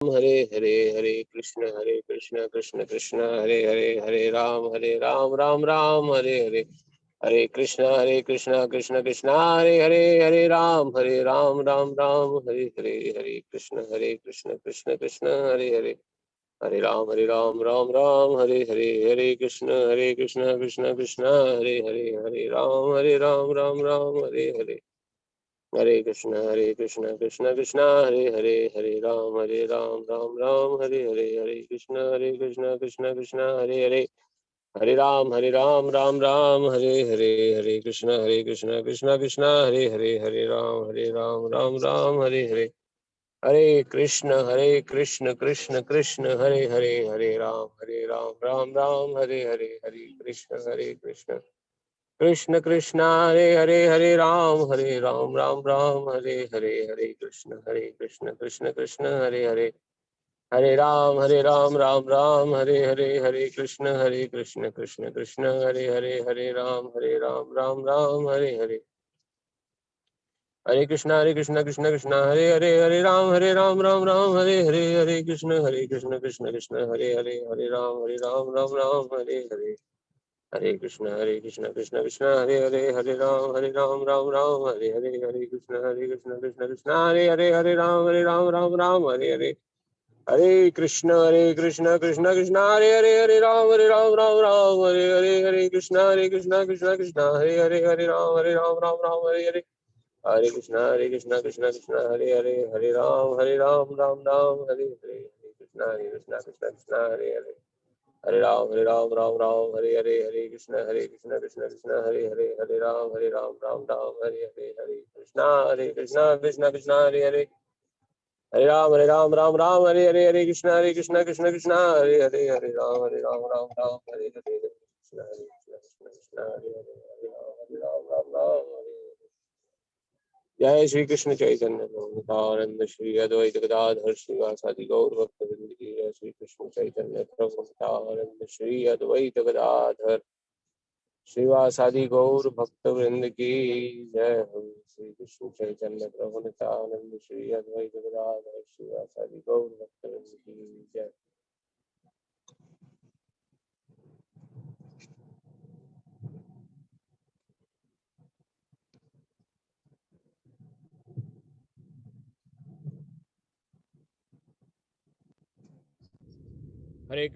हरे हरे, हरे कृष्ण कृष्ण कृष्ण हरे हरे, हरे राम राम राम हरे हरे, हरे कृष्ण कृष्ण कृष्ण हरे राम राम राम हरे हरे कृष्ण कृष्ण कृष्ण हरे राम राम राम हरे कृष्ण कृष्ण कृष्ण हरे राम राम हरे कृष्ण कृष्ण कृष्ण हरे राम राम हरे कृष्ण कृष्ण कृष्ण हरे राम राम हरे कृष्ण कृष्ण कृष्ण हरे राम राम हरे कृष्ण कृष्ण कृष्ण हरे राम राम हरे कृष्ण कृष्ण कृष्ण हरे राम हरे कृष्ण कृष्ण कृष्ण हरे राम हरे कृष्ण कृष्ण कृष्ण हरे राम राम हरे कृष्ण कृष्ण कृष्ण हरे राम राम राम हरे कृष्ण कृष्ण कृष्ण हरे राम राम हरे कृष्ण कृष्ण कृष्ण हरे राम राम राम हरे कृष्ण कृष्ण कृष्ण हरे राम राम राम हरे कृष्ण कृष्ण कृष्ण हरे राम राम राम हरे कृष्ण कृष्ण कृष्ण हरे राम राम राम हरे कृष्ण कृष्ण कृष्ण हरे राम राम राम हरे कृष्ण कृष्ण कृष्ण हरे राम राम राम हरे कृष्ण कृष्ण कृष्ण हरे राम राम राम हरे कृष्ण कृष्ण हरे राम राम राम हरे कृष्ण कृष्ण कृष्ण हरे राम राम राम कृष्ण कृष्ण हरे राम राम राम जय श्री कृष्ण चैतन्य प्रभु नित्यानंद श्री अद्वैत गदाधर श्रीवासादि गौर भक्तवृंद की जय। श्री कृष्ण चैतन्य प्रभु नित्यानंद श्री अद्वैत गदाधर श्रीवासादि गौर भक्तवृंद की जय हो। श्री कृष्ण चैतन्य प्रभु नित्यानंद श्री अद्वैत गदाधर श्रीवासादि गौर भक्तवृंद की जय। हरे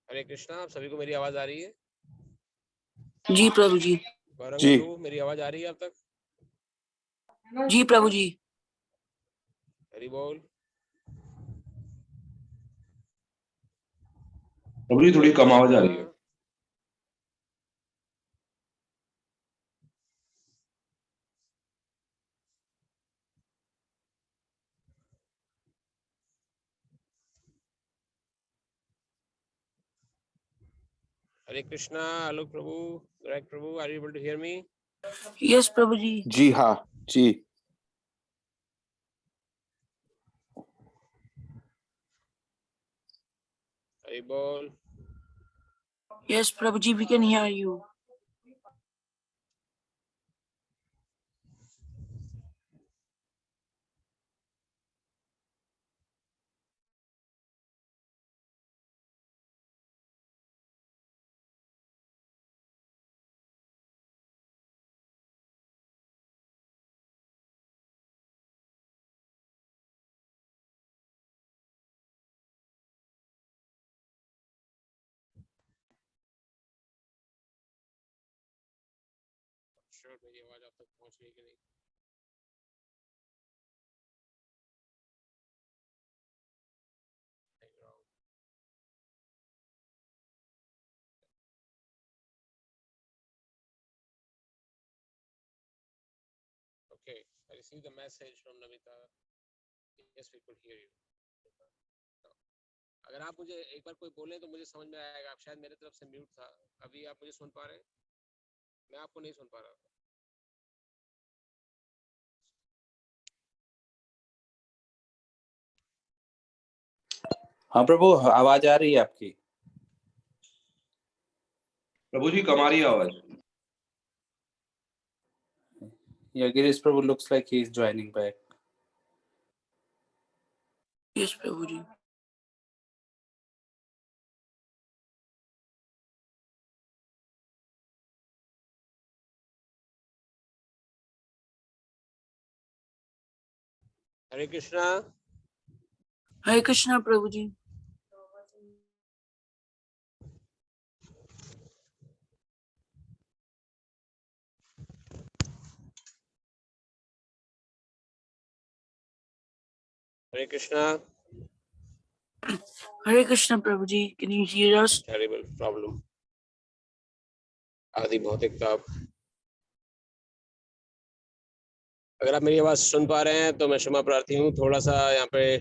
हरे कृष्णा। आप सभी को मेरी आवाज आ रही है? जी प्रभु जी। गौरंग जी। प्रभु मेरी आवाज आ रही है अब तक? जी प्रभु जी। हरि बोल। प्रभु जी थोड़ी जय कम श्री आवाज आ कृष्णा। रही है। हरे कृष्णा। आलोक प्रभु, ग्रेग प्रभु, are you able to hear me? Yes प्रभु जी। जी हाँ जी। हरि बोल। यस प्रभु जी, we can hear you. Sure मेरी आवाज आप तक पहुंच रही है कि नहीं। Okay, I received a message from Namita. Yes, we could hear you. अगर आप मुझे एक बार कोई बोले तो मुझे समझ में आएगा। आप शायद मेरे तरफ से म्यूट था। अभी आप मुझे सुन पा रहे हैं? मैं आपको नहीं सुन पा रहा। हाँ प्रभु, आवाज आ रही है आपकी। प्रभु जी कम आ रही है आवाज। Yeah, Girish Prabhu looks like he is joining back. Yes, Prabhuji. Hare Krishna. Hare Krishna, Prabhuji. Hare Krishna. Hare Krishna, Prabhuji. Can you hear us? Terrible problem. आदि भौतिक ताप। अगर आप मेरी आवाज सुन पा रहे हैं तो मैं क्षमा प्रार्थी हूँ। थोड़ा सा यहाँ पे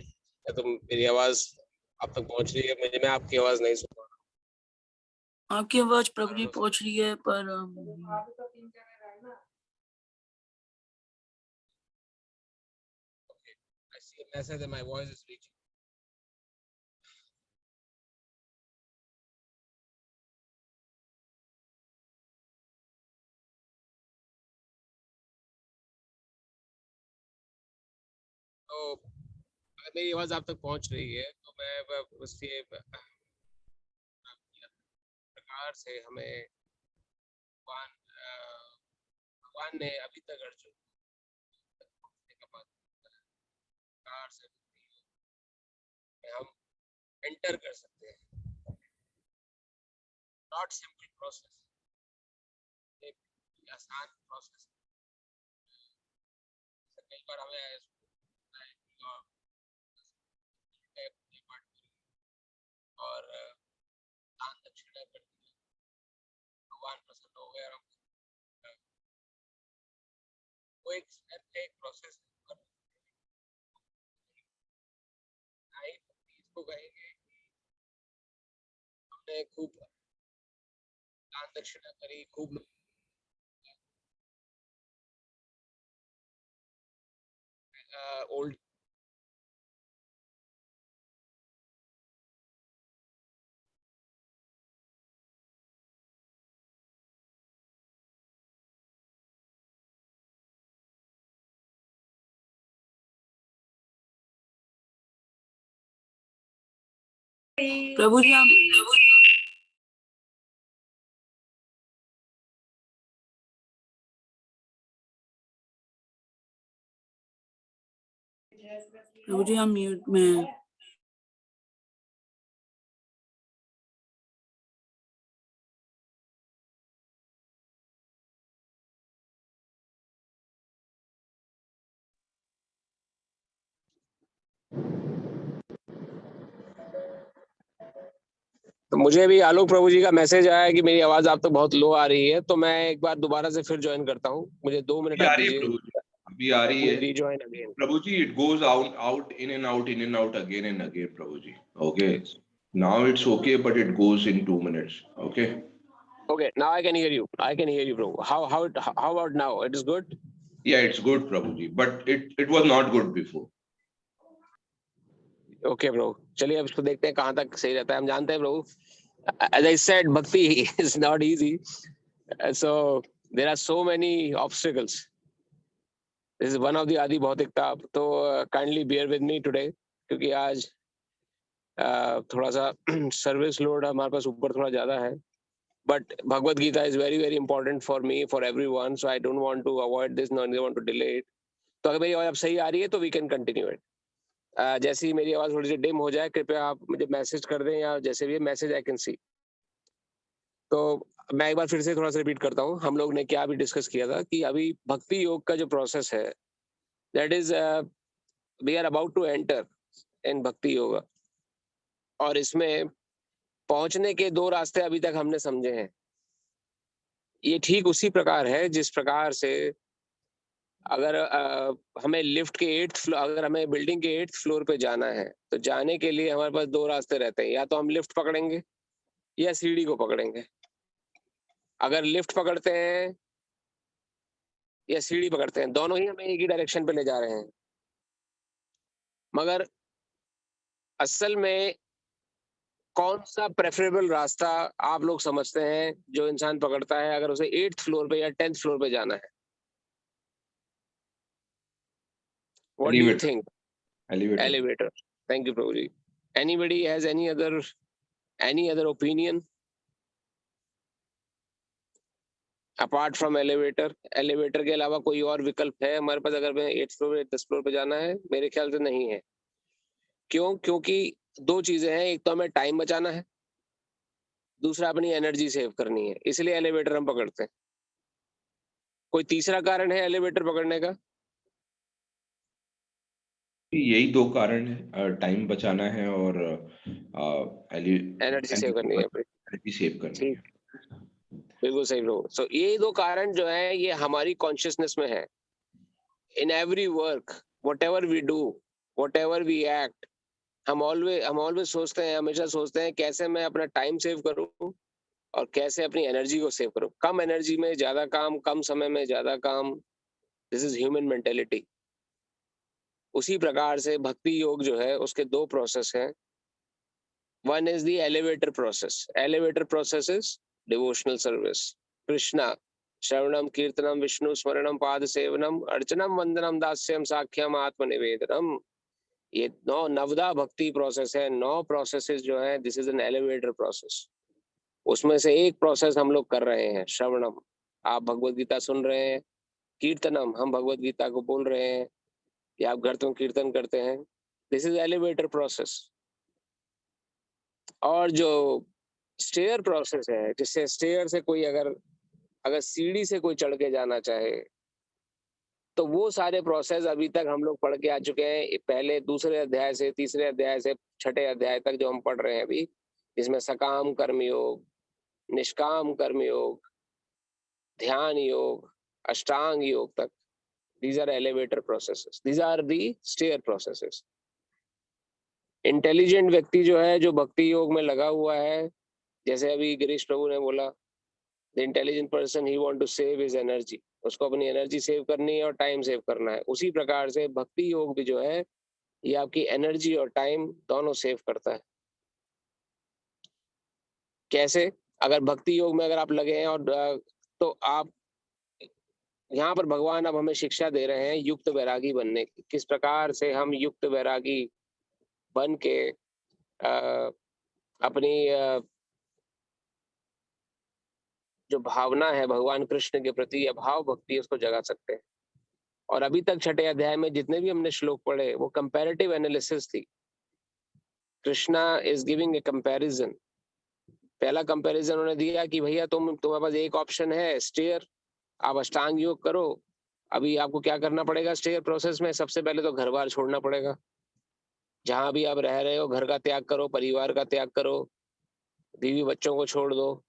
तो मेरी आवाज आप तक पहुंच रही है, मैं आपकी आवाज नहीं सुन पा रहा। आपकी आवाज प्रभुजी पहुंच रही है पर I see a message that my voice is reaching. तो अगर मेरी आवाज आप तक पहुंच रही है तो मैं उससे प्रकार से हमें भगवान ने अभी तक अर्जुन प्रकार से हम एंटर कर सकते हैं। नॉट सिंपल प्रोसेस, एक आसान प्रोसेस। कई बार हमें और दान दक्षिणा कर दी, भगवान प्रसन्न हो गए। वो एक प्रोसेस इसको कहेंगे कि हमने खूब दान दक्षिणा करी, खूब ओल्ड प्रभुजी हम म्यूट में हैं। तो मुझे भी आलोक प्रभु जी का मैसेज आया कि मेरी आवाज आप तक बहुत लो आ रही है, तो मैं एक बार दोबारा से फिर ज्वाइन करता हूँ। मुझे 2 मिनट आप दीजिए। अभी आ रही है rejoin again. Prabhu ji, it goes out in and out again and again Prabhu ji. Okay, now it's okay but it goes in 2 minutes. Okay, now I can hear you. Prabhu. How about now? It is good? Yeah, it's good Prabhu ji, but it was not good before. Okay bro, चलिए अब इसको देखते हैं कहाँ तक सही रहता है। हम जानते हैं प्रभु, as I said, bhakti is not easy, so there are so many obstacles. This is one of the आदि भौतिक ताप। तो kindly bear with me today, क्योंकि आज थोड़ा सा सर्विस लोड हमारे पास ऊपर थोड़ा ज्यादा है। But Bhagavad Gita is very very important for me, for everyone, so I don't want to avoid this, nor want to delay it. तो अगर मेरी आवाज अब सही आ रही है तो we can continue it. जैसे ही मेरी आवाज थोड़ी सी डिम हो जाए कृपया आप मुझे मैसेज कर दें, या जैसे भी मैसेज आई कैन सी। तो मैं एक बार फिर से थोड़ा सा रिपीट करता हूँ, हम लोग ने क्या अभी डिस्कस किया था कि अभी भक्ति योग का जो प्रोसेस है, that is we are about to enter in bhakti yoga, और इसमें पहुंचने के दो रास्ते अभी तक हमने समझे हैं। ये ठीक उसी प्रकार है जिस प्रकार से अगर हमें लिफ्ट के 8th फ्लोर, अगर हमें बिल्डिंग के 8th फ्लोर पे जाना है तो जाने के लिए हमारे पास दो रास्ते रहते हैं, या तो हम लिफ्ट पकड़ेंगे या सीढ़ी को पकड़ेंगे। अगर लिफ्ट पकड़ते हैं या सीढ़ी पकड़ते हैं, दोनों ही हमें एक ही डायरेक्शन पे ले जा रहे हैं, मगर असल में कौन सा प्रेफरेबल रास्ता आप लोग समझते हैं जो इंसान पकड़ता है अगर उसे 8th फ्लोर पे या 10th फ्लोर पे जाना है? What do you Elevator. think? Elevator. Elevator. Thank you, Prabhuji. Anybody has any other opinion apart from elevator? Elevator के अलावा कोई और विकल्प है हमारे पास अगर हमें 8th फ्लोर 10th फ्लोर पे जाना है? मेरे ख्याल से नहीं है। क्यों? क्योंकि दो चीजें हैं, एक तो हमें टाइम बचाना है, दूसरा अपनी एनर्जी सेव करनी है, इसलिए एलिवेटर हम पकड़ते हैं। कोई तीसरा कारण है एलिवेटर पकड़ने का? यही दो कारण है, टाइम बचाना है और एनर्जी सेव करनी है अपनी। एनर्जी सेव करनी ठीक, है। बिल्कुल सही लोग। सो ये दो कारण जो है ये हमारी कॉन्शियसनेस में है। In every work, whatever we do, whatever we act, हम ऑलवेज सोचते हैं, हमेशा सोचते हैं कैसे मैं अपना टाइम सेव करूं और कैसे अपनी एनर्जी को सेव करूं। कम एनर्जी में ज्यादा काम, कम समय में ज्यादा काम, दिस इज ह्यूमन मेंटेलिटी। उसी प्रकार से भक्ति योग जो है उसके दो प्रोसेस हैं। One is the elevator process. Elevator process is devotional service. Krishna श्रवणम कीर्तनम विष्णु स्मरणम पाद सेवनम अर्चनम वंदनम दास्यम साख्यम आत्मनिवेदनम। ये नवदा भक्ति प्रोसेस है। 9 प्रोसेसेस जो है, this is an elevator process. उसमें से एक प्रोसेस हम लोग कर रहे हैं, श्रवणम, आप भगवत गीता सुन रहे हैं। कीर्तनम, हम भगवत गीता को बोल रहे हैं या आप घर में कीर्तन करते हैं, दिस इज एलिवेटर प्रोसेस। और जो स्टेयर प्रोसेस है, जिससे स्टेयर से कोई अगर सीढ़ी से कोई चढ़ के जाना चाहे, तो वो सारे प्रोसेस अभी तक हम लोग पढ़ के आ चुके हैं। पहले दूसरे अध्याय से तीसरे अध्याय से छठे अध्याय तक जो हम पढ़ रहे हैं अभी, इसमें सकाम कर्मयोग, निष्काम कर्मयोग, ध्यान योग, अष्टांग योग तक, these are elevator processes, these are the stair processes. Intelligent व्यक्ति जो है, जो भक्ति योग में लगा हुआ है, जैसे अभी गिरीश प्रभु ने बोला, the intelligent person he want to save his energy, उसको अपनी एनर्जी सेव करनी है और टाइम सेव करना है। उसी प्रकार से भक्ति योग भी जो है ये आपकी एनर्जी और टाइम दोनों सेव करता है। कैसे? अगर भक्ति योग में अगर आप लगे हैं और तो आप यहाँ पर भगवान अब हमें शिक्षा दे रहे हैं युक्त वैरागी बनने की। किस प्रकार से हम युक्त वैरागी बन के अपनी जो भावना है भगवान कृष्ण के प्रति, अभाव भक्ति, उसको जगा सकते हैं। और अभी तक छठे अध्याय में जितने भी हमने श्लोक पढ़े वो कंपैरेटिव एनालिसिस थी। Krishna is giving a comparison. पहला कंपैरिजन उन्होंने दिया कि भैया तुम्हारे पास एक ऑप्शन है स्टेयर, आप अष्टांग योग करो। अभी आपको क्या करना पड़ेगा स्टेयर प्रोसेस में? सबसे पहले तो घर बार छोड़ना पड़ेगा। जहां भी आप रह रहे हो घर का त्याग करो, परिवार का त्याग करो, बीवी बच्चों को छोड़ दो,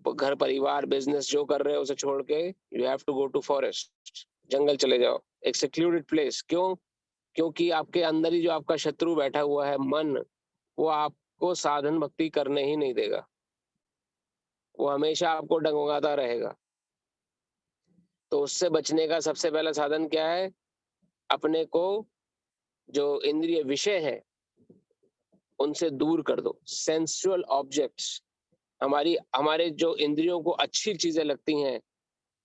घर परिवार बिजनेस जो कर रहे हो उसे छोड़ के you have to go to forest, जंगल चले जाओ, एक सिक्योर्ड प्लेस। क्यों? क्योंकि आपके अंदर ही जो आपका शत्रु बैठा हुआ है मन, वो आपको साधन भक्ति करने ही नहीं देगा, वो हमेशा आपको डंगोगाता रहेगा। तो उससे बचने का सबसे पहला साधन क्या है? अपने को जो इंद्रिय विषय है उनसे दूर कर दो। सेंसुअल ऑब्जेक्ट्स, हमारे जो इंद्रियों को अच्छी चीजें लगती हैं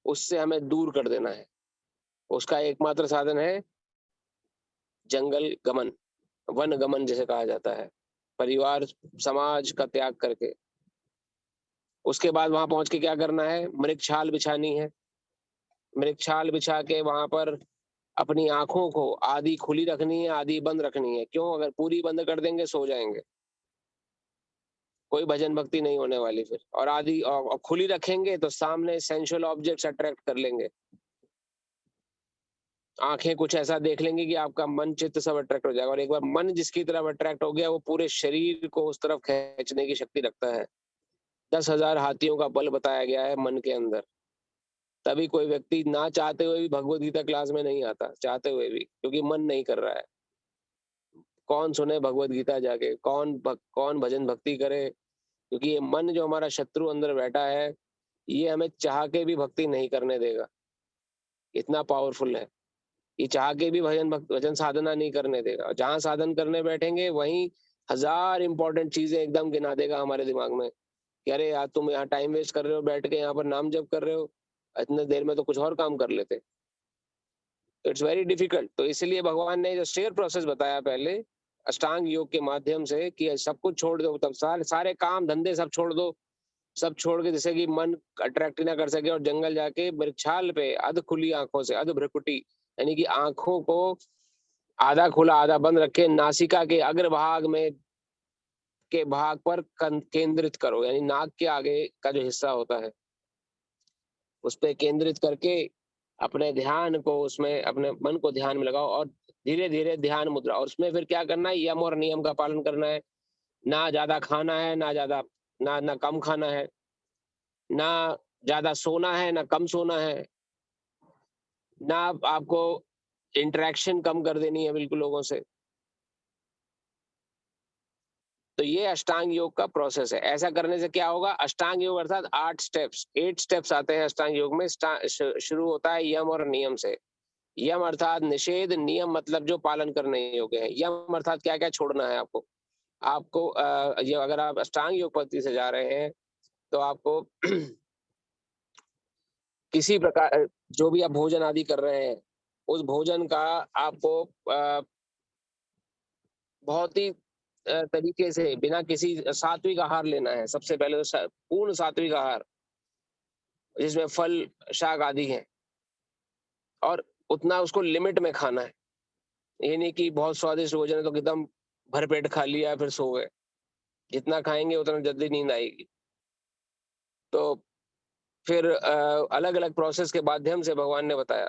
उससे हमें दूर कर देना है। उसका एकमात्र साधन है जंगल गमन, वन गमन जिसे कहा जाता है, परिवार समाज का त्याग करके। उसके बाद वहां पहुंच के क्या करना है? मृगछाल बिछानी है। मृगछाल बिछा के वहां पर अपनी आंखों को आधी खुली रखनी है, आधी बंद रखनी है। क्यों? अगर पूरी बंद कर देंगे सो जाएंगे। कोई भजन भक्ति नहीं होने वाली फिर। और आदि और खुली रखेंगे तो सामने सेंसुअल ऑब्जेक्ट्स अट्रैक्ट कर लेंगे, आंखें कुछ ऐसा देख लेंगे कि आपका मन चित्त सब अट्रैक्ट हो जाएगा। और एक बार मन जिसकी तरफ अट्रैक्ट हो गया वो पूरे शरीर को उस तरफ खींचने की शक्ति रखता है। 10,000 हाथियों का बल बताया गया है मन के अंदर। तभी कोई व्यक्ति ना चाहते हुए भी भगवत गीता क्लास में नहीं आता, चाहते हुए भी, क्योंकि मन नहीं कर रहा है। कौन सुने भगवत गीता जाके, कौन भजन भक्ति करे, क्योंकि ये मन जो हमारा शत्रु अंदर बैठा है ये हमें चाह के भी भक्ति नहीं करने देगा। इतना पावरफुल है, ये चाह के भी भजन साधना नहीं करने देगा। जहां साधन करने बैठेंगे वहीं 1000 इंपॉर्टेंट चीजें एकदम गिना देगा हमारे दिमाग में कि अरे यार तुम यहाँ टाइम वेस्ट कर रहे हो, बैठ के यहाँ पर नाम जप कर रहे हो, इतने देर में तो कुछ और काम कर लेते। It's very difficult. तो इसलिए भगवान ने जो शेयर प्रोसेस बताया पहले अष्टांग योग के माध्यम से कि सब कुछ छोड़ दो, तब सारे काम धंधे सब छोड़ दो, सब छोड़ के, जैसे कि मन अट्रैक्ट ना कर सके, और जंगल जाके वृक्षाल पे अध खुली आंखों से, अध भ्रुकुटी यानी कि आंखों को आधा खुला आधा बंद रखे, नासिका के अग्रभाग में के भाग पर केंद्रित करो, यानी नाक के आगे का जो हिस्सा होता है उस पे केंद्रित करके अपने ध्यान को, उसमें अपने मन को ध्यान में लगाओ और धीरे धीरे ध्यान मुद्रा। और उसमें फिर क्या करना है, यम और नियम का पालन करना है। ना ज्यादा खाना है, ना कम खाना है, ना ज्यादा सोना है ना कम सोना है, ना आपको इंटरेक्शन कम कर देनी है बिल्कुल लोगों से। तो ये अष्टांग योग का प्रोसेस है। ऐसा करने से क्या होगा, अष्टांग योग अर्थात 8 स्टेप्स आते हैं अष्टांग योग में। शुरू होता है यम और नियम से। यम अर्थात निषेध, नियम मतलब जो पालन करने योग्य है। यम अर्थात क्या क्या छोड़ना है आपको ये अगर आप अष्टांग योग पद्धति से जा रहे हैं तो आपको किसी प्रकार जो भी आप भोजन आदि कर रहे हैं उस भोजन का आपको बहुत ही तरीके से बिना किसी सात्विक आहार लेना है। सबसे पहले तो पूर्ण सात्विक आहार जिसमें फल शाक आदि है, और उतना उसको लिमिट में खाना है। ये नहीं कि बहुत स्वादिष्ट भोजन है तो एकदम भरपेट खा लिया फिर सो गए। जितना खाएंगे उतना जल्दी नींद आएगी। तो फिर अलग अलग प्रोसेस के माध्यम से भगवान ने बताया।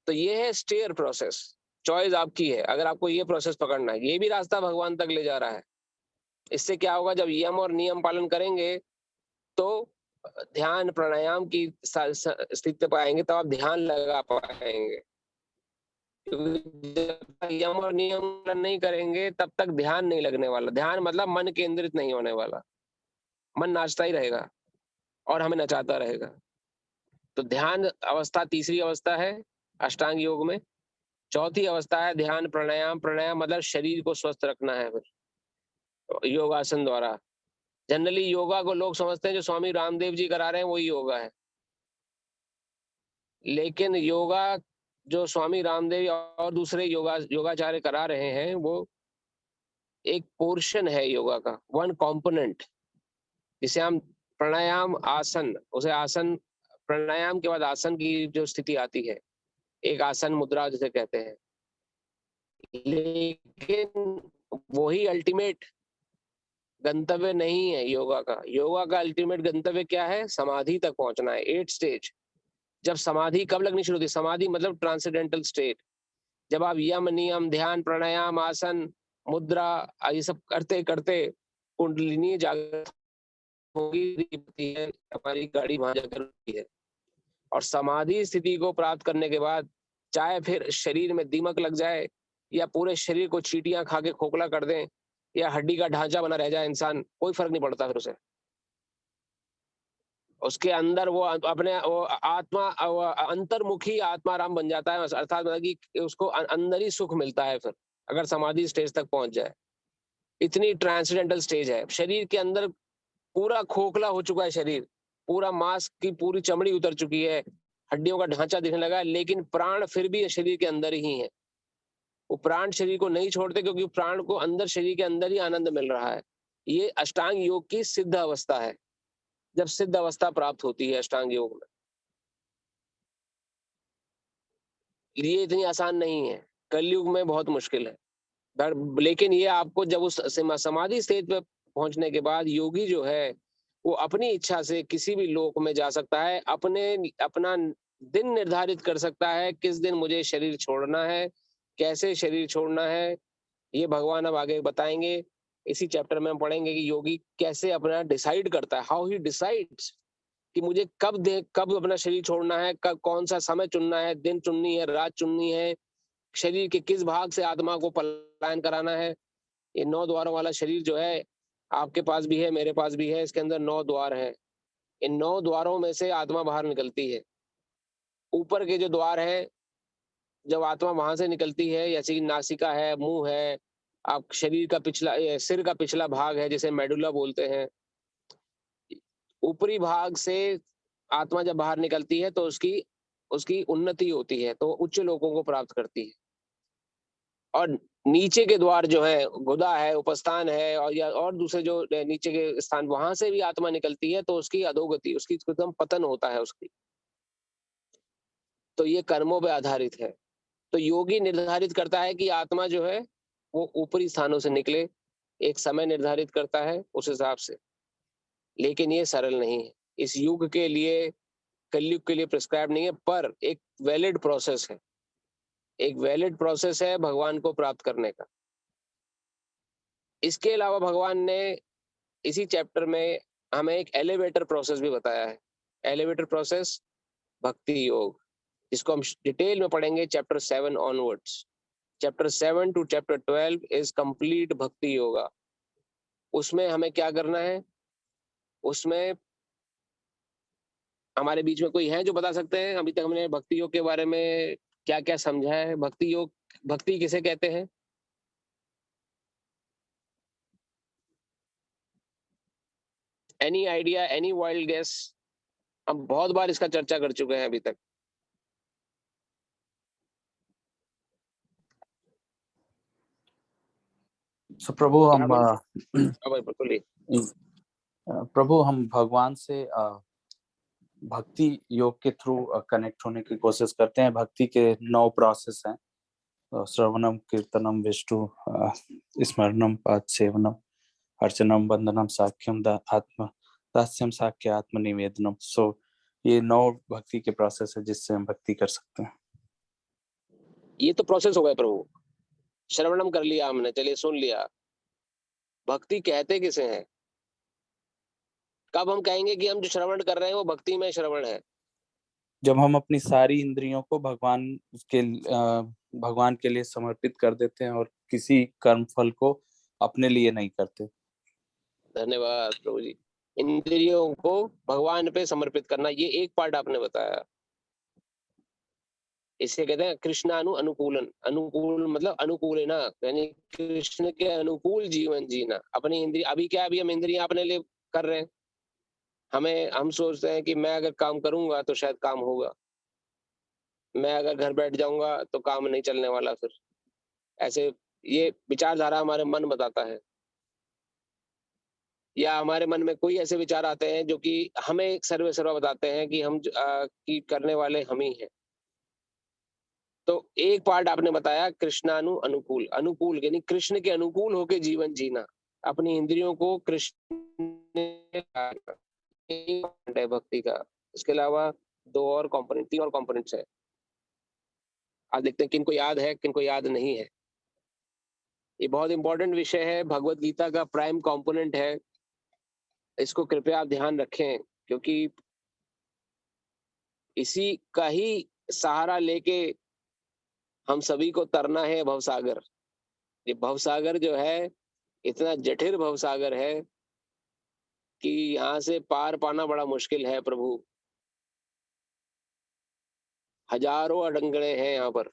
तो ये है स्टेयर प्रोसेस। चॉइस आपकी है, अगर आपको ये प्रोसेस पकड़ना है, ये भी रास्ता भगवान तक ले जा रहा है। इससे क्या होगा, जब यम और नियम पालन करेंगे तो ध्यान प्राणायाम की स्थिति पर आएंगे, तब आप ध्यान लगा पाएंगे। जब तक यम और नियम पालन नहीं करेंगे तब तक ध्यान नहीं लगने वाला। ध्यान मतलब मन केंद्रित नहीं होने वाला, मन नाचता ही रहेगा और हमें नचाता रहेगा। तो ध्यान अवस्था तीसरी अवस्था है अष्टांग योग में। चौथी अवस्था है ध्यान प्राणायाम। प्राणायाम मतलब शरीर को स्वस्थ रखना है फिर योगासन द्वारा। जनरली योगा को लोग समझते हैं जो स्वामी रामदेव जी करा रहे हैं वही योगा है, लेकिन योगा जो स्वामी रामदेव और दूसरे योगाचार्य करा रहे हैं वो एक पोर्शन है योगा का, वन कंपोनेंट, जिसे हम प्राणायाम आसन, उसे आसन, प्राणायाम के बाद आसन की जो स्थिति आती है, एक आसन मुद्रा जिसे कहते हैं। लेकिन वही अल्टीमेट गंतव्य नहीं है योगा का। योगा का अल्टीमेट गंतव्य क्या है, समाधि तक पहुंचना है, 8 स्टेज। जब समाधि कब लगनी शुरू होती है, समाधि मतलब ट्रांसेंडेंटल स्टेट। जब आप यम नियम ध्यान प्राणायाम आसन मुद्रा ये सब करते करते कुंडलिनी जागृत होगी है, हमारी गाड़ी वहां जाकर रुकती है। और समाधि स्थिति को प्राप्त करने के बाद चाहे फिर शरीर में दीमक लग जाए या पूरे शरीर को चींटियां खा के खोखला कर दें या हड्डी का ढांचा बना रह जाए इंसान, कोई फर्क नहीं पड़ता फिर उसे। उसके अंदर वो अपने वो आत्मा अंतर्मुखी आत्माराम बन जाता है। अर्थात मतलब कि उसको अंदर ही सुख मिलता है फिर अगर समाधि स्टेज तक पहुंच जाए। इतनी ट्रांसेंडेंटल स्टेज है। शरीर के अंदर पूरा खोखला हो चुका है, शरीर पूरा, मांस की पूरी चमड़ी उतर चुकी है, हड्डियों का ढांचा दिखने लगा है, लेकिन प्राण फिर भी शरीर के अंदर ही है। वो प्राण शरीर को नहीं छोड़ते क्योंकि प्राण को अंदर शरीर के अंदर ही आनंद मिल रहा है। ये अष्टांग योग की सिद्ध अवस्था है, जब सिद्ध अवस्था प्राप्त होती है अष्टांग योग में। ये इतनी आसान नहीं है, कलयुग में बहुत मुश्किल है। लेकिन ये आपको जब उस समाधि स्टेज पे पहुंचने के बाद योगी जो है वो अपनी इच्छा से किसी भी लोक में जा सकता है, अपना दिन निर्धारित कर सकता है किस दिन मुझे शरीर छोड़ना है, कैसे शरीर छोड़ना है, ये भगवान अब आगे बताएंगे। इसी चैप्टर में हम पढ़ेंगे कि योगी कैसे अपना डिसाइड करता है, हाउ ही डिसाइड्स कि मुझे कब अपना शरीर छोड़ना है, कब कौन सा समय चुनना है, दिन चुननी है, रात चुननी है, शरीर के किस भाग से आत्मा को पलायन कराना है। ये 9 द्वारों वाला शरीर जो है आपके पास भी है, मेरे पास भी है, इसके अंदर 9 द्वार हैं। इन 9 द्वारों में से आत्मा बाहर निकलती है। ऊपर के जो द्वार हैं, जब आत्मा वहां से निकलती है, जैसे कि नासिका है, मुंह है, आप शरीर का सिर का पिछला भाग है जिसे मेडुला बोलते हैं, ऊपरी भाग से आत्मा जब बाहर निकलती है तो उसकी उसकी उन्नति होती है, तो उच्च लोकों को प्राप्त करती है। और नीचे के द्वार जो है, गुदा है, उपस्थान है, और या और दूसरे जो नीचे के स्थान, वहां से भी आत्मा निकलती है तो उसकी अधोगति, उसकी एकदम पतन होता है उसकी। तो ये कर्मों पे आधारित है। तो योगी निर्धारित करता है कि आत्मा जो है वो ऊपरी स्थानों से निकले, एक समय निर्धारित करता है उस हिसाब से। लेकिन ये सरल नहीं है, इस युग के लिए, कलयुग के लिए प्रिस्क्राइब नहीं है, पर एक वैलिड प्रोसेस है, एक वैलिड प्रोसेस है भगवान को प्राप्त करने का। इसके अलावा भगवान ने इसी चैप्टर में हमें एक एलिवेटर प्रोसेस भी बताया है। एलिवेटर प्रोसेस भक्ति योग, जिसको हम डिटेल में पढ़ेंगे chapter 7 onwards. Chapter 7 to chapter 12 is complete bhakti yoga. उसमें हमें क्या करना है, उसमें हमारे बीच में कोई है जो बता सकते हैं, अभी तक हमने भक्ति योग के बारे में क्या क्या समझा है? भक्ति योग, भक्ति किसे कहते हैं? Any idea, any wild guess? हम बहुत बार इसका चर्चा कर चुके हैं अभी तक। So प्रभु हम प्रभु हम भगवान से भक्ति योग के थ्रू कनेक्ट होने की कोशिश करते हैं। भक्ति के 9 प्रोसेस हैं, श्रवणम, कीर्तनम, विष्णु स्मरणम, पाद सेवनम, अर्चनम, वंदनम, साख्यम, दास्यम, साख्य, आत्मनिवेदनम। सो ये 9 भक्ति के प्रोसेस है जिससे हम भक्ति कर सकते हैं। ये तो प्रोसेस हो गया प्रभु, श्रवणम कर लिया हमने, चलिए सुन लिया। भक्ति कहते किसे हैं? कब हम कहेंगे कि हम जो श्रवण कर रहे हैं वो भक्ति में श्रवण है? जब हम अपनी सारी इंद्रियों को भगवान के लिए समर्पित कर देते हैं और किसी कर्म फल को अपने लिए नहीं करते। धन्यवाद प्रभु जी। इंद्रियों को भगवान पे समर्पित करना, ये एक पार्ट आपने बताया। इसे कहते हैं कृष्णानु अनुकूलन। अनुकूल मतलब अनुकूल है ना, यानी कृष्ण के अनुकूल जीवन जीना। अपनी इंद्रिय, अभी क्या, अभी हम इंद्रियां अपने लिए कर रहे हैं। हम सोचते हैं कि मैं अगर काम करूंगा तो शायद काम होगा, मैं अगर घर बैठ जाऊंगा तो काम नहीं चलने वाला। फिर ऐसे ये विचारधारा हमारे मन बताता है, या हमारे मन में कोई ऐसे विचार आते हैं जो कि हमें सर्वे सर्वा बताते हैं कि कि करने वाले हम ही हैं। तो एक पार्ट आपने बताया कृष्णानु अनुकूल। अनुकूल यानी कृष्ण के अनुकूल होकर जीवन जीना, अपनी इंद्रियों को कृष्ण है भक्ति का। इसके अलावा 2 और कंपोनेंट, 3 और कंपोनेंट्स है। आज देखते हैं किनको याद है, किनको याद नहीं है। ये बहुत इंपॉर्टेंट विषय है, भगवत गीता का प्राइम कंपोनेंट है। इसको कृपया आप ध्यान रखें, क्योंकि इसी का ही सहारा लेके हम सभी को तरना है भवसागर। ये भवसागर जो है इतना जटिल भवसागर है कि यहाँ से पार पाना बड़ा मुश्किल है प्रभु। हजारों अड़ंगने हैं यहाँ पर,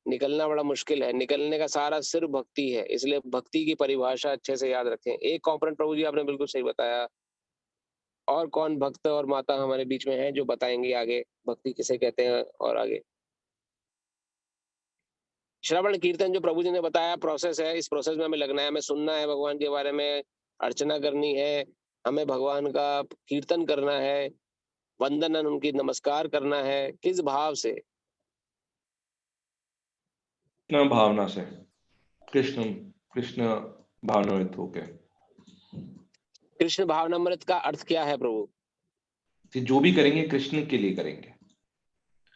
निकलना बड़ा मुश्किल है। निकलने का सारा सिर्फ भक्ति है, इसलिए भक्ति की परिभाषा अच्छे से याद रखें। एक कॉम्पोनेंट प्रभु जी आपने बिल्कुल सही बताया। और कौन भक्त और माता हमारे बीच में है जो बताएंगे आगे भक्ति किसे कहते हैं? और आगे श्रवण कीर्तन जो प्रभु जी ने बताया प्रोसेस है, इस प्रोसेस में हमें लगना है, हमें सुनना है भगवान के बारे में, अर्चना करनी है, हमें भगवान का कीर्तन करना है, वंदन उनकी नमस्कार करना है। किस भाव से? कृष्ण भावना से, कृष्ण कृष्ण भावनावित होके। कृष्ण भावनामृत का अर्थ क्या है प्रभु? कि जो भी करेंगे कृष्ण के लिए करेंगे।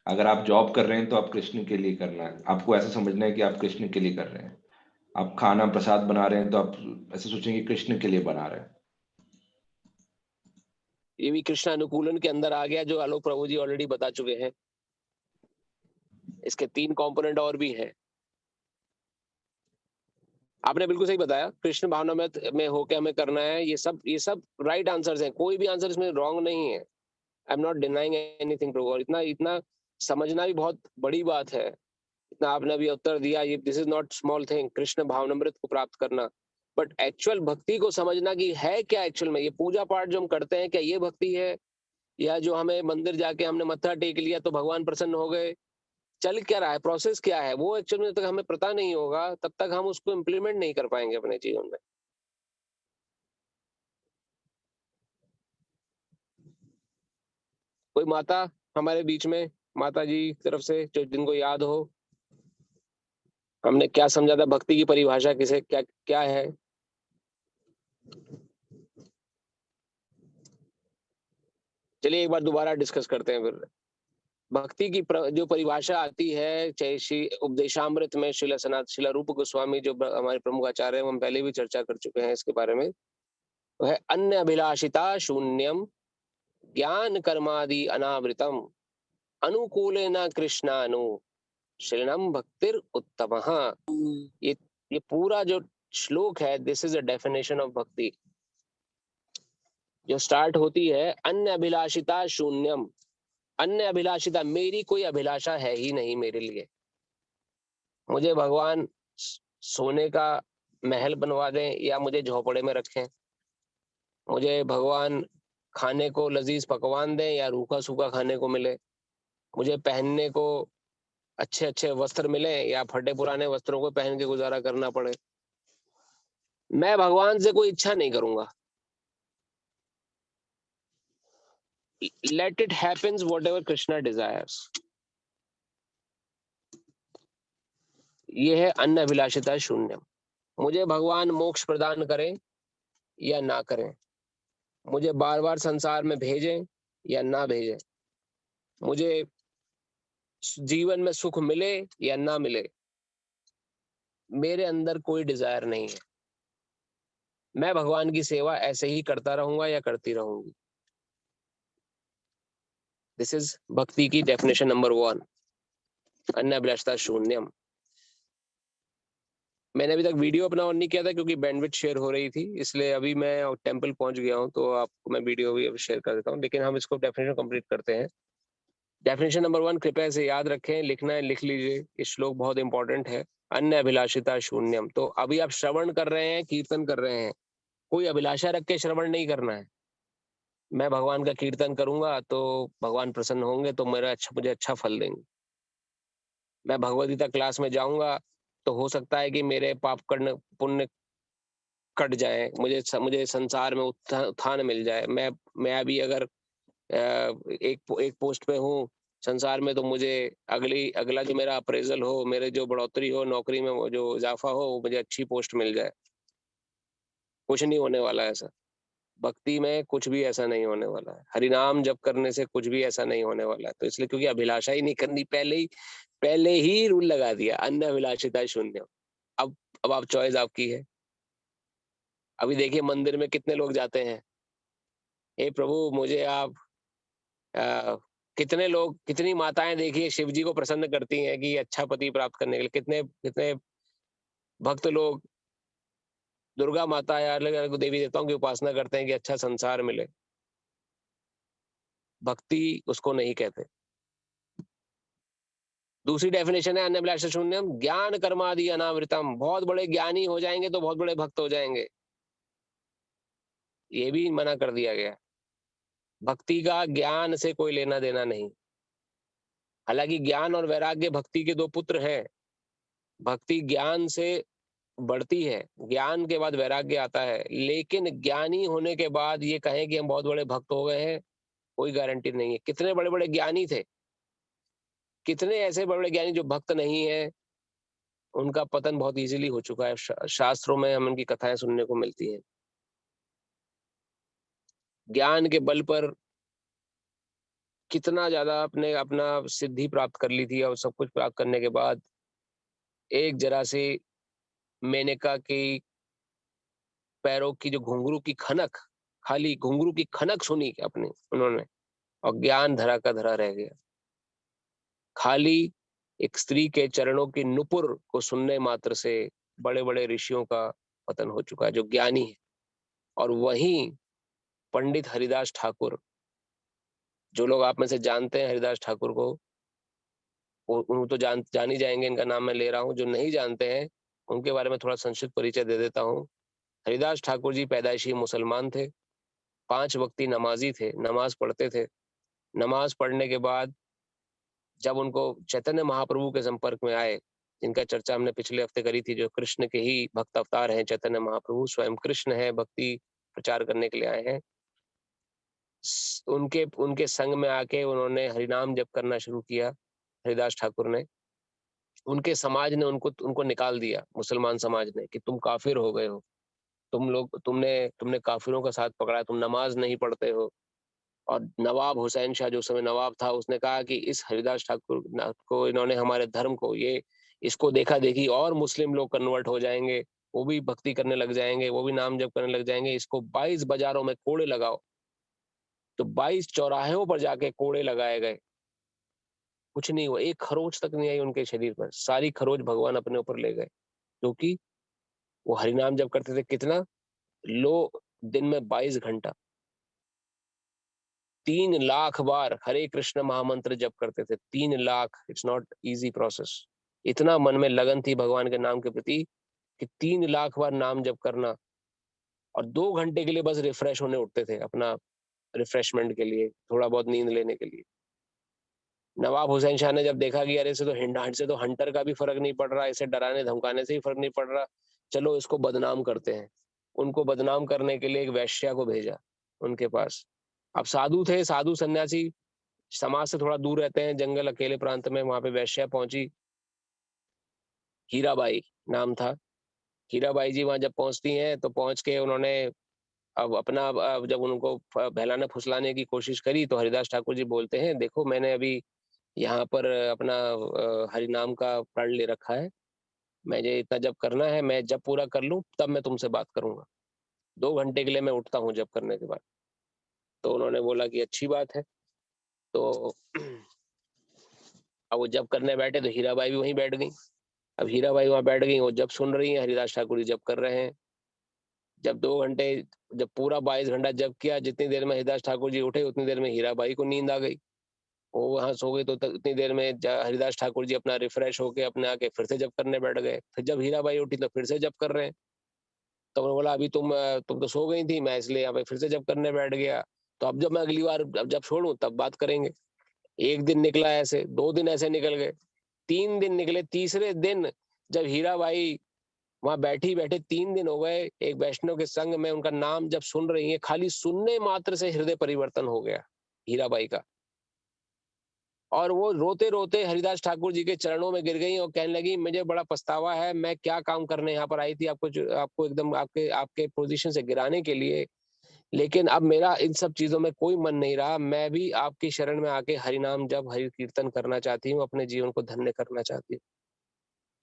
अगर आप जॉब कर रहे हैं तो आप कृष्ण के लिए करना है, आपको ऐसा समझना है कि आप कृष्ण के लिए कर रहे हैं। आप खाना प्रसाद बना रहे हैं तो आप ऐसे सोचेंगे कृष्ण के लिए बना रहे हैं। ये भी कृष्ण अनुकूलन के अंदर आ गया, जो आलोक प्रभु जी ऑलरेडी बता चुके हैं। इसके 3 कंपोनेंट और भी हैं। आपने बिल्कुल सही बताया, कृष्ण भावनामृत में होके हमें करना है। ये सब राइट आंसर्स हैं, कोई भी आंसर इसमें रॉन्ग नहीं है। I am not denying anything प्रभु। और इतना इतना समझना भी बहुत बड़ी बात है। इतना आपने अभी उत्तर दिया, ये this is not small thing, Krishna भावनामृत को प्राप्त करना। बट एक्चुअल भक्ति को समझना कि है क्या एक्चुअल में। ये पूजा पाठ जो हम करते हैं, क्या ये भक्ति है? या जो हमें मंदिर जाके हमने मत्था टेक लिया तो भगवान प्रसन्न हो गए, चल क्या रहा है, प्रोसेस क्या है, वो एक्चुअल में जब तक हमें पता नहीं होगा तब तक हम उसको इम्प्लीमेंट नहीं कर पाएंगे अपने जीवन में। कोई माता हमारे बीच में, माता जी की तरफ से, जो जिनको याद हो, हमने क्या समझा था, भक्ति की परिभाषा किसे क्या क्या है? चलिए एक बार दोबारा डिस्कस करते हैं फिर। भक्ति की जो परिभाषा आती है, चाहे श्री उपदेशामृत में शिला रूप गोस्वामी जो हमारे प्रमुख आचार्य हैं, हम पहले भी चर्चा कर चुके हैं इसके बारे में। वह अन्य अभिलाषिता शून्यम ज्ञान कर्मादि अनावृतम अनुकूलेन कृष्णानु शरणम भक्तिर उत्तमः। ये पूरा जो श्लोक है, this is a definition of भक्ति, जो स्टार्ट होती है अन्य अभिलाषिता शून्यम। अन्य अभिलाषिता, मेरी कोई अभिलाषा है ही नहीं मेरे लिए। मुझे भगवान सोने का महल बनवा दें या मुझे झोपड़े में रखें, मुझे भगवान खाने को लजीज पकवान दें या रूखा सूखा खाने को मिले, मुझे पहनने को अच्छे अच्छे वस्त्र मिले या फटे पुराने वस्त्रों को पहन के गुजारा करना पड़े, मैं भगवान से कोई इच्छा नहीं करूंगा। Let it happens whatever Krishna desires. ये है अन्य अभिलाषिता शून्यम। मुझे भगवान मोक्ष प्रदान करें या ना करें, मुझे बार बार संसार में भेजें या ना भेजें, मुझे जीवन में सुख मिले या ना मिले, मेरे अंदर कोई डिजायर नहीं है। मैं भगवान की सेवा ऐसे ही करता रहूंगा या करती रहूंगी। दिस इज भक्ति की डेफिनेशन नंबर 1, अन्य अभिलाषिता शून्यम। मैंने अभी तक वीडियो अपना ऑन नहीं किया था क्योंकि बैंडविड्थ शेयर हो रही थी, इसलिए अभी मैं टेंपल पहुंच गया हूं तो आपको मैं वीडियो भी अभी शेयर कर देता हूं। लेकिन हम इसको डेफिनेशन कंप्लीट करते हैं। डेफिनेशन नंबर 1 कृपया से याद रखें, लिखना है लिख लीजिए, ये श्लोक बहुत इंपॉर्टेंट है। अन्य अभिलाषिता शून्यम। तो अभी आप श्रवण कर रहे हैं, कीर्तन कर रहे हैं, कोई अभिलाषा रख के श्रवण नहीं करना है। मैं भगवान का कीर्तन करूंगा तो भगवान प्रसन्न होंगे तो मुझे अच्छा फल देंगे। मैं भगवद गीता क्लास में जाऊंगा तो हो सकता है कि मेरे पाप कर्ण पुण्य कट जाए, मुझे संसार में उत्थान मिल जाए। मैं अभी अगर एक पोस्ट पे हूँ संसार में, तो मुझे अगला जो मेरा अप्रेजल हो, मेरे जो बढ़ोतरी हो, नौकरी में जो इजाफा हो, मुझे अच्छी पोस्ट मिल जाए। कुछ नहीं होने वाला है ऐसा। भक्ति में कुछ भी ऐसा नहीं होने वाला है। हरिनाम जप करने से कुछ भी ऐसा नहीं होने वाला है। तो इसलिए, क्योंकि अभिलाषा ही नहीं करनी, पहले ही रूल लगा दिया, अन्य अभिलाषिता शून्य। अब आप चॉइस आपकी है। अभी देखिए मंदिर में कितने लोग जाते हैं, हे प्रभु मुझे आप कितने लोग, कितनी माताएं देखिए शिव जी को प्रसन्न करती हैं कि अच्छा पति प्राप्त करने के लिए। कितने कितने भक्त लोग दुर्गा माता या अलग अलग देवी देवताओं की उपासना करते हैं कि अच्छा संसार मिले। भक्ति उसको नहीं कहते। दूसरी डेफिनेशन है अन्य अभिलाषा शून्यम ज्ञान कर्मादि अनावृतम। बहुत बड़े ज्ञानी हो जाएंगे तो बहुत बड़े भक्त हो जाएंगे, ये भी मना कर दिया गया। भक्ति का ज्ञान से कोई लेना देना नहीं। हालांकि ज्ञान और वैराग्य भक्ति के 2 पुत्र हैं। भक्ति ज्ञान से बढ़ती है, ज्ञान के बाद वैराग्य आता है। लेकिन ज्ञानी होने के बाद ये कहें कि हम बहुत बड़े भक्त हो गए हैं, कोई गारंटी नहीं है। कितने बड़े बड़े ज्ञानी थे, कितने ऐसे बड़े बड़े ज्ञानी जो भक्त नहीं है, उनका पतन बहुत इजीली हो चुका है। शास्त्रों में हम उनकी कथाएं सुनने को मिलती हैं। ज्ञान के बल पर कितना ज्यादा अपने अपना सिद्धि प्राप्त कर ली थी, और सब कुछ प्राप्त करने के बाद एक जरा सी मेनका की पैरों की जो घुंघरू की खनक, खाली घुंघरू की खनक सुनी अपने उन्होंने, और ज्ञान धरा का धरा रह गया। खाली एक स्त्री के चरणों की नुपुर को सुनने मात्र से बड़े बड़े ऋषियों का पतन हो चुका है, जो ज्ञानी है। और वहीं पंडित हरिदास ठाकुर, जो लोग आप में से जानते हैं हरिदास ठाकुर को, वो तो जान ही जाएंगे, इनका नाम मैं ले रहा हूँ। जो नहीं जानते हैं उनके बारे में थोड़ा संक्षिप्त परिचय दे देता हूँ। हरिदास ठाकुर जी पैदाइशी मुसलमान थे, 5 वक्ती नमाजी थे, नमाज पढ़ते थे। नमाज पढ़ने के बाद जब उनको चैतन्य महाप्रभु के संपर्क में आए, जिनका चर्चा हमने पिछले हफ्ते करी थी, जो कृष्ण के ही भक्त अवतार हैं, चैतन्य महाप्रभु स्वयं कृष्ण है, भक्ति प्रचार करने के लिए आए हैं। उनके उनके संग में आके उन्होंने हरिनाम जप करना शुरू किया। हरिदास ठाकुर ने, उनके समाज ने उनको निकाल दिया, मुसलमान समाज ने, कि तुम काफिर हो गए हो, तुम लोग तुमने काफिरों का साथ पकड़ा, तुम नमाज नहीं पढ़ते हो। और नवाब हुसैन शाह, जो समय नवाब था, उसने कहा कि इस हरिदास ठाकुर को, इन्होंने हमारे धर्म को, ये इसको देखा देखी और मुस्लिम लोग कन्वर्ट हो जाएंगे, वो भी भक्ति करने लग जाएंगे, वो भी नाम जप करने लग जाएंगे, इसको 22 बाजारों में कोड़े लगाओ। तो 22 चौराहों पर जाके कोड़े लगाए गए, कुछ नहीं हुआ, एक खरोच तक नहीं आई उनके शरीर पर, सारी खरोच भगवान अपने ऊपर ले गए, क्योंकि वो हरिनाम जप करते थे। कितना लो, दिन में 22 घंटा 3 लाख बार हरे कृष्ण महामंत्र जप करते थे। 3 lakh, it's not easy process. इतना मन में लगन थी भगवान के नाम के प्रति कि 3 लाख बार नाम जप करना, और 2 घंटे के लिए बस रिफ्रेश होने उठते थे, अपना रिफ्रेशमेंट के लिए, थोड़ा बहुत नींद लेने के लिए। नवाब हुसैन शाह ने जब देखा कि अरे से तो हंटर का भी फर्क नहीं पड़ रहा, इसे डराने धमकाने से ही फर्क नहीं पड़ रहा, चलो इसको बदनाम करते हैं। उनको बदनाम करने के लिए एक वैश्या को भेजा उनके पास। अब साधु थे, साधु सन्यासी समाज से थोड़ा दूर रहते हैं, जंगल अकेले प्रांत में, वहां पे वैश्या पहुंची, हीराबाई नाम था। हीराबाई जी वहां जब पहुंचती हैं, तो पहुंच के उन्होंने अब जब उनको बहलाने फुसलाने की कोशिश करी, तो हरिदास ठाकुर जी बोलते हैं, देखो मैंने अभी यहाँ पर अपना हरि नाम का प्रण ले रखा है, मुझे इतना जप करना है, मैं जब पूरा कर लूं तब मैं तुमसे बात करूंगा, 2 घंटे के लिए मैं उठता हूँ जप करने के बाद। तो उन्होंने बोला कि अच्छी बात है। तो अब वो जब करने बैठे तो हीराबाई भी वहीं बैठ गई। अब हीराबाई वहां बैठ गई, वो जब सुन रही हैं, हरिदास ठाकुर जी जब कर रहे हैं। जब 2 घंटे, जब पूरा 22 घंटा जब किया, जितनी देर में हरिदास ठाकुर जी उठे, उतनी देर में हीराबाई को नींद आ गई, वो वहां सो गई। तो उतनी देर में हरिदास ठाकुर जी अपना रिफ्रेश होके अपने आके फिर से जब करने बैठ गए। फिर जब हीराबाई उठी तो फिर से जब कर रहे हैं। तो उन्होंने बोला अभी तुम तो सो गई थी, मैं इसलिए यहाँ पे फिर से जब करने बैठ गया, तो अब जब मैं अगली बार जब छोड़ू तब बात करेंगे। 1 दिन निकला ऐसे, 2 दिन ऐसे निकल गए, 3 दिन निकले। तीसरे दिन जब हीराबाई वहां बैठी बैठे 3 दिन हो गए, एक वैष्णव के संग में उनका नाम जब सुन रही है, खाली सुनने मात्र से हृदय परिवर्तन हो गया हीराबाई का, और वो रोते रोते हरिदास ठाकुर जी के चरणों में गिर गई और कहने लगी, मुझे बड़ा पछतावा है, मैं क्या काम करने यहाँ पर आई थी, आपको एकदम आपके आपके पोजीशन से गिराने के लिए, लेकिन अब मेरा इन सब चीजों में कोई मन नहीं रहा, मैं भी आपकी शरण में आके हरिनाम जब हरि कीर्तन करना चाहती हूँ, अपने जीवन को धन्य करना चाहती हूँ।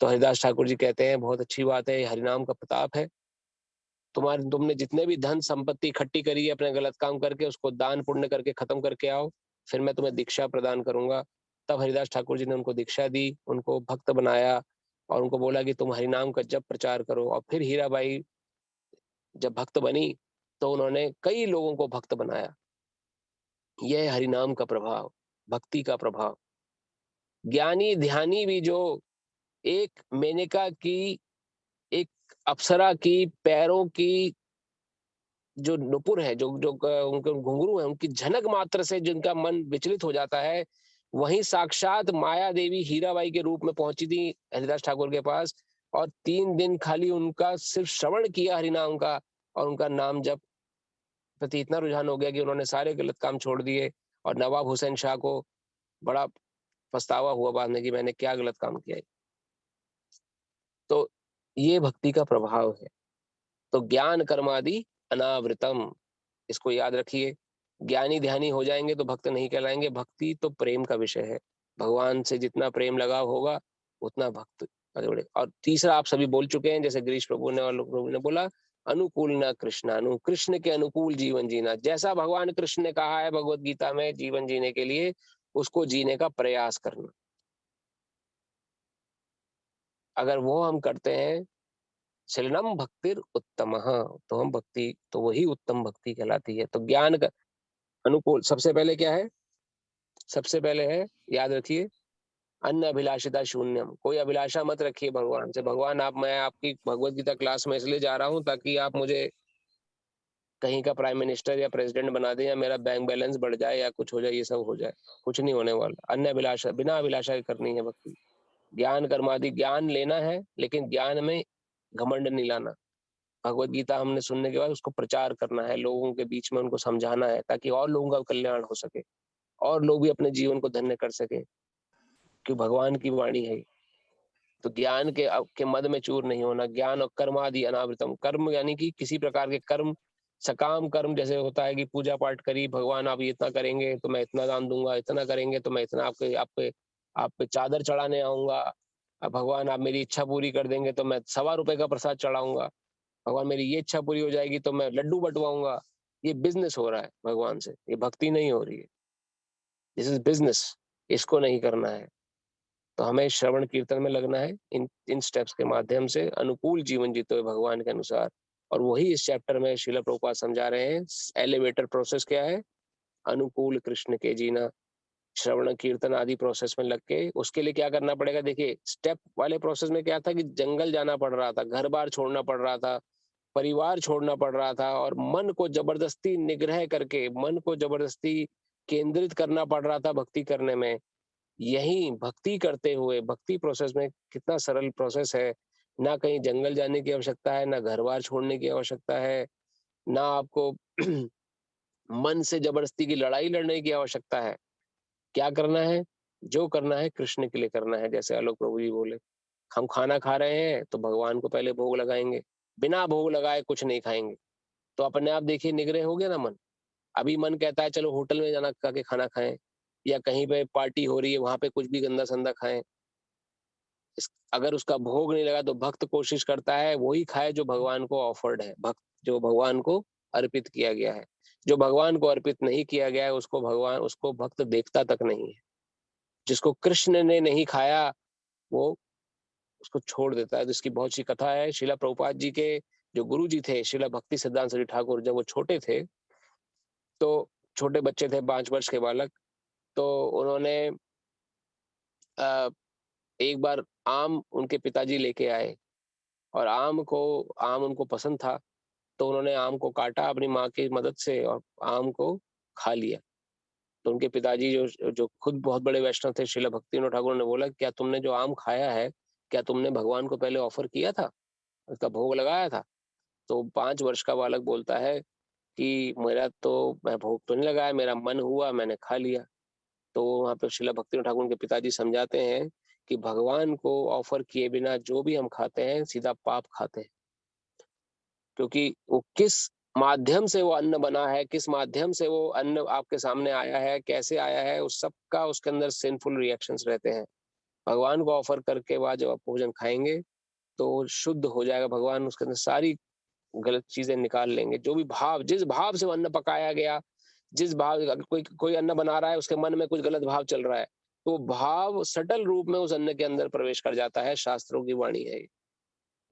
तो हरिदास ठाकुर जी कहते हैं, बहुत अच्छी बात है, हरिनाम का प्रताप है, तुमने जितने भी धन संपत्ति इकट्ठी करी है अपने गलत काम करके, उसको दान पुण्य करके खत्म करके आओ, फिर मैं तुम्हें दीक्षा प्रदान करूंगा। तब हरिदास ठाकुर जी ने उनको दीक्षा दी, उनको भक्त बनाया, और उनको बोला कि तुम हरिनाम का जप प्रचार करो। और फिर हीराबाई जब भक्त बनी, तो उन्होंने कई लोगों को भक्त बनाया। यह हरिनाम का प्रभाव, भक्ति का प्रभाव। ज्ञानी ध्यानी भी जो एक मेनका की, एक अप्सरा की पैरों की जो नुपुर है, जो जो उनके घुंघरू है, उनकी झनक मात्र से जिनका मन विचलित हो जाता है, वहीं साक्षात माया देवी हीराबाई के रूप में पहुंची थी हरिदास ठाकुर के पास, और 3 दिन खाली उनका सिर्फ श्रवण किया हरिनाम का, और उनका नाम जप प्रति इतना रुझान हो गया कि उन्होंने सारे गलत काम छोड़ दिए। और नवाब हुसैन शाह को बड़ा पछतावा हुआ बाद में कि मैंने क्या गलत काम किया है। तो ये भक्ति का प्रभाव है। तो ज्ञान कर्मादि अनावृतम, इसको याद रखिए। ज्ञानी ध्यानी हो जाएंगे तो भक्त नहीं कहलाएंगे। भक्ति तो प्रेम का विषय है, भगवान से जितना प्रेम लगाव होगा उतना भक्त आगे बढ़े। और तीसरा आप सभी बोल चुके हैं, जैसे गिरीश प्रभु ने और लोक प्रभु ने बोला, अनुकूल न कृष्णानु, कृष्ण के अनुकूल जीवन जीना। जैसा भगवान कृष्ण ने कहा है भगवत गीता में जीवन जीने के लिए, उसको जीने का प्रयास करना। अगर वो हम करते हैं, शरणम भक्तिर उत्तम, तो हम भक्ति, तो वही उत्तम भक्ति कहलाती है। तो ज्ञान का अनुकूल सबसे पहले क्या है? सबसे पहले है, याद रखिए, अन्य अभिलाषिता शून्यम। कोई अभिलाषा मत रखिए भगवान से। भगवान आप, मैं आपकी भगवत गीता क्लास में इसलिए जा रहा हूँ ताकि आप मुझे कहीं का प्राइम मिनिस्टर या प्रेसिडेंट बना दें, या मेरा बैंक बैलेंस बढ़ जाए, या कुछ हो जाए, ये सब हो जाए। कुछ नहीं होने वाला। अन्य अभिलाषा, बिना अभिलाषा करनी है भक्ति। ज्ञान कर्मादि, ज्ञान लेना है लेकिन ज्ञान में घमंड नहीं लाना। भगवत गीता हमने सुनने के बाद उसको प्रचार करना है, लोगों के बीच में उनको समझाना है, ताकि और लोगों का कल्याण हो सके और लोग भी अपने जीवन को धन्य कर सके, क्योंकि भगवान की वाणी है। तो ज्ञान के मद में चूर नहीं होना। ज्ञान और कर्मादि अनावृतम, कर्म यानी कि किसी प्रकार के कर्म, सकाम कर्म, जैसे होता है कि पूजा पाठ करी, भगवान आप इतना करेंगे तो मैं इतना दान दूंगा, इतना करेंगे तो मैं इतना आप पे चादर चढ़ाने आऊंगा, अब भगवान आप मेरी इच्छा पूरी कर देंगे तो मैं ₹1.25 का प्रसाद चढ़ाऊंगा, भगवान मेरी ये इच्छा पूरी हो जाएगी तो मैं लड्डू बंटवाऊंगा। ये बिजनेस हो रहा है भगवान से, ये भक्ति नहीं हो रही है। दिस इज बिजनेस, इसको नहीं करना है। तो हमें श्रवण कीर्तन में लगना है, इन स्टेप्स के माध्यम से अनुकूल जीवन जीते हुए भगवान के अनुसार। और वही इस चैप्टर में श्रील प्रभुपाद समझा रहे हैं। एलिवेटर प्रोसेस क्या है? अनुकूल कृष्ण के जीना, श्रवण कीर्तन आदि प्रोसेस में लग के उसके लिए क्या करना पड़ेगा? देखिए, स्टेप वाले प्रोसेस में क्या था कि जंगल जाना पड़ रहा था, घर बार छोड़ना पड़ रहा था, परिवार छोड़ना पड़ रहा था, और मन को जबरदस्ती निग्रह करके, मन को जबरदस्ती केंद्रित करना पड़ रहा था भक्ति करने में। यही भक्ति करते हुए, भक्ति प्रोसेस में कितना सरल प्रोसेस है। ना कहीं जंगल जाने की आवश्यकता है, ना घर बार छोड़ने की आवश्यकता है, ना आपको मन से जबरदस्ती की लड़ाई लड़ने की आवश्यकता है। क्या करना है? जो करना है कृष्ण के लिए करना है। जैसे आलोक प्रभु जी बोले, हम खाना खा रहे हैं तो भगवान को पहले भोग लगाएंगे, बिना भोग लगाए कुछ नहीं खाएंगे। तो अपने आप देखिए निग्रह हो गया ना मन। अभी मन कहता है चलो होटल में जाना के खाना खाएं, या कहीं पे पार्टी हो रही है वहां पे कुछ भी गंदा संदा खाएं। अगर उसका भोग नहीं लगा तो भक्त कोशिश करता है वही खाए जो भगवान को ऑफर्ड है, भक्त जो भगवान को अर्पित किया गया है। जो भगवान को अर्पित नहीं किया गया है उसको भक्त देखता तक नहीं है। जिसको कृष्ण ने नहीं खाया वो उसको छोड़ देता है। तो इसकी बहुत सी कथा है। श्रीला प्रभुपाद जी के जो गुरु जी थे, श्रीला भक्ति सिद्धांत श्री ठाकुर, जब वो छोटे थे, तो छोटे बच्चे थे, 5 वर्ष के बालक, तो उन्होंने एक बार आम उनके पिताजी लेके आए, और आम उनको पसंद था, तो उन्होंने आम को काटा अपनी माँ की मदद से और आम को खा लिया। तो उनके पिताजी जो जो खुद बहुत बड़े वैष्णव थे, श्रीला भक्ति विनोद ठाकुर ने बोला, क्या तुमने जो आम खाया है, क्या तुमने भगवान को पहले ऑफर किया था, उसका भोग लगाया था? तो 5 वर्ष का बालक बोलता है कि मैं भोग तो नहीं लगाया, मेरा मन हुआ, मैंने खा लिया। तो वहां पे श्रीला भक्ति विनोद ठाकुर के पिताजी समझाते हैं कि भगवान को ऑफर किए बिना जो भी हम खाते हैं सीधा पाप खाते हैं। क्योंकि वो किस माध्यम से वो अन्न बना है, किस माध्यम से वो अन्न आपके सामने आया है, कैसे आया है, उस सब का उसके अंदर सिंफुल रिएक्शंस रहते हैं। भगवान को ऑफर करके बाद जब आप भोजन खाएंगे तो शुद्ध हो जाएगा भगवान, उसके अंदर सारी गलत चीजें निकाल लेंगे। जो भी भाव, जिस भाव से वो अन्न पकाया गया, जिस भाव, अगर कोई अन्न बना रहा है, उसके मन में कुछ गलत भाव चल रहा है, तो भाव सटल रूप में उस अन्न के अंदर प्रवेश कर जाता है। शास्त्रों की वाणी है,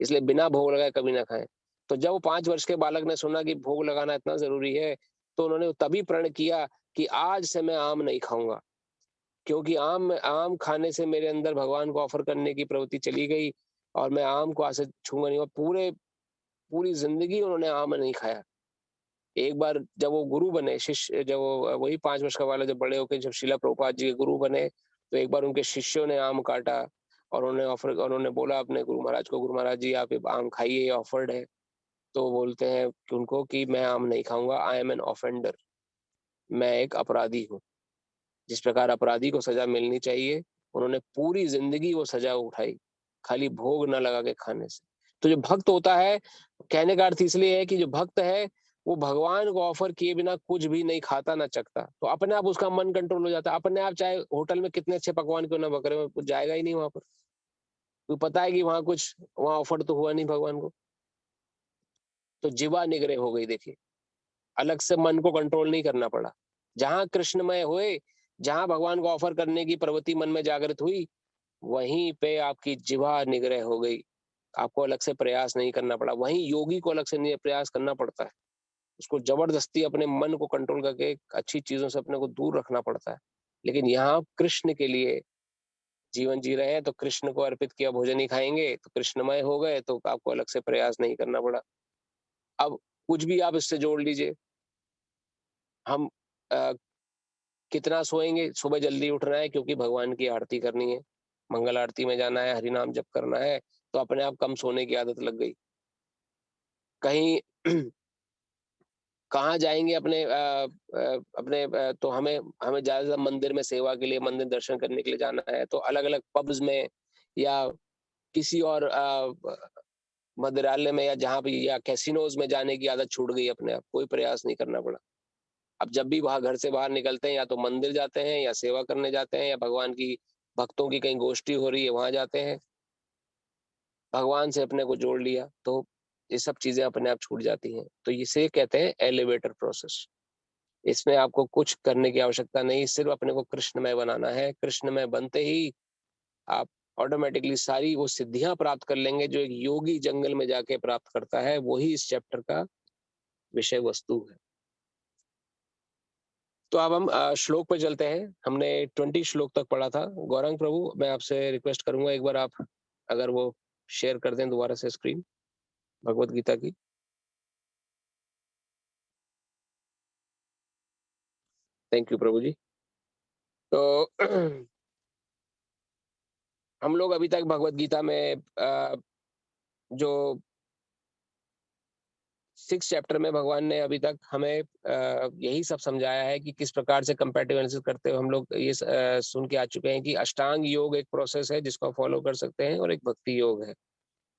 इसलिए बिना भोग लगाए कभी ना खाएं। तो जब वो 5 वर्ष के बालक ने सुना कि भोग लगाना इतना जरूरी है, तो उन्होंने तभी प्रण किया कि आज से मैं आम नहीं खाऊंगा, क्योंकि आम खाने से मेरे अंदर भगवान को ऑफर करने की प्रवृत्ति चली गई, और मैं आम को आज से छूंगा नहीं। और पूरी जिंदगी उन्होंने आम नहीं खाया। एक बार जब वो गुरु बने, शिष्य, जब वो वही 5 वर्ष का वाला जब बड़े होकर जब श्रीला प्रभुपाद जी के गुरु बने, तो एक बार उनके शिष्यों ने आम काटा, और उन्होंने बोला अपने गुरु महाराज को, गुरु महाराज जी आप ये आम खाइए, ये ऑफर्ड है। तो बोलते हैं कि उनको कि मैं आम नहीं खाऊंगा, आई एम एन ऑफेंडर, मैं एक अपराधी हूँ। जिस प्रकार अपराधी को सजा मिलनी चाहिए, उन्होंने पूरी जिंदगी वो सजा उठाई, खाली भोग न लगा के खाने से। तो जो भक्त होता है, कहने का अर्थ इसलिए है कि जो भक्त है वो भगवान को ऑफर किए बिना कुछ भी नहीं खाता ना चखता, तो अपने आप उसका मन कंट्रोल हो जाता है। अपने आप चाहे होटल में कितने अच्छे पकवान क्यों ना बकरे में, कुछ जाएगा ही नहीं वहां पर, तो पता है कि वहां ऑफर तो हुआ नहीं भगवान को। तो जीवा निग्रह हो गई। देखिए, अलग से मन को कंट्रोल नहीं करना पड़ा। जहां कृष्णमय हुए, जहां भगवान को ऑफर करने की प्रवृत्ति मन में जागृत हुई, वहीं पे आपकी जिह्वा निग्रह हो गई। आपको अलग से प्रयास नहीं करना पड़ा। वहीं योगी को अलग से प्रयास करना पड़ता है। उसको जबरदस्ती अपने मन को कंट्रोल करके अच्छी चीजों से अपने को दूर रखना पड़ता है। लेकिन यहाँ कृष्ण के लिए जीवन जी रहे हैं, तो कृष्ण को अर्पित किया भोजन ही खाएंगे, तो कृष्णमय हो गए, तो आपको अलग से प्रयास नहीं करना पड़ा। अब कुछ भी आप इससे जोड़ लीजिए। हम आ, कितना सोएंगे? सुबह जल्दी उठना है क्योंकि भगवान की आरती करनी है, मंगल आरती में जाना है, हरि नाम जप करना है, तो अपने आप कम सोने की आदत लग गई। कहीं कहाँ जाएंगे तो हमें हमें ज्यादा मंदिर में सेवा के लिए, मंदिर दर्शन करने के लिए जाना है, तो अलग अलग पब्स में या किसी और मदिरालय में या जहाँ भी या कैसीनोज में जाने की आदत छूट गई। अपने आप कोई प्रयास नहीं करना पड़ा। अब जब भी वहां घर से बाहर निकलते हैं, या तो मंदिर जाते हैं, या सेवा करने जाते हैं, या भगवान की भक्तों की कहीं गोष्ठी हो रही है वहां जाते हैं, भगवान से अपने को जोड़ लिया, तो ये सब चीजें अपने आप छूट जाती हैं। तो इसे कहते हैं एलिवेटर प्रोसेस। इसमें आपको कुछ करने की आवश्यकता नहीं, सिर्फ अपने को कृष्णमय बनाना है। कृष्णमय बनते ही आप ऑटोमेटिकली सारी वो सिद्धियां प्राप्त कर लेंगे जो एक योगी जंगल में जाके प्राप्त करता है। वही इस चैप्टर का विषय वस्तु है। तो अब हम श्लोक पर चलते हैं। हमने 20 श्लोक तक पढ़ा था। गौरंग प्रभु, मैं आपसे रिक्वेस्ट करूंगा एक बार आप अगर वो शेयर कर दें दोबारा से स्क्रीन भगवत गीता की। थैंक यू प्रभु जी। तो हम लोग अभी तक भगवत गीता में जो 6 चैप्टर में भगवान ने अभी तक हमें यही सब समझाया है कि किस प्रकार से कंपैरेटिव एनालिसिस करते हुए हम लोग ये सुन के आ चुके हैं कि अष्टांग योग एक प्रोसेस है जिसको आप फॉलो कर सकते हैं, और एक भक्ति योग है।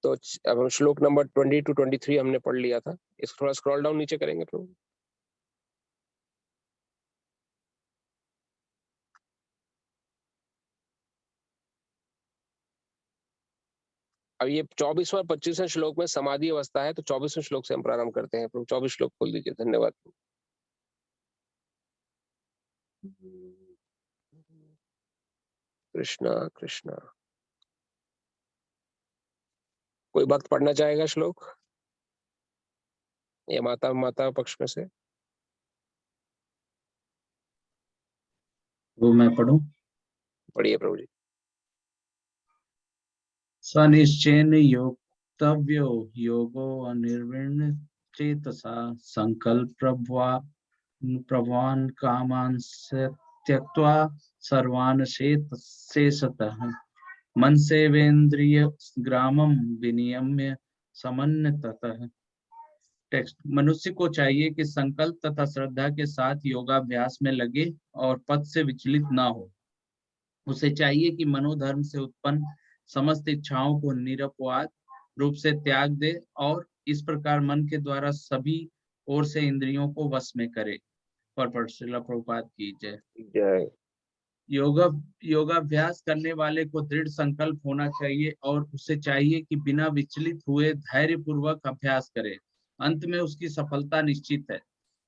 तो अब हम श्लोक नंबर 20 to 23 हमने पढ़ लिया था। इसको थोड़ा स्क्रॉल डाउन नीचे करेंगे प्रभु। अब ये 24वां और 25वां श्लोक में समाधि अवस्था है, तो 24वें श्लोक से हम प्रारंभ करते हैं प्रभु। 24 श्लोक खोल दीजिए। धन्यवाद। कृष्णा कृष्णा। कोई भक्त पढ़ना चाहेगा श्लोक, या माता माता पक्ष में से? वो मैं पढ़ूं? पढ़िए प्रभु जी। स्वनिश्चयन योक्तव्यो योगो अनिर्विण्ण चेतसा संकल्प प्रभवान कामान त्यक्त्वा सर्वान् शेषतः मन सेवेन्द्रिय ग्रामम विनियम्य समन्वितः। टेक्स्ट: मनुष्य को चाहिए कि संकल्प तथा श्रद्धा के साथ योगाभ्यास में लगे और पथ से विचलित ना हो। उसे चाहिए कि मनोधर्म से उत्पन्न समस्त इच्छाओं को निरपवाद रूप से त्याग दे और इस प्रकार मन के द्वारा सभी ओर से इंद्रियों को वश में करे। पर श्रील प्रभुपाद की जय। जय। योगाभ्यास करने वाले को दृढ़ संकल्प होना चाहिए और उसे चाहिए कि बिना विचलित हुए धैर्य पूर्वक अभ्यास करे। अंत में उसकी सफलता निश्चित है।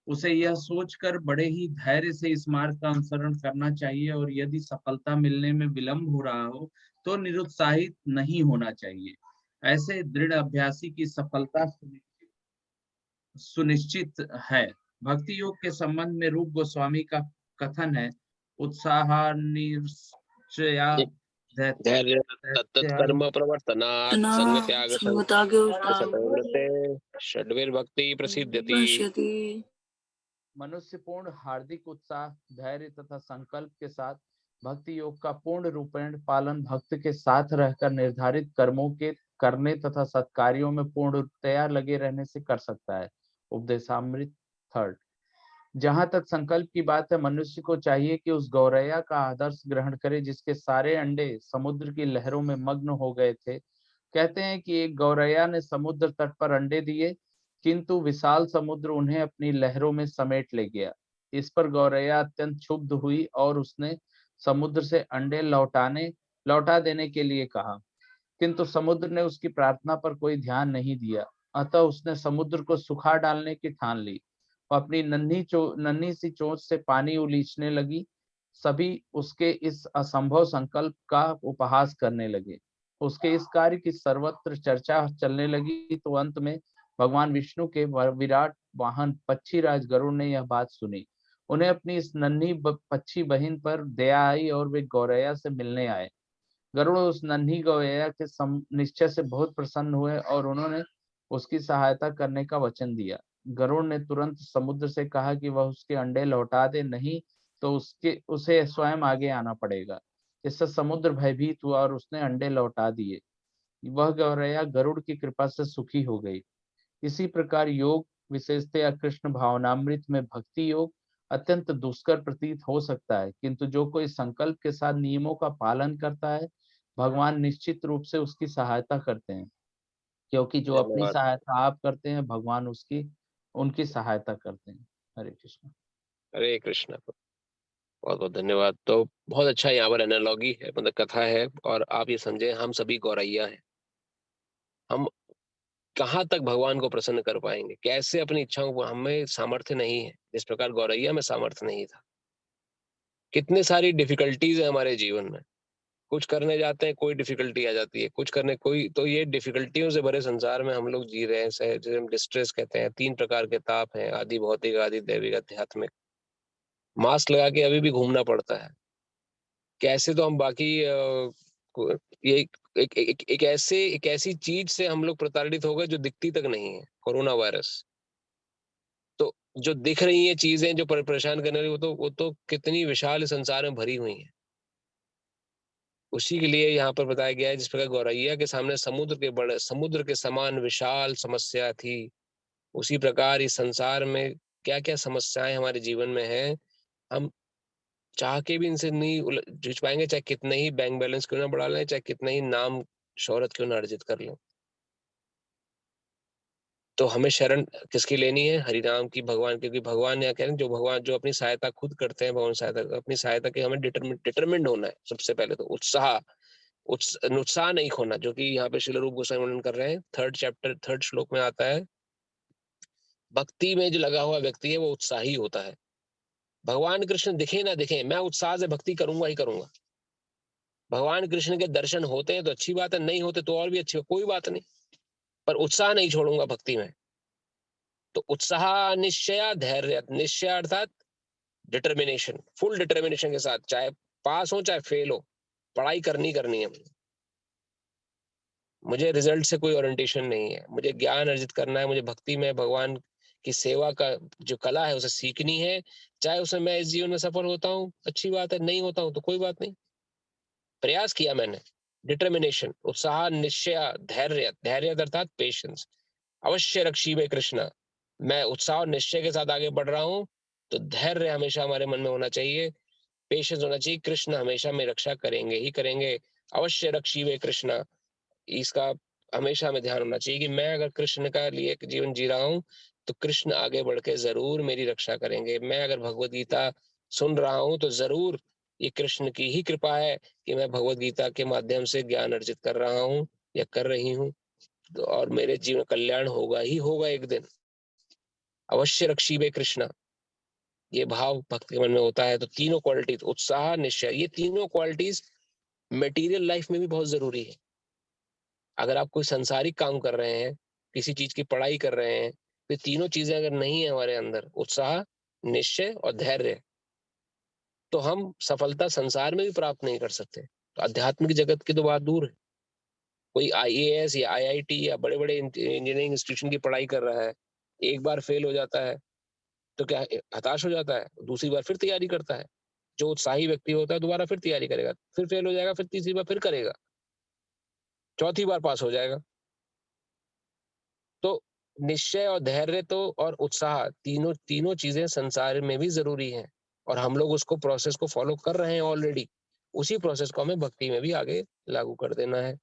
उसे यह सोचकर बड़े ही धैर्य से इस मार्ग का अनुसरण करना चाहिए, और यदि सफलता मिलने में विलंब हो रहा हो तो निरुत्साहित नहीं होना चाहिए। ऐसे दृढ़ अभ्यासी की सफलता सुनिश्चित है। भक्ति योग के संबंध में रूप गोस्वामी का कथन है: उत्साह निश्चया धैर्य तत्कर्म प्रवर्तनात् संग त्याग षड्वीर भक्ति प्रसिद्ध्यति। मनुष्य पूर्ण हार्दिक उत्साह, धैर्य तथा संकल्प के साथ भक्ति योग का पूर्ण रूपेण पालन भक्त के साथ रहकर निर्धारित कर्मों के करने तथा सत्कार्यों में पूर्णतया लगे रहने से कर सकता है। उपदेशामृत 3। जहां तक संकल्प की बात है, मनुष्य को चाहिए कि उस गौरैया का आदर्श ग्रहण करे जिसके सारे अंडे समुद्र की लहरों में मग्न हो गए थे। कहते हैं कि एक गौरैया ने समुद्र तट पर अंडे दिए, किंतु विशाल समुद्र उन्हें अपनी लहरों में समेट ले गया। इस पर गौरैया अत्यंत क्षुब्ध हुई और उसने समुद्र से अंडे लौटा देने के लिए कहा, किंतु समुद्र ने उसकी प्रार्थना पर कोई ध्यान नहीं दिया। अतः उसने समुद्र को सुखा डालने की ठान ली और अपनी नन्ही सी चोंच से पानी उलीचने लगी। सभी उसके इस असंभव संकल्प का उपहास करने लगे। उसके इस कार्य की सर्वत्र चर्चा चलने लगी, तो अंत में भगवान विष्णु के विराट वाहन पक्षीराज गरुड़ ने यह बात सुनी। उन्हें अपनी इस नन्ही पक्षी बहन पर दया आई और वे गौरैया से मिलने आए। गरुड़ उस नन्ही गौरैया के निश्चय से बहुत प्रसन्न हुए और उन्होंने उसकी सहायता करने का वचन दिया। गरुड़ ने तुरंत समुद्र से कहा कि वह उसके अंडे लौटा दे, नहीं तो उसे स्वयं आगे आना पड़ेगा। इससे समुद्र भयभीत हुआ और उसने अंडे लौटा दिए। वह गौरैया गरुड़ की कृपा से सुखी हो गई। इसी प्रकार योग, विशेषतया कृष्ण भावनामृत में भक्ति योग, अत्यंत दुष्कर प्रतीत हो सकता है, किंतु जो कोई संकल्प के साथ नियमों का पालन करता है, भगवान निश्चित रूप से उसकी सहायता करते हैं, क्योंकि जो अपनी धन्यवाद। सहायता आप करते हैं, भगवान उनकी सहायता करते हैं। हरे कृष्ण। हरे कृष्ण। बहुत बहुत धन्यवाद। तो बहुत अच्छा यहाँ पर एनालॉगी है, मतलब कथा है, और आप ये समझे हम सभी गौरैया हैं। हम कहाँ तक भगवान को प्रसन्न कर पाएंगे, कैसे अपनी इच्छाओं को, हमें सामर्थ्य नहीं है जिस प्रकार गौरैया में सामर्थ्य नहीं था। कितने सारी डिफिकल्टीज है हमारे जीवन में, कुछ करने जाते हैं कोई डिफिकल्टी आ जाती है, कुछ करने कोई, तो ये डिफिकल्टियों से भरे संसार में हम लोग जी रहे हैं। जिसे हम डिस्ट्रेस कहते हैं। 3 प्रकार के ताप हैं, आदि भौतिक, आदि दैविक, आध्यात्मिक। मास्क लगा के अभी भी घूमना पड़ता है। कैसे तो हम बाकी ये एक ऐसी चीज से हम लोग प्रताड़ित हो गए जो दिखती तक नहीं है, कोरोना वायरस। तो जो दिख रही है चीजें जो परेशान करने वाली, वो तो कितनी विशाल संसार में भरी हुई है। उसी के लिए यहाँ पर बताया गया है, जिस प्रकार गौरैया के सामने समुद्र के समान विशाल समस्या थी, उसी प्रकार इस संसार में क्या क्या समस्याएं हमारे जीवन में हैं, हम चाह के भी इनसे नहीं जूझ पाएंगे, चाहे कितने ही बैंक बैलेंस क्यों ना बढ़ा लें, चाहे कितने ही नाम शोहरत क्यों ना अर्जित कर लें। तो हमें शरण किसकी लेनी है? हरि नाम की, भगवान, क्योंकि भगवान यहाँ कह रहे हैं जो अपनी सहायता खुद करते हैं, भगवान सहायता, अपनी सहायता के हमें डिटरमिन्ड होना है। सबसे पहले तो उत्साह नहीं खोना, जो कि यहाँ पे श्रील रूप गोस्वामी वर्णन कर रहे हैं। 3rd श्लोक में आता है, भक्ति में जो लगा हुआ व्यक्ति है वो उत्साही होता है। भगवान कृष्ण दिखे ना दिखे, मैं उत्साह से भक्ति करूंगा ही करूंगा। भगवान कृष्ण के दर्शन होते हैं तो अच्छी बात है, नहीं होते तो और भी अच्छी, कोई बात नहीं, पर उत्साह नहीं छोड़ूंगा भक्ति में। तो उत्साह, निश्चय, धैर्य, निश्चय अर्थात डिटर्मिनेशन, फुल डिटर्मिनेशन के साथ, चाहे पास हो चाहे फेल हो, पढ़ाई करनी है। मुझे रिजल्ट से कोई ओरिएंटेशन नहीं है, मुझे ज्ञान अर्जित करना है, मुझे भक्ति में भगवान की सेवा का जो कला है उसे सीखनी है। चाहे उसमें मैं इस जीवन में सफल होता हूँ अच्छी बात है, नहीं होता हूँ तो कोई बात नहीं, प्रयास किया मैंने। डिटर्मिनेशन, उत्साह, निश्चय, धैर्य अर्थात पेशेंस। अवश्य रक्षीबे कृष्ण, मैं उत्साह और निश्चय के साथ आगे बढ़ रहा हूँ, तो धैर्य हमेशा हमारे मन में होना चाहिए, पेशेंस होना चाहिए। कृष्ण हमेशा मेरी रक्षा करेंगे ही करेंगे। अवश्य रक्षीबे कृष्ण, इसका हमेशा हमें ध्यान होना चाहिए कि मैं अगर कृष्ण का लिए एक जीवन जी रहा हूँ तो कृष्ण आगे बढ़ के जरूर मेरी रक्षा करेंगे। मैं अगर भगवत गीता सुन रहा हूँ तो जरूर ये कृष्ण की ही कृपा है कि मैं भगवत गीता के माध्यम से ज्ञान अर्जित कर रहा हूँ या कर रही हूँ, तो और मेरे जीवन कल्याण होगा ही होगा एक दिन। अवश्य रक्षीबे कृष्ण, ये भाव भक्त के मन में होता है। तो तीनों क्वालिटीज, उत्साह, निश्चय, ये तीनों क्वालिटीज मटेरियल लाइफ में भी बहुत जरूरी है। अगर आप कोई संसारिक काम कर रहे हैं, किसी चीज की पढ़ाई कर रहे हैं, तो तीनों चीजें अगर नहीं है हमारे अंदर, उत्साह, निश्चय और धैर्य, तो हम सफलता संसार में भी प्राप्त नहीं कर सकते। तो आध्यात्मिक जगत की तो बात दूर है। कोई IAS या IIT या बड़े बड़े इंजीनियरिंग इंस्टीट्यूशन की पढ़ाई कर रहा है, एक बार फेल हो जाता है तो क्या हताश हो जाता है? दूसरी बार फिर तैयारी करता है। जो उत्साही व्यक्ति होता है दोबारा फिर तैयारी करेगा, फिर फेल हो जाएगा, फिर तीसरी बार फिर करेगा, चौथी बार पास हो जाएगा। तो निश्चय और धैर्य तो और उत्साह, तीनों चीजें संसार में भी जरूरी हैं, और हम लोग उसको प्रोसेस को फॉलो कर रहे हैं ऑलरेडी। उसी प्रोसेस को हमें भक्ति में भी आगे लागू कर देना है।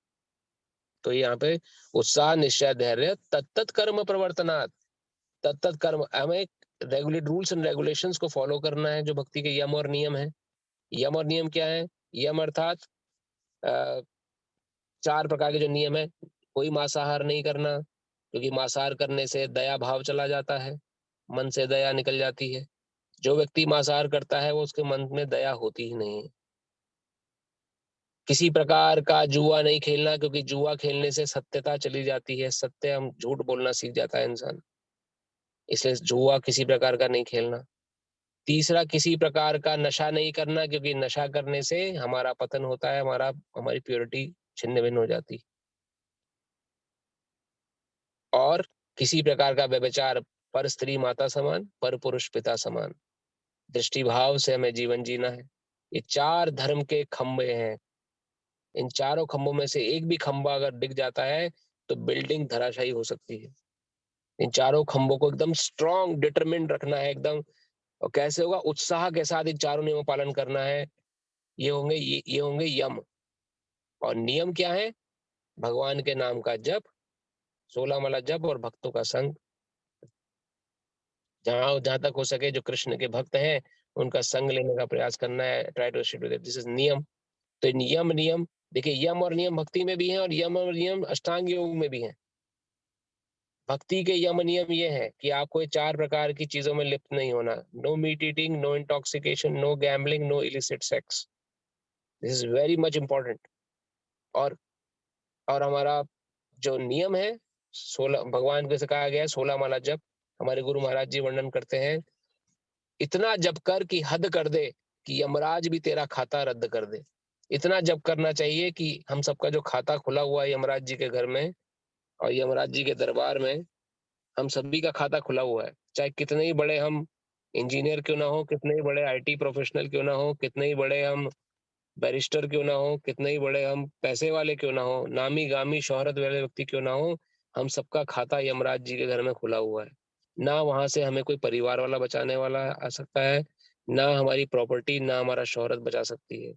तो यहाँ पे उत्साह, निश्चय, धैर्य, तत्त कर्म प्रवर्तनात्, तत्त कर्म, हमें रेगुलेट रूल्स एंड रेगुलेशंस को फॉलो करना है, जो भक्ति के यम और नियम है। यम और नियम क्या है? यम अर्थात 4 प्रकार के जो नियम है, कोई मांसाहार नहीं करना, क्योंकि मांसाहार करने से दया भाव चला जाता है, मन से दया निकल जाती है। जो व्यक्ति मांसाहार करता है वो उसके मन में दया होती ही नहीं है। किसी प्रकार का जुआ नहीं खेलना, क्योंकि जुआ खेलने से सत्यता चली जाती है, सत्य हम झूठ बोलना सीख जाता है इंसान, इसलिए जुआ किसी प्रकार का नहीं खेलना। तीसरा, किसी प्रकार का नशा नहीं करना, क्योंकि नशा करने से हमारा पतन होता है, हमारी प्योरिटी छिन्न भिन्न हो जाती। और किसी प्रकार का व्यभिचार, पर स्त्री माता समान, पर पुरुष पिता समान, दृष्टि भाव से हमें जीवन जीना है। ये 4 धर्म के खंभे हैं। इन चारों खंभों में से एक भी खंभा अगर डिग जाता है तो बिल्डिंग धराशायी हो सकती है। इन चारों खंभों को एकदम स्ट्रॉन्ग डिटरमिन्ड रखना है एकदम। और कैसे होगा? उत्साह के साथ इन चारों नियमों पालन करना है। ये होंगे यम। और नियम क्या है? भगवान के नाम का जप, 16 माला जप और भक्तों का संग। जहां तक हो सके जो कृष्ण के भक्त हैं उनका संग लेने का प्रयास करना है। Try to stick with this is niyam. तो नियम देखिए, यम और नियम भक्ति में भी हैं और यम और नियम अष्टांग योग में भी हैं। भक्ति के यम नियम ये है कि आपको ये 4 प्रकार की चीजों में लिप्त नहीं होना। No meat eating, no intoxication, no gambling, no illicit sex. This is very much important. और हमारा जो नियम है 16, भगवान को से कहा गया है 16 माला जप। हमारे गुरु महाराज जी वर्णन करते हैं, इतना जप कर कि हद कर दे कि यमराज भी तेरा खाता रद्द कर दे। इतना जप करना चाहिए कि हम सबका जो खाता खुला हुआ है यमराज जी के घर में और यमराज जी के दरबार में, हम सभी का खाता खुला हुआ है। चाहे कितने ही बड़े हम इंजीनियर क्यों ना हो, कितने ही बड़े आईटी प्रोफेशनल क्यों ना हो, कितने ही बड़े हम बैरिस्टर क्यों ना हो, कितने ही बड़े हम पैसे वाले क्यों ना हो, नामी गामी शोहरत वाले व्यक्ति क्यों ना हो, हम सबका खाता यमराज जी के घर में खुला हुआ है। ना वहां से हमें कोई परिवार वाला बचाने वाला आ सकता है, ना हमारी प्रॉपर्टी, ना हमारा शोहरत बचा सकती है।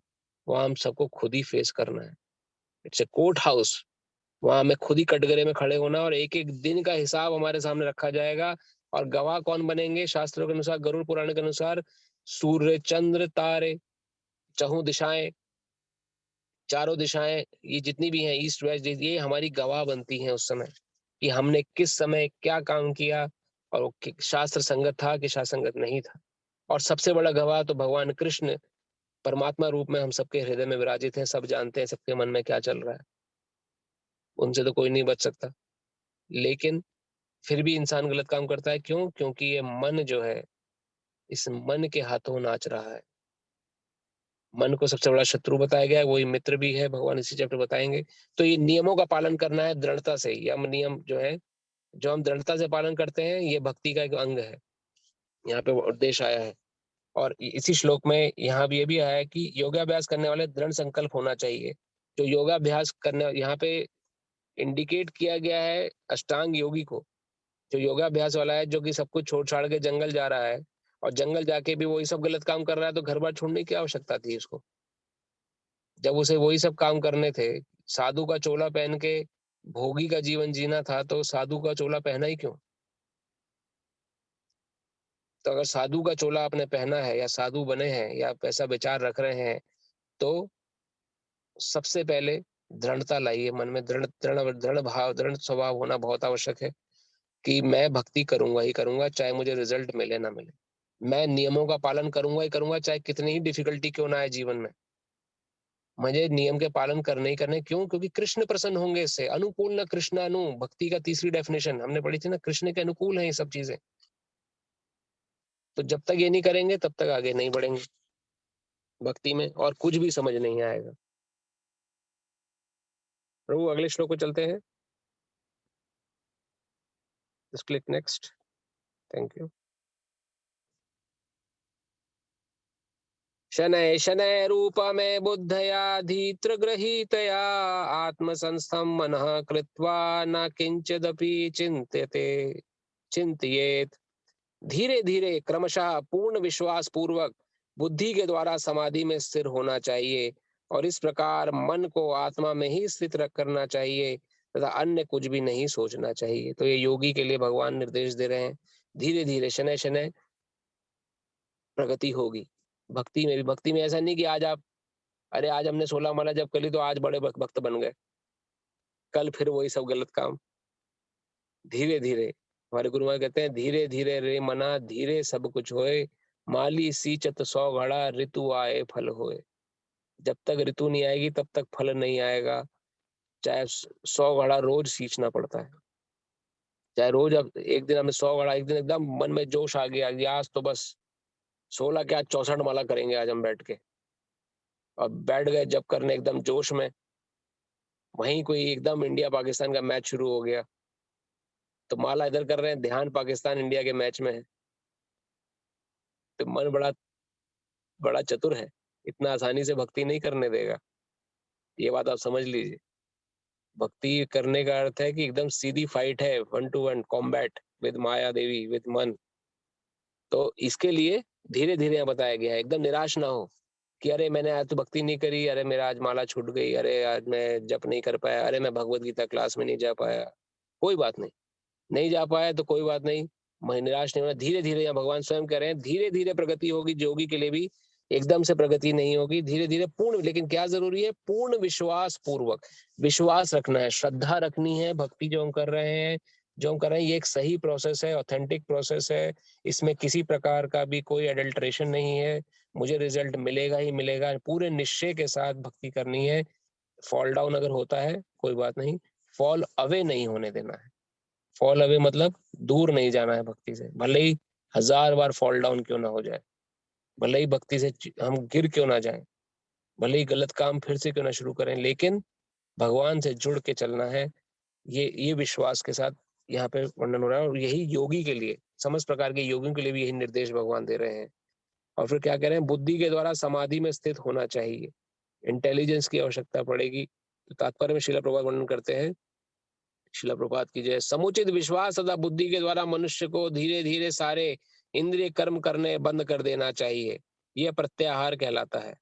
वहां हम सबको खुद ही फेस करना है। It's a court house. वहां हमें खुद ही कटघरे में खड़े होना और एक एक दिन का हिसाब हमारे सामने रखा जाएगा। और गवाह कौन बनेंगे? शास्त्रों के अनुसार, गरुड़ पुराण के अनुसार, सूर्य चंद्र तारे, चहुं दिशाएं, चारों दिशाएं, ये जितनी भी हैं, ईस्ट वेस्ट, ये हमारी गवाह बनती हैं उस समय कि हमने किस समय क्या काम किया और वो शास्त्र संगत था कि शास्त्र संगत नहीं था। और सबसे बड़ा गवाह तो भगवान कृष्ण परमात्मा रूप में हम सबके हृदय में विराजित हैं। सब जानते हैं सबके मन में क्या चल रहा है, उनसे तो कोई नहीं बच सकता। लेकिन फिर भी इंसान गलत काम करता है। क्यों? क्योंकि ये मन जो है, इस मन के हाथों नाच रहा है। मन को सबसे बड़ा शत्रु बताया गया है, वही मित्र भी है, भगवान इसी चैप्टर बताएंगे। तो ये नियमों का पालन करना है दृढ़ता से। यम नियम जो है, जो हम दृढ़ता से पालन करते हैं, ये भक्ति का एक अंग है। यहाँ पे उद्देश्य आया है। और इसी श्लोक में यहाँ भी ये भी आया है कि योगाभ्यास करने वाले दृढ़ संकल्प होना चाहिए। जो योगाभ्यास करने, यहाँ पे इंडिकेट किया गया है अष्टांग योगी को। जो योगाभ्यास वाला है, जो कि सब कुछ छोड़ छाड़ के जंगल जा रहा है और जंगल जाके भी वही सब गलत काम कर रहा है, तो घर बार छोड़ने की आवश्यकता थी इसको? जब उसे वही सब काम करने थे, साधु का चोला पहन के भोगी का जीवन जीना था, तो साधु का चोला पहना ही क्यों? तो अगर साधु का चोला आपने पहना है या साधु बने हैं या ऐसा विचार रख रहे हैं, तो सबसे पहले दृढ़ता लाइए मन में। दृढ़ दृढ़ दृढ़ भाव, दृढ़ स्वभाव होना बहुत आवश्यक है कि मैं भक्ति करूंगा ही करूंगा, चाहे मुझे रिजल्ट मिले ना मिले। मैं नियमों का पालन करूंगा ही करूंगा, चाहे कितनी ही डिफिकल्टी क्यों ना आए जीवन में। मुझे नियम के पालन करने ही करने। क्यों? क्योंकि कृष्ण प्रसन्न होंगे इससे। अनुकूल न कृष्णानु, भक्ति का तीसरी डेफिनेशन हमने पढ़ी थी ना, कृष्ण के अनुकूल है ये सब चीजें। तो जब तक ये नहीं करेंगे तब तक आगे नहीं बढ़ेंगे भक्ति में, और कुछ भी समझ नहीं आएगा। प्रभु अगले श्लोक को चलते हैं। Just click next. Thank you. शनैः शनैः रूपमे बुद्धया धीत्रगृहीतया आत्मसंस्थं मनः कृत्वा न किंचिदपि चिंतयेत्। धीरे धीरे क्रमशः पूर्ण विश्वास पूर्वक बुद्धि के द्वारा समाधि में स्थिर होना चाहिए और इस प्रकार मन को आत्मा में ही स्थित रख करना चाहिए तथा अन्य कुछ भी नहीं सोचना चाहिए। तो ये योगी के लिए भगवान निर्देश दे रहे हैं धीरे धीरे शनय शनय प्रगति होगी। भक्ति में भी, भक्ति में ऐसा नहीं कि आज आप, अरे आज हमने 16 माला जप कर ली तो आज बड़े भक्त बन गए, कल फिर वही सब गलत काम। धीरे धीरे, हमारे गुरु महाराज कहते हैं, धीरे धीरे रे मना धीरे सब कुछ होए, माली सींचत 100 घड़ा ऋतु आए फल होए। जब तक ऋतु नहीं आएगी तब तक फल नहीं आएगा। चाहे 100 घड़ा रोज सींचना पड़ता है, चाहे रोज, अब एक दिन हमें 100 घड़ा, एक दिन एकदम मन में जोश आ गया कि आज तो बस 16 क्या 64 माला करेंगे आज हम बैठ के, और बैठ गए जब करने एकदम जोश में, वहीं कोई एकदम इंडिया पाकिस्तान का मैच शुरू हो गया, तो माला इधर कर रहे हैं, ध्यान पाकिस्तान इंडिया के मैच में है। तो मन बड़ा बड़ा चतुर है, इतना आसानी से भक्ति नहीं करने देगा, ये बात आप समझ लीजिए। भक्ति करने का अर्थ है कि एकदम सीधी फाइट है, 1 to 1 combat with Maya Devi, with मन। तो इसके लिए धीरे धीरे यहाँ बताया गया है, एकदम निराश ना हो कि अरे मैंने आज तो भक्ति नहीं करी, अरे मेरा आज माला छूट गई, अरे आज मैं जप नहीं कर पाया, अरे मैं भगवत गीता क्लास में नहीं जा पाया। कोई बात नहीं, नहीं जा पाया तो कोई बात नहीं, मैं निराश नहीं होना। धीरे धीरे, यहाँ भगवान स्वयं कह रहे हैं, धीरे धीरे प्रगति होगी। योगी के लिए भी एकदम से प्रगति नहीं होगी, धीरे धीरे पूर्ण, लेकिन क्या जरूरी है, पूर्ण विश्वास पूर्वक विश्वास रखना है, श्रद्धा रखनी है। भक्ति जो हम कर रहे हैं, ये एक सही प्रोसेस है, ऑथेंटिक प्रोसेस है, इसमें किसी प्रकार का भी कोई एडल्ट्रेशन नहीं है, मुझे रिजल्ट मिलेगा ही मिलेगा, पूरे निश्चय के साथ भक्ति करनी है। फॉल डाउन अगर होता है कोई बात नहीं, फॉल अवे नहीं होने देना है। फॉल अवे मतलब दूर नहीं जाना है भक्ति से, भले ही 1000 बार फॉल डाउन क्यों ना हो जाए, भले ही भक्ति से हम गिर क्यों ना जाएं, भले ही गलत काम फिर से क्यों ना शुरू करें, लेकिन भगवान से जुड़ के चलना है। ये विश्वास के साथ यहाँ पे वर्णन हो रहा है, और यही योगी के लिए, समस्त प्रकार के योगियों के लिए भी यही निर्देश भगवान दे रहे हैं। और फिर क्या कह रहे हैं, बुद्धि के द्वारा समाधि में स्थित होना चाहिए, इंटेलिजेंस की आवश्यकता पड़ेगी। तो तात्पर्य में श्रील प्रभुपाद वर्णन करते हैं, श्रील प्रभुपाद की जय। समुचित विश्वास तथा बुद्धि के द्वारा मनुष्य को धीरे धीरे सारे इंद्रिय कर्म करने बंद कर देना चाहिए, यह प्रत्याहार कहलाता है।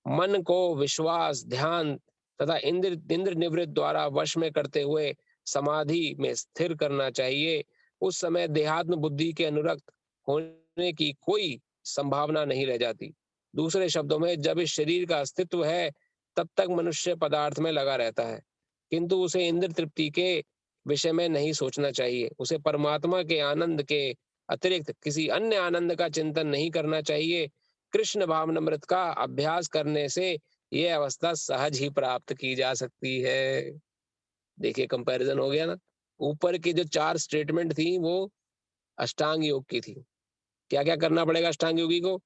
मन को विश्वास, ध्यान तथा इंद्र निवृत्त द्वारा वश में करते हुए समाधि में स्थिर करना चाहिए। उस समय देहात्म बुद्धि के अनुरक्त होने की कोई संभावना नहीं रह जाती। दूसरे शब्दों में, जब इस शरीर का अस्तित्व है तब तक मनुष्य पदार्थ में लगा रहता है, किंतु उसे इंद्र तृप्ति के विषय में नहीं सोचना चाहिए। उसे परमात्मा के आनंद के अतिरिक्त किसी अन्य आनंद का चिंतन नहीं करना चाहिए। कृष्ण भावनामृत का अभ्यास करने से यह अवस्था सहज ही प्राप्त की जा सकती है। देखिए कंपैरिजन हो गया ना, ऊपर की जो 4 स्टेटमेंट थी वो अष्टांग योग की थी। क्या क्या करना पड़ेगा अष्टांग योगी को,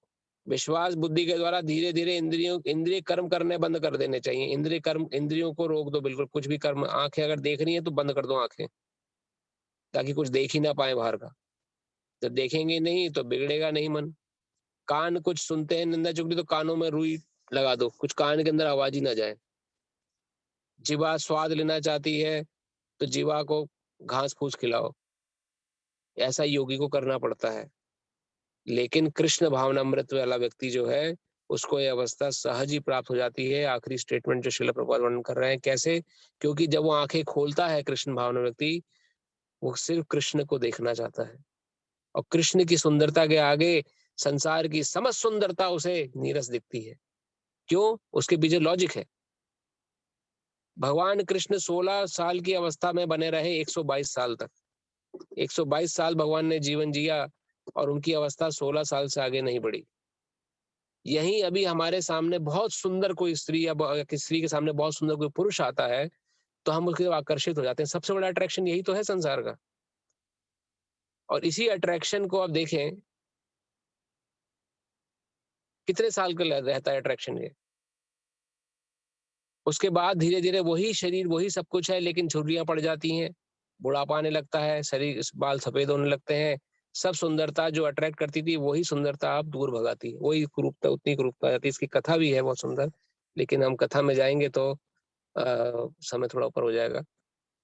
विश्वास बुद्धि के द्वारा धीरे धीरे इंद्रिय कर्म करने बंद कर देने चाहिए। इंद्रियों को रोक दो, बिल्कुल कुछ भी कर्म, आंखें अगर देख रही है तो बंद कर दो आंखें, ताकि कुछ देख ही ना पाए बाहर का। तो देखेंगे नहीं तो बिगड़ेगा नहीं मन। कान कुछ सुनते हैं निंदा चुगली तो कानों में रुई लगा दो, कुछ कान के अंदर आवाज ही ना जाए। जीवा स्वाद लेना चाहती है तो जीवा को घास फूस खिलाओ, ऐसा योगी को करना पड़ता है। लेकिन कृष्ण भावनामृत वाला व्यक्ति जो है उसको यह अवस्था सहज ही प्राप्त हो जाती है। आखिरी स्टेटमेंट जो श्रील प्रभुपाद वर्णन कर रहे हैं, कैसे, क्योंकि जब वो आंखें खोलता है कृष्ण भावना व्यक्ति, वो सिर्फ कृष्ण को देखना चाहता है, और कृष्ण की सुंदरता के आगे संसार की समस्त सुंदरता उसे नीरस दिखती है। क्यों? उसके पीछे लॉजिक है। भगवान कृष्ण 16 साल की अवस्था में बने रहे 122 साल तक। 122 साल भगवान ने जीवन जिया और उनकी अवस्था 16 साल से आगे नहीं बढ़ी। यही अभी हमारे सामने बहुत सुंदर कोई स्त्री या स्त्री के सामने बहुत सुंदर कोई पुरुष आता है तो हम उसके आकर्षित हो जाते हैं। सबसे बड़ा अट्रैक्शन यही तो है संसार का। और इसी अट्रैक्शन को आप देखें कितने साल का रहता है अट्रैक्शन ये, उसके बाद धीरे धीरे वही शरीर वही सब कुछ है, लेकिन झुर्रियां पड़ जाती हैं, बुढ़ापा आने लगता है, शरीर बाल सफेद होने लगते हैं, सब सुंदरता जो अट्रैक्ट करती थी वही सुंदरता आप दूर भगाती है, वही कुरूपता उतनी कुरूपता आ जाती है। इसकी कथा भी है बहुत सुंदर, लेकिन हम कथा में जाएंगे तो समय थोड़ा ऊपर हो जाएगा।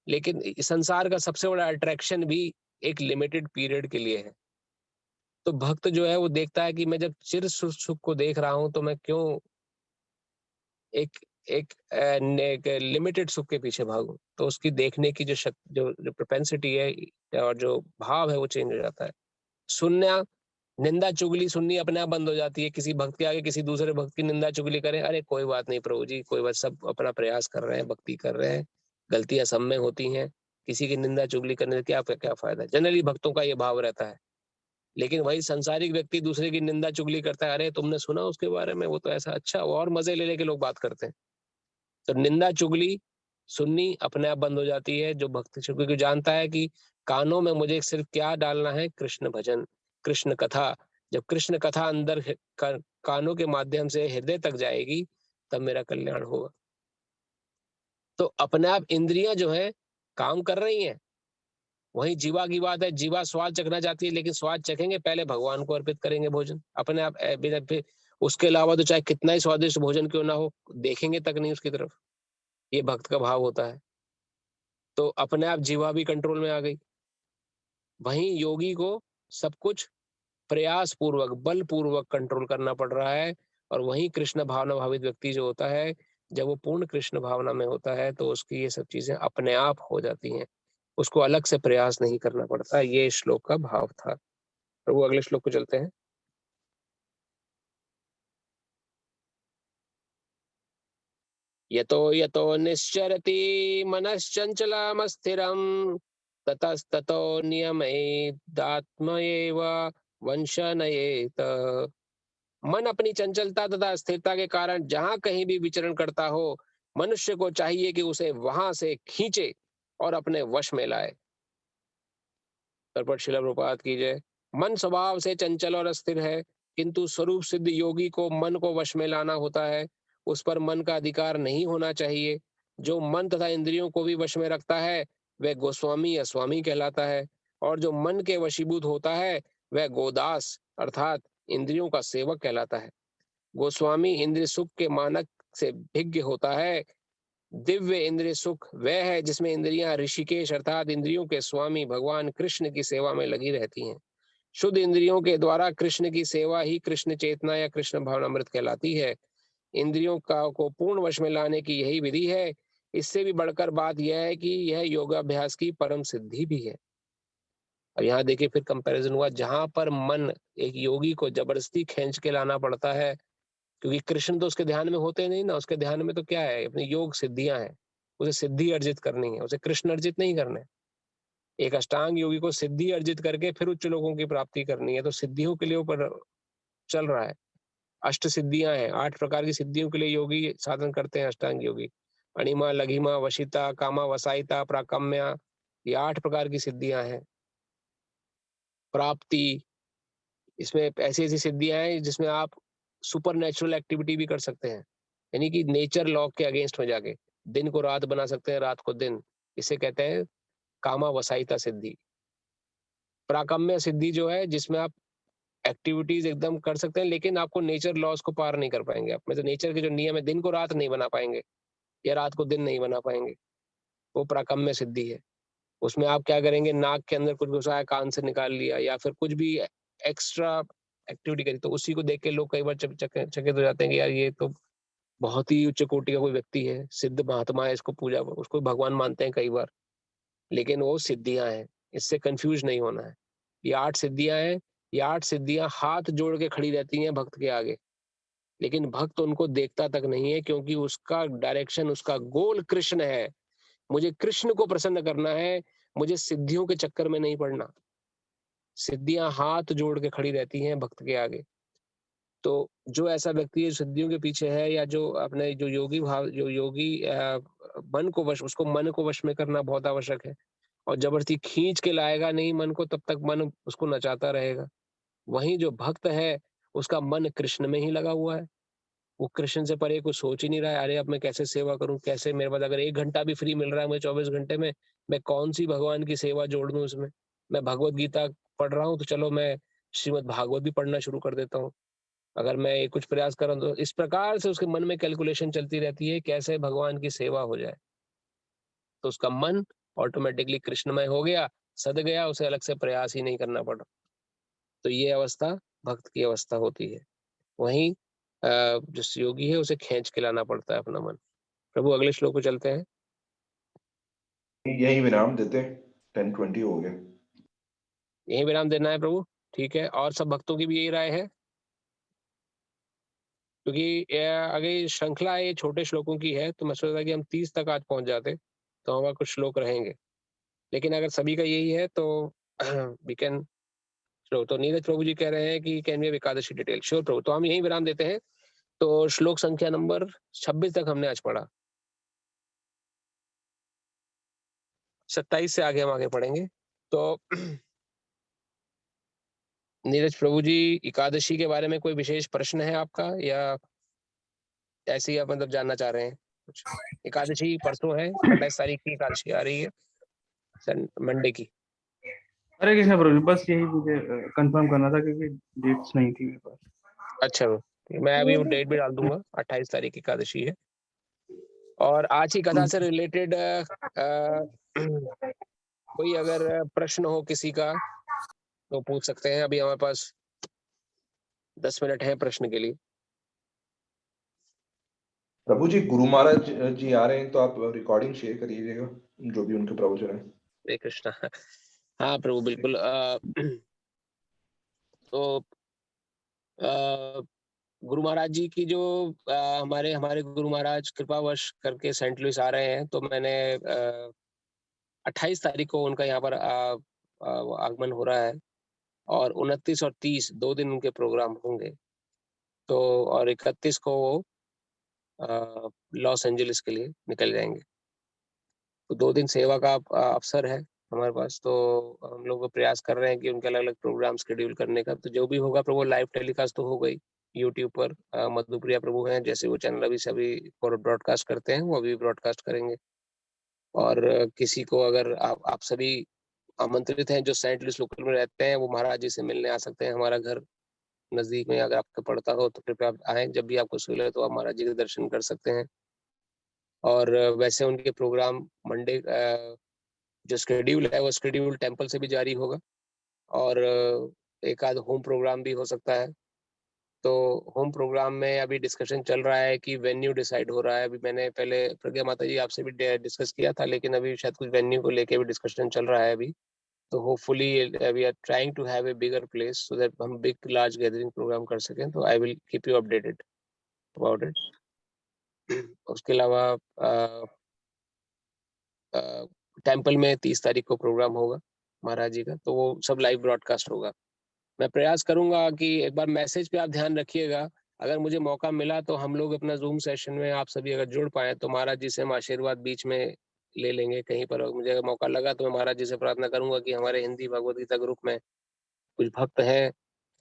लेकिन संसार का सबसे बड़ा अट्रैक्शन भी एक लिमिटेड पीरियड के लिए है। तो भक्त जो है वो देखता है कि मैं जब चिर सुख को देख रहा हूं तो मैं क्यों एक एक लिमिटेड सुख के पीछे भागूं। तो उसकी देखने की जो प्रोपेंसिटी है और जो भाव है वो चेंज हो जाता है। सुनना, निंदा चुगली सुननी अपने आप बंद हो जाती है। किसी भक्त के आगे किसी दूसरे भक्त की निंदा चुगली करें, अरे कोई बात नहीं प्रभु जी, कोई बात, सब अपना प्रयास कर रहे हैं, भक्ति कर रहे हैं, गलतियां सब में होती हैं, किसी की निंदा चुगली करने से क्या क्या फायदा। जनरली भक्तों का ये भाव रहता है। लेकिन वही संसारिक व्यक्ति दूसरे की निंदा चुगली करता है, अरे तुमने सुना उसके बारे में, वो तो ऐसा, अच्छा, वो और मजे ले लेके लोग बात करते हैं। तो निंदा चुगली सुननी अपने आप बंद हो जाती है। जो भक्त क्योंकि जानता है कि कानों में मुझे सिर्फ क्या डालना है, कृष्ण भजन, कृष्ण कथा। जब कृष्ण कथा अंदर कानों के माध्यम से हृदय तक जाएगी, तब मेरा कल्याण होगा। तो अपने आप इंद्रियां जो है काम कर रही हैं। वही जीवा की बात है, जीवा स्वाद चखना चाहती है, लेकिन स्वाद चखेंगे पहले भगवान को अर्पित करेंगे भोजन अपने आप। फिर उसके अलावा तो चाहे कितना ही स्वादिष्ट भोजन क्यों ना हो, देखेंगे तक नहीं उसकी तरफ। ये भक्त का भाव होता है। तो अपने आप जीवा भी कंट्रोल में आ गई। वहीं योगी को सब कुछ प्रयास पूर्वक, बल पूर्वक कंट्रोल करना पड़ रहा है। और वहीं कृष्ण भावना भावित व्यक्ति जो होता है, जब वो पूर्ण कृष्ण भावना में होता है, तो उसकी ये सब चीजें अपने आप हो जाती हैं, उसको अलग से प्रयास नहीं करना पड़ता। ये श्लोक का भाव था। प्रभु अगले श्लोक को चलते हैं। यतो यतो निश्चरति मनश्चंचलमस्थिरं ततस्ततो नियमैदात्मैव वंशनयेत। मन अपनी चंचलता तथा स्थिरता के कारण जहां कहीं भी विचरण करता हो, मनुष्य को चाहिए कि उसे वहां से खींचे और अपने वश में लाए। श्रील प्रभुपाद की जय। मन स्वभाव से चंचल और अस्थिर है, किंतु स्वरूप सिद्ध योगी को मन को वश में लाना होता है। उस पर मन का अधिकार नहीं होना चाहिए। जो मन तथा इंद्रियों को भी वश में रखता है, वह गोस्वामी या स्वामी कहलाता है। और जो मन के वशीभूत होता है, वह गोदास अर्थात इंद्रियों का सेवक कहलाता है। गोस्वामी इंद्रिय सुख के मानक से भिज्ञ होता है। दिव्य इंद्रिय सुख वह है जिसमें इंद्रियां ऋषिकेश अर्थात इंद्रियों के स्वामी भगवान कृष्ण की सेवा में लगी रहती हैं। शुद्ध इंद्रियों के द्वारा कृष्ण की सेवा ही कृष्ण चेतना या कृष्ण भावनामृत कहलाती है। इंद्रियों का को पूर्ण वश में लाने की यही विधि है। इससे भी बढ़कर बात यह है कि यह योगाभ्यास की परम सिद्धि भी है। और यहाँ देखिए फिर कंपैरिजन हुआ, जहां पर मन एक योगी को जबरदस्ती खींच के लाना पड़ता है, क्योंकि कृष्ण तो उसके ध्यान में होते नहीं ना। उसके ध्यान में तो क्या है, अपनी योग सिद्धियां हैं, उसे सिद्धि अर्जित करनी है, उसे कृष्ण अर्जित नहीं करना है। एक अष्टांग योगी को सिद्धि अर्जित करके फिर उच्च लोगों की प्राप्ति करनी है। तो सिद्धियों के लिए ऊपर चल रहा है। अष्ट सिद्धियां हैं, 8 प्रकार की सिद्धियों के लिए योगी साधन करते हैं अष्टांग योगी। अणिमा, लघिमा, वशिता, कामा, वसायिता, प्राकम्या, ये 8 प्रकार की सिद्धियां हैं। प्राप्ति, इसमें ऐसी ऐसी सिद्धियां हैं जिसमें आप सुपर नेचुरल एक्टिविटी भी कर सकते हैं, यानी कि नेचर लॉ के अगेंस्ट में जाके दिन को रात बना सकते हैं, रात को दिन। इसे कहते हैं कामा वसायिता सिद्धि। प्राकम्य सिद्धि जो है, जिसमें आप एक्टिविटीज एकदम कर सकते हैं, लेकिन आपको नेचर लॉस को पार नहीं कर पाएंगे। आप में तो नेचर के जो नियम है, दिन को रात नहीं बना पाएंगे या रात को दिन नहीं बना पाएंगे, वो प्राकम्य सिद्धि है। उसमें आप क्या करेंगे, नाक के अंदर कुछ घुसाया, कान से निकाल लिया, या फिर कुछ भी एक्स्ट्रा एक्टिविटी करी, तो उसी को देख के लोग कई बार चकित हो जाते हैं कि यार ये तो बहुत ही उच्च कोटि का कोई व्यक्ति है, सिद्ध महात्मा है, इसको पूजा, उसको भगवान मानते हैं कई बार। लेकिन वो सिद्धियां हैं, इससे कंफ्यूज नहीं होना है। ये 8 सिद्धियां हैं। ये 8 सिद्धियां हाथ जोड़ के खड़ी रहती हैं भक्त के आगे, लेकिन भक्त उनको देखता तक नहीं है, क्योंकि उसका डायरेक्शन, उसका गोल कृष्ण है। मुझे कृष्ण को प्रसन्न करना है, मुझे सिद्धियों के चक्कर में नहीं पड़ना। सिद्धियां हाथ जोड़ के खड़ी रहती हैं भक्त के आगे। तो जो ऐसा व्यक्ति है सिद्धियों के पीछे है, या जो अपने जो योगी भाव, जो योगी मन को वश, उसको मन को वश में करना बहुत आवश्यक है। और जबरदस्ती खींच के लाएगा नहीं मन को, तब तक मन उसको नचाता रहेगा। वहीं जो भक्त है, उसका मन कृष्ण में ही लगा हुआ है। वो कृष्ण से परे कुछ सोच ही नहीं रहा है, अरे अब मैं कैसे सेवा करूं, कैसे मेरे पास अगर 1 घंटा भी फ्री मिल रहा है मुझे 24 घंटे में, मैं कौन सी भगवान की सेवा जोड़ दूं उसमें। मैं भगवत गीता पढ़ रहा हूँ, तो चलो मैं श्रीमद् भागवत भी पढ़ना शुरू कर देता हूँ। अगर मैं कुछ प्रयास कर रहा हूँ, तो इस प्रकार से उसके मन में कैलकुलेशन चलती रहती है, कैसे भगवान की सेवा हो जाए। तो उसका मन ऑटोमेटिकली कृष्णमय हो गया, सद गया, उसे अलग से प्रयास ही नहीं करना पड़ा। तो ये अवस्था भक्त की अवस्था होती है। वहीं जिस योगी है, उसे खींच के लाना पड़ता है अपना मन। प्रभु अगले श्लोक को चलते हैं। यही विराम देते हैं, 10:20 हो गया। यही विराम देना है प्रभु। ठीक है, और सब भक्तों की भी यही राय है? क्योंकि अगर ये श्रृंखला ये छोटे श्लोकों की है तो मैं सोच रहा था कि हम 30 तक आज पहुंच जाते तो हमारे कुछ श्लोक रहेंगे, लेकिन अगर सभी का यही है तो वी कैन। तो नीरज प्रभु जी कह रहे हैं कि can we have Ekadashi detail? Sure प्रभु, तो हम यही विराम देते हैं। तो श्लोक संख्या नंबर 26 तक हमने आज पढ़ा, 27 से आगे हम आगे पढ़ेंगे। तो नीरज प्रभु जी, एकादशी के बारे में कोई विशेष प्रश्न है आपका, या ऐसे ही आप मतलब जानना चाह रहे हैं कुछ? एकादशी परसों है, 28 तारीख की एकादशी आ रही है, मंडे की। हरे कृष्ण प्रभु, बस यही मुझे कंफर्म करना था क्योंकि डेट्स नहीं थी मेरे पास। अच्छा, मैं अभी वो डेट भी डाल दूंगा, 28 तारीख की एकादशी है। और आज की कथा से रिलेटेड कोई अगर प्रश्न हो किसी का तो पूछ सकते हैं। अभी हमारे पास 10 मिनट है प्रश्न के लिए। प्रभु जी, गुरु महाराज जी आ रहे हैं तो आप रिकॉर्डिंग शेयर करिएगा, जो भी उनके प्रवचन है। हरे कृष्णा। हाँ प्रभु, बिल्कुल। तो गुरु महाराज जी की जो हमारे हमारे गुरु महाराज कृपावश करके सेंट लुइस आ रहे हैं, तो मैंने 28 तारीख को उनका यहाँ पर आगमन हो रहा है, और 29 और 30 2 दिन उनके प्रोग्राम होंगे। तो और 31 को वो लॉस एंजलिस के लिए निकल जाएंगे। तो 2 दिन सेवा का अवसर है हमारे पास। तो हम लोग प्रयास कर रहे हैं कि उनके अलग अलग प्रोग्राम शेड्यूल करने का। तो जो भी होगा प्रभु, लाइव टेलीकास्ट तो हो गई यूट्यूब पर। मधुप्रिया प्रभु हैं, जैसे वो चैनल अभी से अभी ब्रॉडकास्ट करते हैं, वो अभी ब्रॉडकास्ट करेंगे। और किसी को अगर आप सभी आमंत्रित हैं जो सेंट लुइस लोकल में रहते हैं, वो महाराज जी से मिलने आ सकते हैं। हमारा घर नजदीक में अगर आपको पड़ता हो तो कृपया आप आएं, जब भी आपको सहूलियत तो आप महाराज जी के दर्शन कर सकते हैं। और वैसे उनके प्रोग्राम मंडे जो शेड्यूल है वो शेड्यूल टेम्पल से भी जारी होगा, और एक आध होम प्रोग्राम भी हो सकता है। तो होम प्रोग्राम में अभी डिस्कशन चल रहा है कि वेन्यू डिसाइड हो रहा है। अभी मैंने पहले प्रज्ञा माता जी आपसे भी डिस्कस किया था, लेकिन अभी शायद कुछ वेन्यू को लेके भी डिस्कशन चल रहा है अभी। तो hopefully we are trying to have a bigger place so that हम बिग लार्ज गैदरिंग प्रोग्राम कर सकें। तो I will keep you updated about it. उसके अलावा टेम्पल में 30 तारीख को प्रोग्राम होगा महाराज जी का, तो वो सब लाइव ब्रॉडकास्ट होगा। मैं प्रयास करूंगा कि एक बार मैसेज पे आप ध्यान रखिएगा। अगर मुझे मौका मिला तो हम लोग अपना जूम सेशन में आप सभी अगर जुड़ पाए तो महाराज जी से हम आशीर्वाद बीच में ले लेंगे कहीं पर। मुझे अगर मौका लगा तो मैं महाराज जी से प्रार्थना करूंगा कि हमारे हिंदी भगवद गीता ग्रुप में कुछ भक्त हैं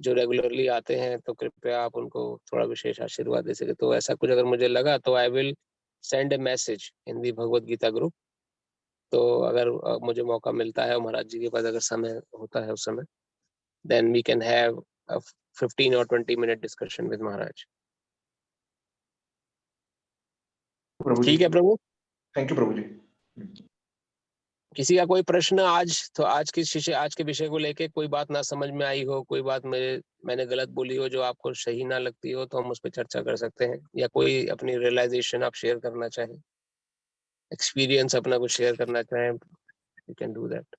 जो रेगुलरली आते हैं, तो कृपया आप उनको थोड़ा विशेष आशीर्वाद दे सके। तो ऐसा कुछ अगर मुझे लगा तो I will send a message Hindi Bhagavad Gita group. तो अगर मुझे मौका मिलता है और महाराज जी के पास अगर समय होता है उस समय, then we can have a 15 or 20 minute discussion with Maharaj. प्रभु जी, ठीक है प्रभु। थैंक यू प्रभु जी। किसी का कोई प्रश्न आज तो आज के विषय को लेके कोई बात ना समझ में आई हो, कोई बात मैंने गलत बोली हो जो आपको सही ना लगती हो, तो हम उस पर चर्चा कर सकते हैं। या कोई अपनी रियलाइजेशन आप शेयर करना चाहें, एक्सपीरियंस अपना कुछ शेयर करना चाहें, you can do that.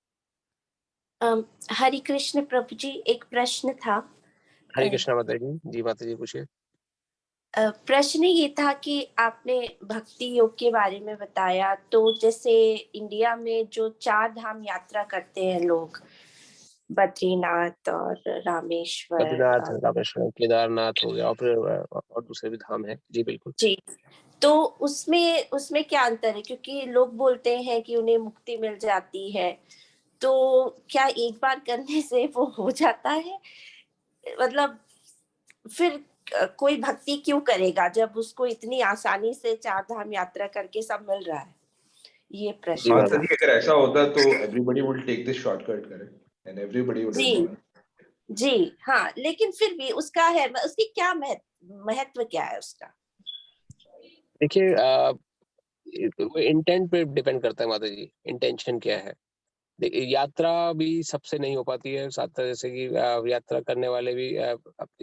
Hari Krishna प्रभु जी, एक प्रश्न था। हरे कृष्णा माता जी। जी माता जी पूछिए। प्रश्न ये था कि आपने भक्ति योग के बारे में बताया, तो जैसे इंडिया में जो 4 धाम यात्रा करते हैं लोग, बद्रीनाथ और रामेश्वर, बद्रीनाथ, रामेश्वर, केदारनाथ हो गया, और फिर और दूसरे भी धाम है। जी बिल्कुल जी। तो उसमें क्या अंतर है? क्योंकि लोग बोलते हैं कि उन्हें मुक्ति मिल जाती है, तो क्या एक बार करने से वो हो जाता है? मतलब फिर कोई भक्ति क्यों करेगा जब उसको इतनी आसानी से 4 धाम यात्रा करके सब मिल रहा है? ये प्रश्न माता था। जी, अगर ऐसा होता तो everybody will take this shortcut correct and everybody would जी जी हाँ, लेकिन फिर भी उसका है, उसकी क्या महत्व क्या है उसका? देखिए, इंटेंट पे डिपेंड करता है माता जी, इंटेंशन क्या है। देखिए, यात्रा भी सबसे नहीं हो पाती है साथ, जैसे कि यात्रा करने वाले भी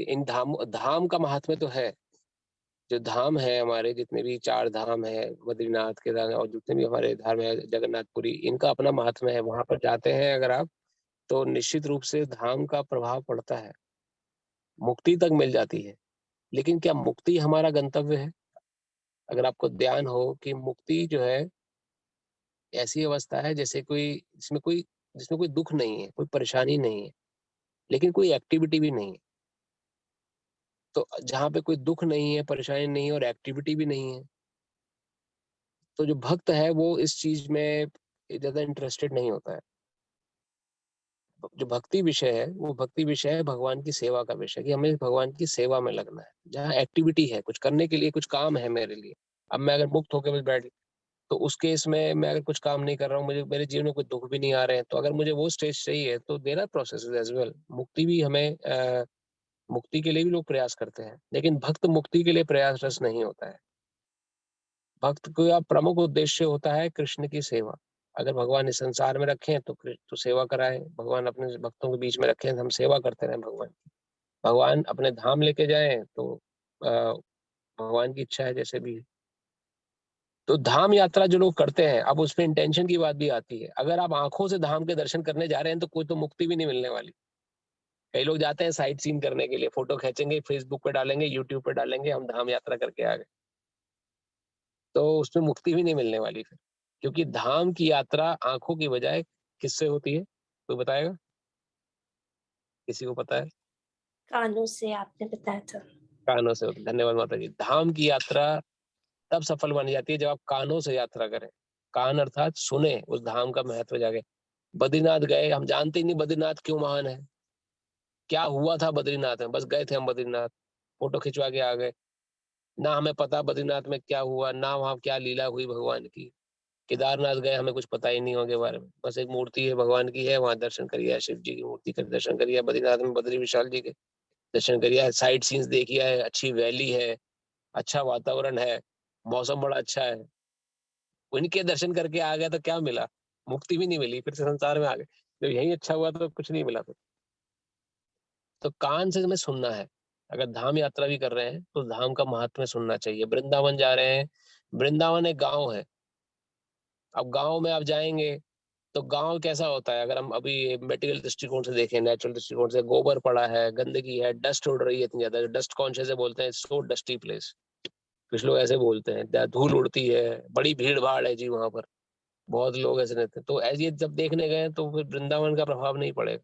इन धाम का महात्म्य तो है। जो धाम है हमारे, जितने भी 4 धाम है, बद्रीनाथ, केदारनाथ और जितने भी हमारे धाम है, जगन्नाथपुरी, इनका अपना महात्म्य है। वहां पर जाते हैं अगर आप तो निश्चित रूप से धाम का प्रभाव पड़ता है, मुक्ति तक मिल जाती है। लेकिन क्या मुक्ति हमारा गंतव्य है? अगर आपको ध्यान हो कि मुक्ति जो है ऐसी अवस्था है जैसे जिसमें कोई दुख नहीं है, कोई परेशानी नहीं है, लेकिन कोई एक्टिविटी भी नहीं है। तो जहाँ पे कोई दुख नहीं है, परेशानी नहीं है और एक्टिविटी भी नहीं है, तो जो भक्त है वो इस चीज में ज्यादा इंटरेस्टेड नहीं होता है। जो भक्ति विषय है वो भक्ति विषय है भगवान की सेवा का विषय, कि हमें भगवान की सेवा में लगना है। जहाँ एक्टिविटी है, कुछ करने के लिए, कुछ काम है मेरे लिए, अब मैं अगर मुक्त होकर बस बैठ, तो उस केस में मैं अगर कुछ काम नहीं कर रहा हूँ, मुझे मेरे जीवन में कोई दुख भी नहीं आ रहे हैं, तो अगर मुझे वो स्टेज चाहिए तो there are processes as well. मुक्ति भी हमें मुक्ति के लिए भी लोग प्रयास करते हैं, लेकिन भक्त मुक्ति के लिए प्रयासरत नहीं होता है। भक्त का प्रमुख उद्देश्य होता है कृष्ण की सेवा। अगर भगवान इस संसार में रखें तो सेवा कराएं, भगवान अपने भक्तों के बीच में रखें तो हम सेवा करते रहें भगवान की। भगवान अपने धाम लेके जाएं तो भगवान की इच्छा है जैसे भी। तो धाम यात्रा जो लोग करते हैं, अब उसमें इंटेंशन की बात भी आती है। अगर आप आंखों से धाम के दर्शन करने जा रहे हैं तो कोई तो मुक्ति भी नहीं मिलने वाली। कई लोग जाते हैं साइट सीन करने के लिए, फोटो खींचेंगे, फेसबुक पे डालेंगे, यूट्यूब पे डालेंगे, हम धाम यात्रा करके आ गए, तो उसमें मुक्ति भी नहीं मिलने वाली फिर। क्योंकि धाम की यात्रा आंखों की बजाय किससे होती है? कोई बताएगा? किसी को पता है? कानों से आपने बताया था। कानों से होती है। धन्यवाद माता जी। धाम की यात्रा तब सफल बन जाती है जब आप कानों से यात्रा करें। कान अर्थात सुने उस धाम का महत्व जागे। बद्रीनाथ गए, हम जानते ही नहीं बद्रीनाथ क्यों महान है, क्या हुआ था बद्रीनाथ में, बस गए थे हम बद्रीनाथ, फोटो खिंचवा के आ गए। ना हमें पता बद्रीनाथ में क्या हुआ, ना वहाँ क्या लीला हुई भगवान की। केदारनाथ गए, हमें कुछ पता ही नहीं होगा के बारे में, बस एक मूर्ति है भगवान की है, वहां दर्शन करिए, शिव जी की मूर्ति का दर्शन करिए। बद्रीनाथ में बद्री विशाल जी के दर्शन करिए, साइट सीन्स देखिए, है अच्छी वैली है, अच्छा वातावरण है, मौसम बड़ा अच्छा है। उनके दर्शन करके आ गया तो क्या मिला? मुक्ति भी नहीं मिली, फिर से संसार में आ गए। जब यही अच्छा हुआ तो कुछ नहीं मिला फिर। तो कान से हमें सुनना है। अगर धाम यात्रा भी कर रहे हैं तो धाम का महात्म्य सुनना चाहिए। वृंदावन जा रहे हैं, वृंदावन एक गांव है। अब गांव में आप जाएंगे तो गांव कैसा होता है? अगर हम अभी मेटेरियल दृष्टिकोण से देखें, नेचुरल दृष्टिकोण से, गोबर पड़ा है, गंदगी है, डस्ट उड़ रही है इतनी ज्यादा, डस्ट कॉन्शियस से बोलते हैं सो डस्टी प्लेस, कुछ लोग ऐसे बोलते हैं, धूल उड़ती है, बड़ी भीड़ भाड़ है जी वहां पर, बहुत लोग ऐसे रहते हैं। तो ऐसे जब देखने गए तो फिर वृंदावन का प्रभाव नहीं पड़ेगा।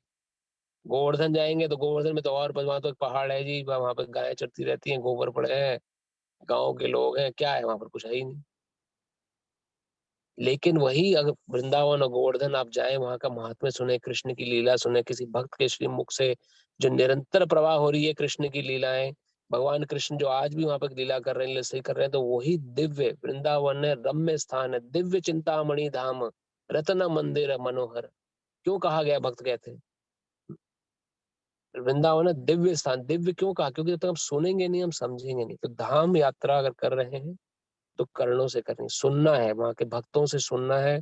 गोवर्धन जाएंगे तो गोवर्धन में तो और वहां तो एक पहाड़ है जी, वहां पर गायें चरती रहती हैं, गोबर पड़े हैं, गाँव के लोग हैं, क्या है वहां पर? कुछ है ही नहीं। लेकिन वही अगर वृंदावन और गोवर्धन आप जाएं, वहां का महात्म्य सुने, कृष्ण की लीला सुने, किसी भक्त के श्री मुख से जो निरंतर प्रवाह हो रही है कृष्ण की लीलाएं, भगवान कृष्ण जो आज भी वहां पर लीला कर रहे हैं, लीला कर रहे हैं, तो वही दिव्य वृंदावन है, रम्य स्थान है, दिव्य चिंतामणि धाम, रत्न मंदिर मनोहर। क्यों कहा गया? भक्त कहते हैं वृंदावन है दिव्य स्थान। दिव्य क्यों कहा? क्योंकि जब तक हम सुनेंगे नहीं, हम समझेंगे नहीं। तो धाम यात्रा अगर कर रहे हैं तो कर्णों से करनी, सुनना है, वहां के भक्तों से सुनना है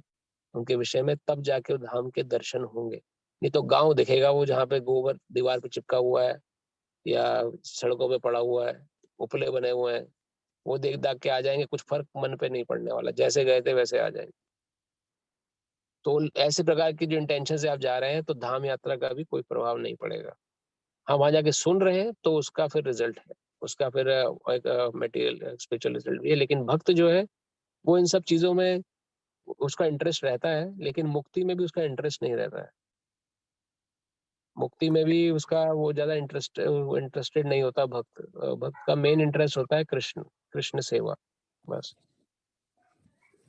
उनके विषय में, तब जाके वो धाम के दर्शन होंगे। नहीं तो गांव दिखेगा वो जहाँ पे गोबर दीवार पे चिपका हुआ है या सड़कों पे पड़ा हुआ है, उपले बने हुए हैं, वो देख दाख के आ जाएंगे, कुछ फर्क मन पे नहीं पड़ने वाला, जैसे गए थे वैसे आ जाएंगे। तो ऐसे प्रकार की जो इंटेंशन से आप जा रहे हैं तो धाम यात्रा का भी कोई प्रभाव नहीं पड़ेगा। हाँ, वहां जाके सुन रहे हैं तो उसका फिर रिजल्ट है, उसका फिर एक मटेरियल स्पिरिचुअल रिजल्ट भी है। लेकिन भक्त जो है वो इन सब चीजों में उसका इंटरेस्ट रहता है, लेकिन मुक्ति में भी उसका इंटरेस्ट नहीं रहता है। मुक्ति में भी उसका वो ज्यादा इंटरेस्टेड नहीं होता भक्त। भक्त का मेन इंटरेस्ट होता है कृष्ण, कृष्ण सेवा, बस।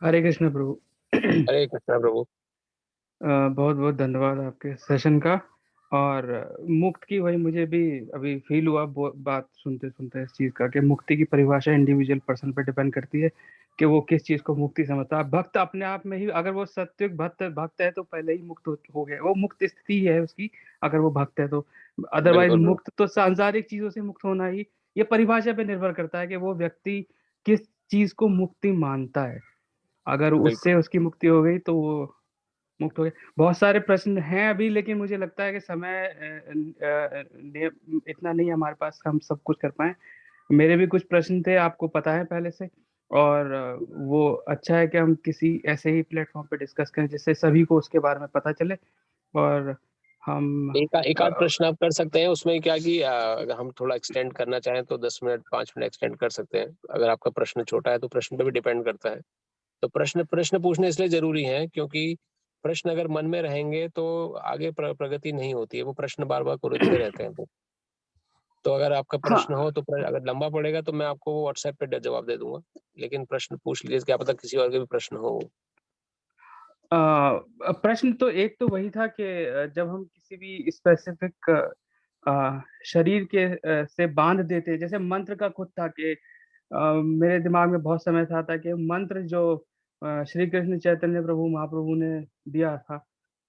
हरे कृष्ण प्रभु। हरे कृष्णा प्रभु। बहुत बहुत धन्यवाद आपके सेशन का। और मुक्त की वही मुझे भी अभी फील हुआ बात सुनते सुनते इस चीज का, कि मुक्ति की परिभाषा इंडिविजुअल पर्सन पर डिपेंड करती है कि वो किस चीज को मुक्ति समझता है। भक्त अपने आप में ही, अगर वो सत्विक भक्त है तो पहले ही मुक्त हो गया, वो मुक्त स्थिति है उसकी, अगर वो भक्त है तो। अदरवाइज बिल्कुल मुक्त तो सांसारिक चीजों से मुक्त होना ही, ये परिभाषा पे निर्भर करता है कि वो व्यक्ति किस चीज को मुक्ति मानता है। अगर बिल्कुल। उससे उसकी मुक्ति हो गई तो वो मुक्त हो गए। बहुत सारे प्रश्न हैं अभी, लेकिन मुझे लगता है कि समय इतना नहीं है हमारे पास, हम सब कुछ कर पाए। मेरे भी कुछ प्रश्न थे, आपको पता है पहले से। और वो अच्छा है कि हम किसी ऐसे ही प्लेटफॉर्म पे डिस्कस करें जिससे सभी को उसके बारे में पता चले। और हम एक आध प्रश्न आप कर सकते हैं उसमें, क्या कि अगर हम थोड़ा एक्सटेंड करना चाहें तो 10 मिनट 5 मिनट एक्सटेंड कर सकते हैं। अगर आपका प्रश्न छोटा है तो प्रश्न पे भी डिपेंड करता है। तो प्रश्न प्रश्न पूछने इसलिए जरूरी है क्योंकि प्रश्न अगर मन में रहेंगे तो आगे प्रगति नहीं होती है, वो प्रश्न बार बार कुरुद्दते रहते हैं। तो अगर आपका प्रश्न हाँ हो तो अगर लंबा पड़ेगा तो मैं आपको वो व्हाट्सएप पे जवाब दे दूंगा, लेकिन प्रश्न पूछ लीजिए, क्या पता किसी और के भी प्रश्न हो। प्रश्न तो एक तो वही था कि जब हम किसी भी स्पेसिफिक शरीर के से बांध देते, जैसे मंत्र का खुद था कि मेरे दिमाग में बहुत समय था कि मंत्र जो श्री कृष्ण चैतन्य प्रभु महाप्रभु ने दिया था,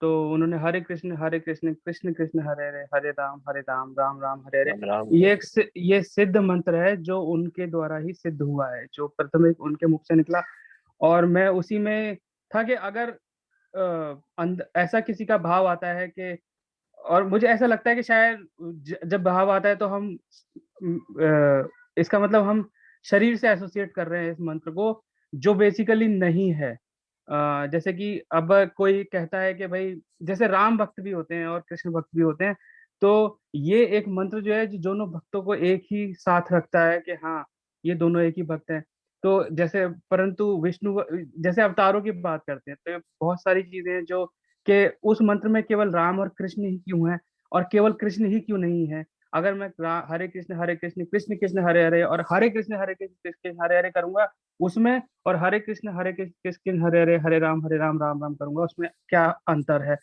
तो उन्होंने हरे कृष्ण कृष्ण कृष्ण हरे हरे हरे राम राम राम हरे हरे, राम राम। ये सिद्ध मंत्र है जो उनके द्वारा ही सिद्ध हुआ है, जो प्रथम उनके मुख से निकला। और मैं उसी में था कि अगर ऐसा किसी का भाव आता है कि, और मुझे ऐसा लगता है कि शायद जब भाव आता है तो हम इसका मतलब हम शरीर से एसोसिएट कर रहे हैं इस मंत्र को, जो बेसिकली नहीं है। जैसे कि अब कोई कहता है कि भाई जैसे राम भक्त भी होते हैं और कृष्ण भक्त भी होते हैं, तो ये एक मंत्र जो है जो दोनों भक्तों को एक ही साथ रखता है कि हाँ, ये दोनों एक ही भक्त हैं। तो जैसे परंतु विष्णु जैसे अवतारों की बात करते हैं तो बहुत सारी चीजें हैं जो कि उस मंत्र में केवल राम और कृष्ण ही क्यों है, और केवल कृष्ण ही क्यों नहीं है। अगर मैं हरे कृष्ण कृष्ण कृष्ण हरे हरे और हरे कृष्ण हरे हरे करूंगा उसमें, और हरे कृष्ण कृष्ण हरे हरे राम राम राम करूंगा, उसमें क्या अंतर है?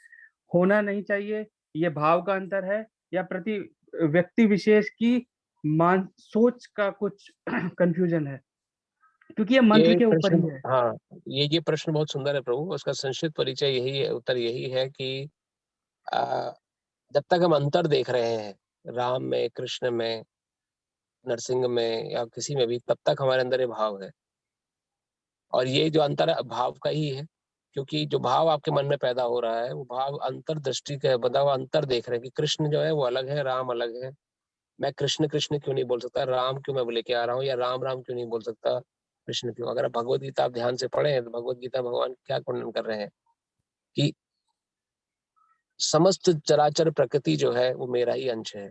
होना नहीं चाहिए। ये भाव का अंतर है या प्रति व्यक्ति विशेष की मान सोच का कुछ कंफ्यूजन है, क्योंकि ये मंत्र ये के ऊपर प्रश्न, ही है। हाँ, ये प्रश्न बहुत सुंदर है प्रभु। उसका संक्षिप्त परिचय यही है, उत्तर यही है कि आ, जब तक हम अंतर देख रहे हैं राम में, कृष्ण में, नरसिंह में या किसी में भी, तब तक हमारे अंदर ये भाव है। और ये जो अंतर है भाव का ही है, क्योंकि जो भाव आपके मन में पैदा हो रहा है वो भाव अंतर दृष्टि का है, बता हुआ अंतर देख रहे हैं कि कृष्ण जो है वो अलग है, राम अलग है। मैं कृष्ण कृष्ण क्यों नहीं बोल सकता, राम क्यों मैं लेके आ रहा हूँ, या राम राम क्यों नहीं बोल सकता, कृष्ण क्यों? अगर आप भगवत गीता आप ध्यान से पढ़े तो भगवत गीता भगवान क्या वर्णन कर रहे हैं कि समस्त चराचर प्रकृति जो है वो मेरा ही अंश है।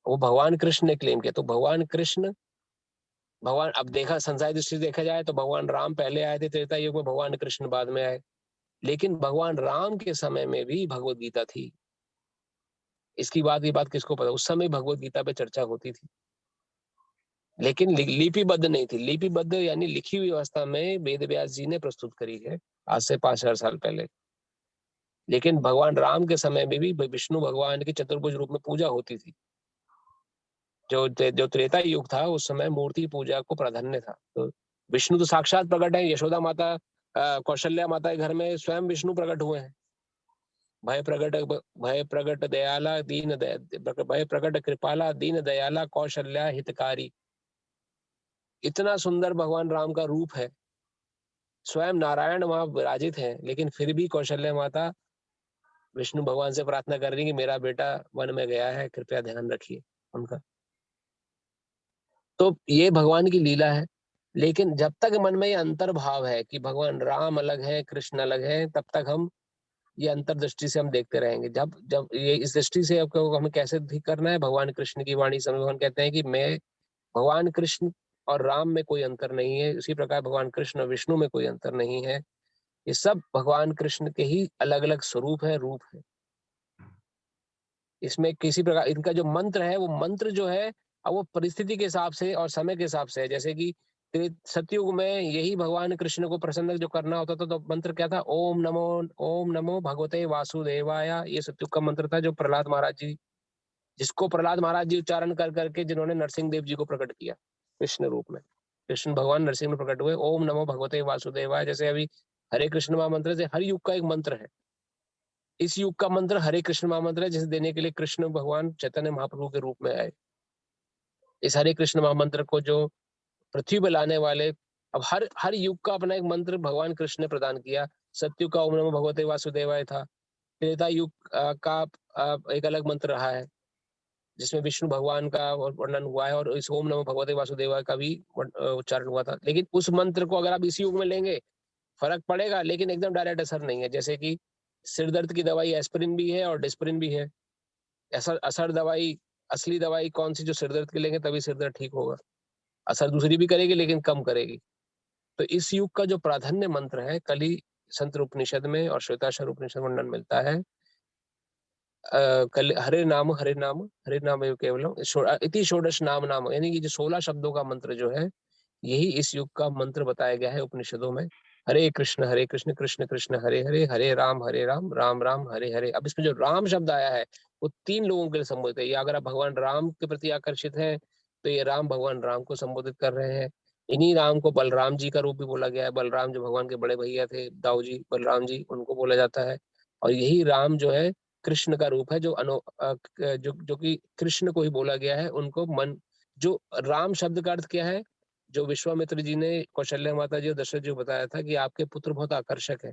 वो भगवान कृष्ण ने क्लेम किया। तो भगवान कृष्ण, भगवान, अब देखा संसार दृष्टि से देखा जाए तो भगवान राम पहले आए थे त्रेता युग में, भगवान कृष्ण बाद में आए। लेकिन भगवान राम के समय में भी भगवत गीता थी। इसकी बात, ये बात किसको पता? उस समय भगवत गीता पे चर्चा होती थी, लेकिन लिपिबद्ध नहीं थी। लिपिबद्ध यानी लिखी हुई अवस्था में वेद व्यास जी ने प्रस्तुत करी है आज से 5000 साल पहले। लेकिन भगवान राम के समय में भी विष्णु भगवान की चतुर्भुज रूप में पूजा होती थी। जो त्रेता युग था उस समय मूर्ति पूजा को प्राधान्य था। तो विष्णु तो साक्षात प्रकट है। यशोदा माता, कौशल्या माता के घर में स्वयं विष्णु प्रकट हुए हैं। भय प्रगट दयाला दीन भय प्रगट कृपाला दीन दयाला कौशल्या हितकारी। इतना सुंदर भगवान राम का रूप है। स्वयं नारायण वहां विराजित है, लेकिन फिर भी कौशल्या माता विष्णु भगवान से प्रार्थना कर रही है कि मेरा बेटा वन में गया है, कृपया ध्यान रखिए उनका। तो ये भगवान की लीला है। लेकिन जब तक मन में ये अंतर्भाव है कि भगवान राम अलग है, कृष्ण अलग है, तब तक हम ये अंतर्दृष्टि से हम देखते रहेंगे। जब जब ये इस दृष्टि से आपको हमें कैसे ठीक करना है, भगवान कृष्ण की वाणी समय भगवान कहते हैं कि मैं, भगवान कृष्ण और राम में कोई अंतर नहीं है, उसी प्रकार भगवान कृष्ण और विष्णु में कोई अंतर नहीं है। ये सब भगवान कृष्ण के ही अलग अलग स्वरूप है, रूप है। इसमें किसी प्रकार इनका जो मंत्र है, वो मंत्र जो है अब वो परिस्थिति के हिसाब से और समय के हिसाब से है। जैसे कि सतयुग में यही भगवान कृष्ण को प्रसन्न जो करना होता था तो मंत्र क्या था? ओम नमो भगवते वासुदेवाय। ये सतयुग का मंत्र था, जो प्रहलाद महाराज जी, जिसको प्रहलाद महाराज जी उच्चारण कर करके जिन्होंने नरसिंह देव जी को प्रकट किया कृष्ण रूप में। कृष्ण भगवान नरसिंह में प्रकट हुए, ओम नमो भगवते वासुदेवाय। जैसे अभी हरे कृष्ण महामंत्र से हर युग का एक मंत्र है। इस युग का मंत्र हरे कृष्ण महामंत्र है, जिसे देने के लिए कृष्ण भगवान चैतन्य महाप्रभु के रूप में आए। इस हरे कृष्ण महामंत्र को जो पृथ्वी पर लाने वाले, अब हर हर युग का अपना एक मंत्र भगवान कृष्ण ने प्रदान किया। सतयुग का ओम नमो भगवते वासुदेवाय था। त्रेता युग का एक अलग मंत्र रहा है, जिसमें विष्णु भगवान का वर्णन हुआ है, और इस ओम नमो भगवते वासुदेवाय का भी उच्चारण हुआ था। लेकिन उस मंत्र को अगर आप इस युग में लेंगे फर्क पड़ेगा, लेकिन एकदम डायरेक्ट असर नहीं है। जैसे कि सिर दर्द की दवाई एस्पिरिन भी है और डिस्पिरिन भी है। असर दवाई, असली दवाई कौन सी? जो सिर दर्द की लेंगे तभी सिर दर्द ठीक होगा। असर दूसरी भी करेगी लेकिन कम करेगी। तो इस युग का जो प्राधान्य मंत्र है, कली संत्र उपनिषद में और श्वेताश्वर उपनिषद वर्णन मिलता है। कल हरे नाम एव केवलम इति षोडश नाम नाम, यानी कि जो 16 शब्दों का मंत्र जो है, यही इस युग का मंत्र बताया गया है उपनिषदों में। हरे कृष्ण कृष्ण कृष्ण हरे हरे, हरे राम राम राम हरे हरे। अब इसमें जो राम शब्द आया है वो 3 लोगों के लिए संबोधित है। या अगर आप भगवान राम के प्रति आकर्षित हैं तो ये राम भगवान राम को संबोधित कर रहे हैं। इन्हीं राम को बलराम जी का रूप भी बोला गया है। बलराम जो भगवान के बड़े भैया थे, दाऊ जी, बलराम जी, उनको बोला जाता है। और यही राम जो है कृष्ण का रूप है, जो कि कृष्ण को ही बोला गया है। उनको मन, जो राम शब्द का अर्थ क्या है, जो विश्वामित्र जी ने कौशल्या माता जी और दशरथ जी को बताया था कि आपके पुत्र बहुत आकर्षक है,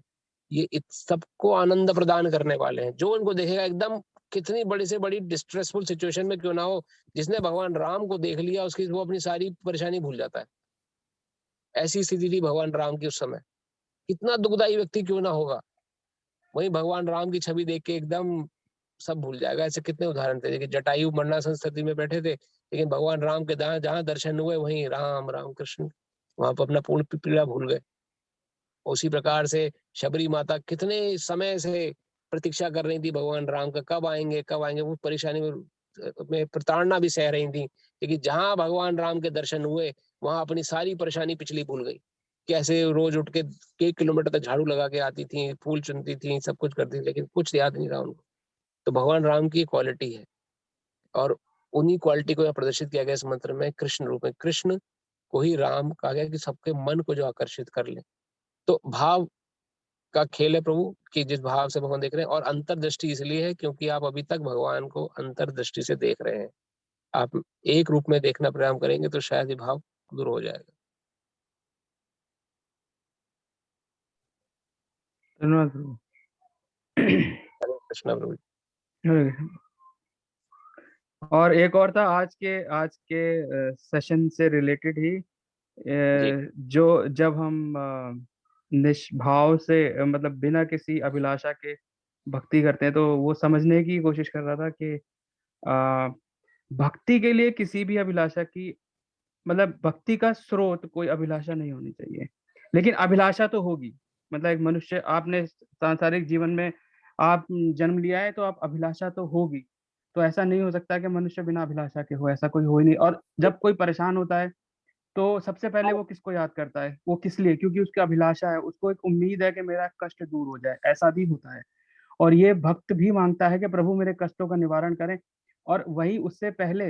ये सबको आनंद प्रदान करने वाले हैं। जो उनको देखेगा, एकदम कितनी बड़ी से बड़ी डिस्ट्रेसफुल सिचुएशन में क्यों ना हो, जिसने भगवान राम को देख लिया उसकी वो अपनी सारी परेशानी भूल जाता है। ऐसी स्थिति थी भगवान राम की उस समय। कितना दुखदायी व्यक्ति क्यों ना होगा, वही भगवान राम की छवि देख के एकदम सब भूल जाएगा। ऐसे कितने उदाहरण थे कि जटायु मरणासन स्थिति में बैठे थे, लेकिन भगवान राम के जहां दर्शन हुए वहीं राम राम कृष्ण, वहां पर अपना पूर्ण पीड़ा भूल गए। उसी प्रकार से शबरी माता कितने समय से प्रतीक्षा कर रही थी भगवान राम का, कब आएंगे कब आएंगे। वो परेशानी में प्रताड़ना भी सह रही थी, लेकिन जहां भगवान राम के दर्शन हुए वहां अपनी सारी परेशानी पिछली भूल गई। कैसे रोज उठ के 1 किलोमीटर तक झाड़ू लगा के आती थी, फूल चुनती थी, सब कुछ करती थी, लेकिन कुछ याद नहीं रहा उनको। तो भगवान राम की क्वालिटी है, और उन्हीं क्वालिटी को यहाँ प्रदर्शित किया गया इस मंत्र में कृष्ण रूप में। कृष्ण को ही राम कहा गया कि सबके मन को जो आकर्षित कर ले। तो भाव का खेल है प्रभु कि जिस भाव से भगवान देख रहे हैं। और अंतर्दृष्टि इसलिए है क्योंकि आप अभी तक भगवान को अंतर्दृष्टि से देख रहे हैं। आप एक रूप में देखना प्रयास करेंगे तो शायद ये भाव दूर हो जाएगा। धन्यवाद प्रभु। हरे कृष्णा प्रभु। हरे कृष्ण। और एक और था आज के सेशन से रिलेटेड ही, जी जो जब हम निष्भाव से मतलब बिना किसी अभिलाषा के भक्ति करते हैं, तो वो समझने की कोशिश कर रहा था कि अ, भक्ति के लिए किसी भी अभिलाषा की, मतलब भक्ति का स्रोत कोई अभिलाषा नहीं होनी चाहिए, लेकिन अभिलाषा तो होगी। मतलब एक मनुष्य, आपने सांसारिक जीवन में आप जन्म लिया है तो आप अभिलाषा तो होगी। तो ऐसा नहीं हो सकता कि मनुष्य बिना अभिलाषा के हो, ऐसा कोई हो ही नहीं। और जब कोई परेशान होता है तो सबसे पहले वो किसको याद करता है? वो किस लिए? क्योंकि उसकी अभिलाषा है, उसको एक उम्मीद है कि मेरा कष्ट दूर हो जाए। ऐसा भी होता है। और ये भक्त भी मांगता है कि प्रभु मेरे कष्टों का निवारण करें। और वही उससे पहले,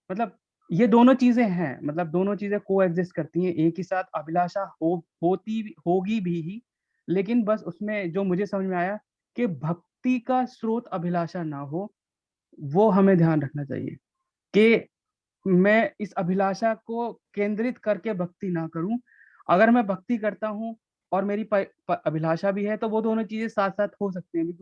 मतलब ये दोनों चीजें हैं, मतलब दोनों चीजें कोएग्जिस्ट करती हैं। एक ही साथ अभिलाषा होगी भी ही, लेकिन बस उसमें जो मुझे समझ में आया कि भक्ति का स्रोत अभिलाषा ना हो, वो हमें ध्यान रखना चाहिए कि मैं इस अभिलाषा को केंद्रित करके भक्ति ना करूं। अगर मैं भक्ति करता हूं और मेरी अभिलाषा भी है, तो वो दोनों चीजें साथ साथ हो सकती हैं,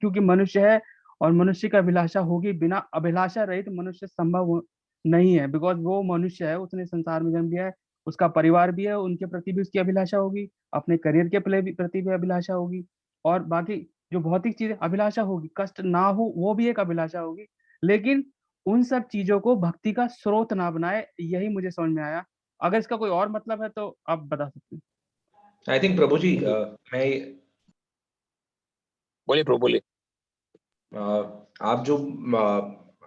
क्योंकि मनुष्य है और मनुष्य की अभिलाषा होगी। बिना अभिलाषा रहित मनुष्य संभव नहीं है, बिकॉज वो मनुष्य है, उसने संसार में जन्म लिया है, उसका परिवार भी है, उनके प्रति भी उसकी अभिलाषा होगी, अपने करियर के प्रति भी अभिलाषा होगी, और बाकी जो भौतिक चीजें अभिलाषा होगी, कष्ट ना हो वो भी एक अभिलाषा होगी। लेकिन उन सब चीजों को भक्ति का स्रोत ना बनाए, यही मुझे समझ में आया। अगर इसका कोई और मतलब है तो आप बता सकते हैं। आई थिंक प्रभु जी, मैं बोलिए प्रभु बोलिए। आप जो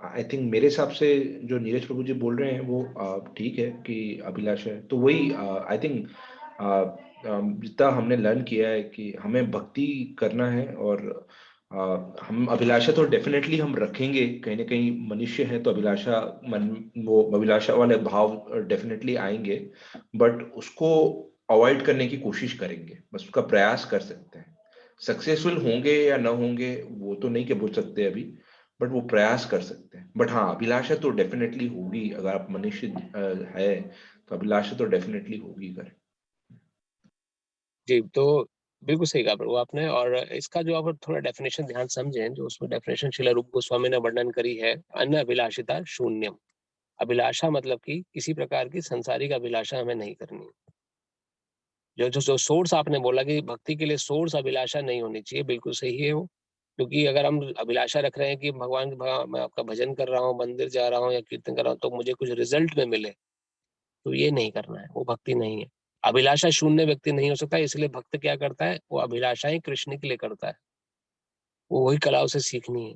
आई थिंक मेरे हिसाब से जो नीरज प्रभु जी बोल रहे हैं वो ठीक है कि अभिलाषा है। तो वही आई थिंक जितना हमने लर्न किया है कि हमें भक्ति करना है, और हम अभिलाषा तो डेफिनेटली हम रखेंगे। कहीं ना कहीं मनुष्य है तो अभिलाषा वो अभिलाषा वाले भाव डेफिनेटली आएंगे, बट उसको अवॉइड करने की कोशिश करेंगे, बस उसका प्रयास कर सकते हैं। सक्सेसफुल होंगे या ना होंगे वो तो नहीं के बोल सकते अभी, बट वो प्रयास कर सकते हैं। बट हाँ, अभिलाषा तो डेफिनेटली होगी। अगर आप मनुष्य है तो अभिलाषा तो डेफिनेटली होगी। करें जी, तो बिल्कुल सही कहा प्रभु आपने। और इसका जो आप थोड़ा डेफिनेशन ध्यान समझें, जो उसमें डेफिनेशन श्रील रूप गोस्वामी ने वर्णन करी है, अन्य अभिलाषिता शून्यम। अभिलाषा मतलब कि किसी प्रकार की संसारिक अभिलाषा हमें नहीं करनी। जो सोर्स आपने बोला कि भक्ति के लिए सोर्स अभिलाषा नहीं होनी चाहिए, बिल्कुल सही है वो। क्योंकि अगर हम अभिलाषा रख रहे हैं कि भगवान मैं आपका भजन कर रहा हूँ, मंदिर जा रहा हूँ या कीर्तन कर रहा हूँ तो मुझे कुछ रिजल्ट में मिले, तो ये नहीं करना है, वो भक्ति नहीं है। अभिलाषा शून्य व्यक्ति नहीं हो सकता, इसलिए भक्त क्या करता है, वो अभिलाषाएं कृष्ण के लिए करता है, वो वही कला उसे सीखनी है।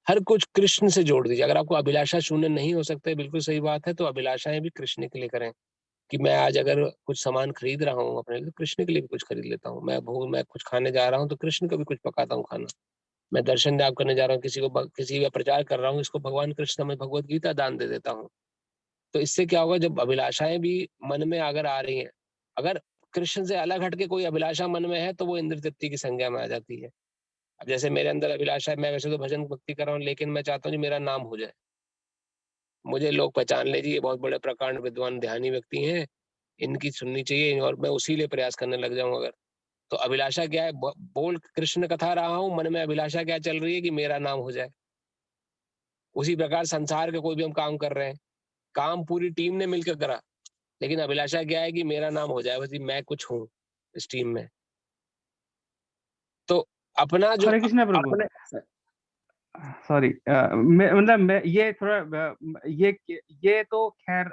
हर कुछ कृष्ण से जोड़ दीजिए। अगर आपको अभिलाषा शून्य नहीं हो सकते, बिल्कुल सही बात है, तो अभिलाषाएं भी कृष्ण के लिए करें। कि मैं आज अगर कुछ सामान खरीद रहा हूँ अपने लिए, तो कृष्ण के लिए भी कुछ खरीद लेता हूँ। मैं कुछ खाने जा रहा हूँ तो कृष्ण का भी कुछ पकाता हूँ खाना। मैं दर्शन जाप करने जा रहा हूँ, किसी का प्रचार कर रहा हूँ, इसको भगवान कृष्ण में भगवत गीता दान दे देता हूँ। तो इससे क्या होगा, जब अभिलाषाएं भी मन में अगर आ रही हैं, अगर कृष्ण से अलग हटके कोई अभिलाषा मन में है तो वो इंद्र तृप्ति की संज्ञा में आ जाती है। अब जैसे मेरे अंदर अभिलाषा है, मैं वैसे तो भजन भक्ति कर रहा हूँ, लेकिन मैं चाहता हूँ कि मेरा नाम हो जाए, मुझे लोग पहचान ले जी, ये बहुत बड़े प्रकांड विद्वान ध्यानी व्यक्ति हैं, इनकी सुननी चाहिए, और मैं उसी लिए प्रयास करने लग जाऊं अगर, तो अभिलाषा क्या है, बोल कृष्ण कथा रहा हूं, मन में अभिलाषा क्या चल रही है कि मेरा नाम हो जाए। उसी प्रकार संसार के कोई भी हम काम कर रहे हैं, काम पूरी टीम ने मिलकर करा, लेकिन अभिलाषा क्या है कि मेरा नाम हो जाए, बस मैं कुछ हूँ इस टीम में। तो अपना जो हरे कृष्णा प्रभु, अपने सॉरी, मैं ये थोड़ा ये तो खैर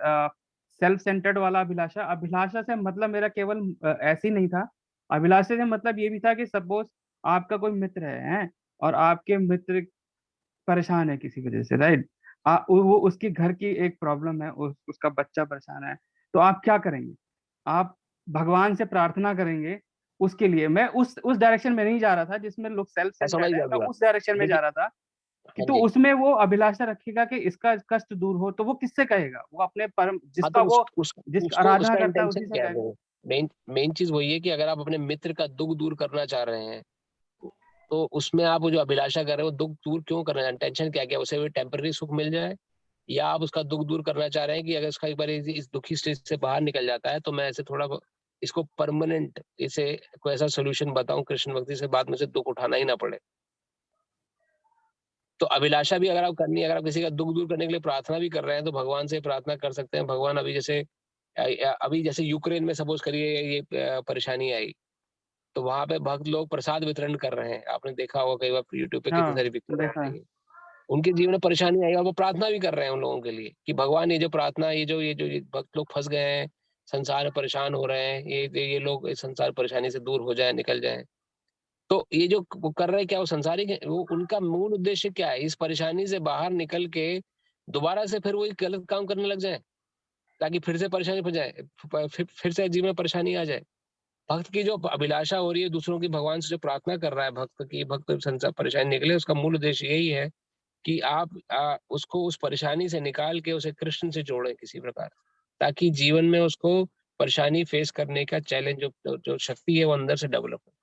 सेल्फ सेंटर्ड वाला अभिलाषा से मतलब मेरा केवल ऐसे ही नहीं था। अभिलाषा से मतलब ये भी था कि सपोज आपका कोई मित्र है और आपके मित्र परेशान है किसी वजह से, राइट? वो उसकी घर की एक प्रॉब्लम है, उसका बच्चा परेशान है, तो आप क्या करेंगे? आप भगवान से प्रार्थना करेंगे उसके लिए। मैं उस डायरेक्शन में नहीं जा रहा था जिसमें लोग सेल्फ मैं समझ सेंटर्ड है, गया मैं आपकी बात। उस डायरेक्शन में देखिए, जा रहा था कि हाँ तो जी, उसमें वो अभिलाषा रखेगा कि इसका कष्ट दूर हो, तो वो किससे कहेगा? वो अपने परम हाँ जिसका तो वो जिसका उसको आराधना उसका करता है इंटेंशन उसी से क्या है, कहेगा। देखो मेन मेन चीज वही है कि अगर आप अपने मित्र का दुख दूर करना चाह रहे हैं, तो उसमें आप वो जो अभिलाषा कर रहे हो, दुख दूर क्यों करना है, इंटेंशन क्या क्या, उसे भी टेम्पररी सुख मिल जाए, या आप उसका दुख दूर करना चाह रहे हैं कि अगर इसका एक बार इस दुखी स्टेज से बाहर निकल जाता है तो मैं ऐसे थोड़ा इसको परमानेंट, इसे कोई ऐसा सोल्यूशन बताऊं कृष्ण भक्ति से, बाद में से दुख उठाना ही ना पड़े। तो अभिलाषा भी अगर आप करनी है, अगर आप किसी का दुख दूर करने के लिए प्रार्थना भी कर रहे हैं, तो भगवान से प्रार्थना कर सकते हैं। भगवान अभी जैसे यूक्रेन में सपोज करिए ये परेशानी आई, तो वहां पे भक्त लोग प्रसाद वितरण कर रहे हैं, आपने देखा होगा कई बार यूट्यूब पे कितनी हाँ, सारी पिक्चर देखा आती है। है। उनके जीवन में परेशानी आई और वो प्रार्थना भी कर रहे हैं उन लोगों के लिए कि भगवान ये जो प्रार्थना, ये भक्त लोग फंस गए हैं, संसार में परेशान हो रहे हैं, ये लोग इस संसार परेशानी से दूर हो जाए, निकल जाए। तो ये जो वो कर रहे हैं, क्या वो संसारिक है, वो उनका मूल उद्देश्य क्या है, इस परेशानी से बाहर निकल के दोबारा से फिर वही गलत काम करने लग जाए, ताकि फिर से परेशानी हो जाए, फिर से जीवन में परेशानी आ जाए। भक्त की जो अभिलाषा हो रही है, दूसरों की भगवान से जो प्रार्थना कर रहा है भक्त संसार परेशानी निकले, उसका मूल उद्देश्य यही है कि आप उसको उस परेशानी से निकाल के उसे कृष्ण से जोड़ें किसी प्रकार, ताकि जीवन में उसको परेशानी फेस करने का चैलेंज जो शक्ति है वो अंदर से डेवलप हो।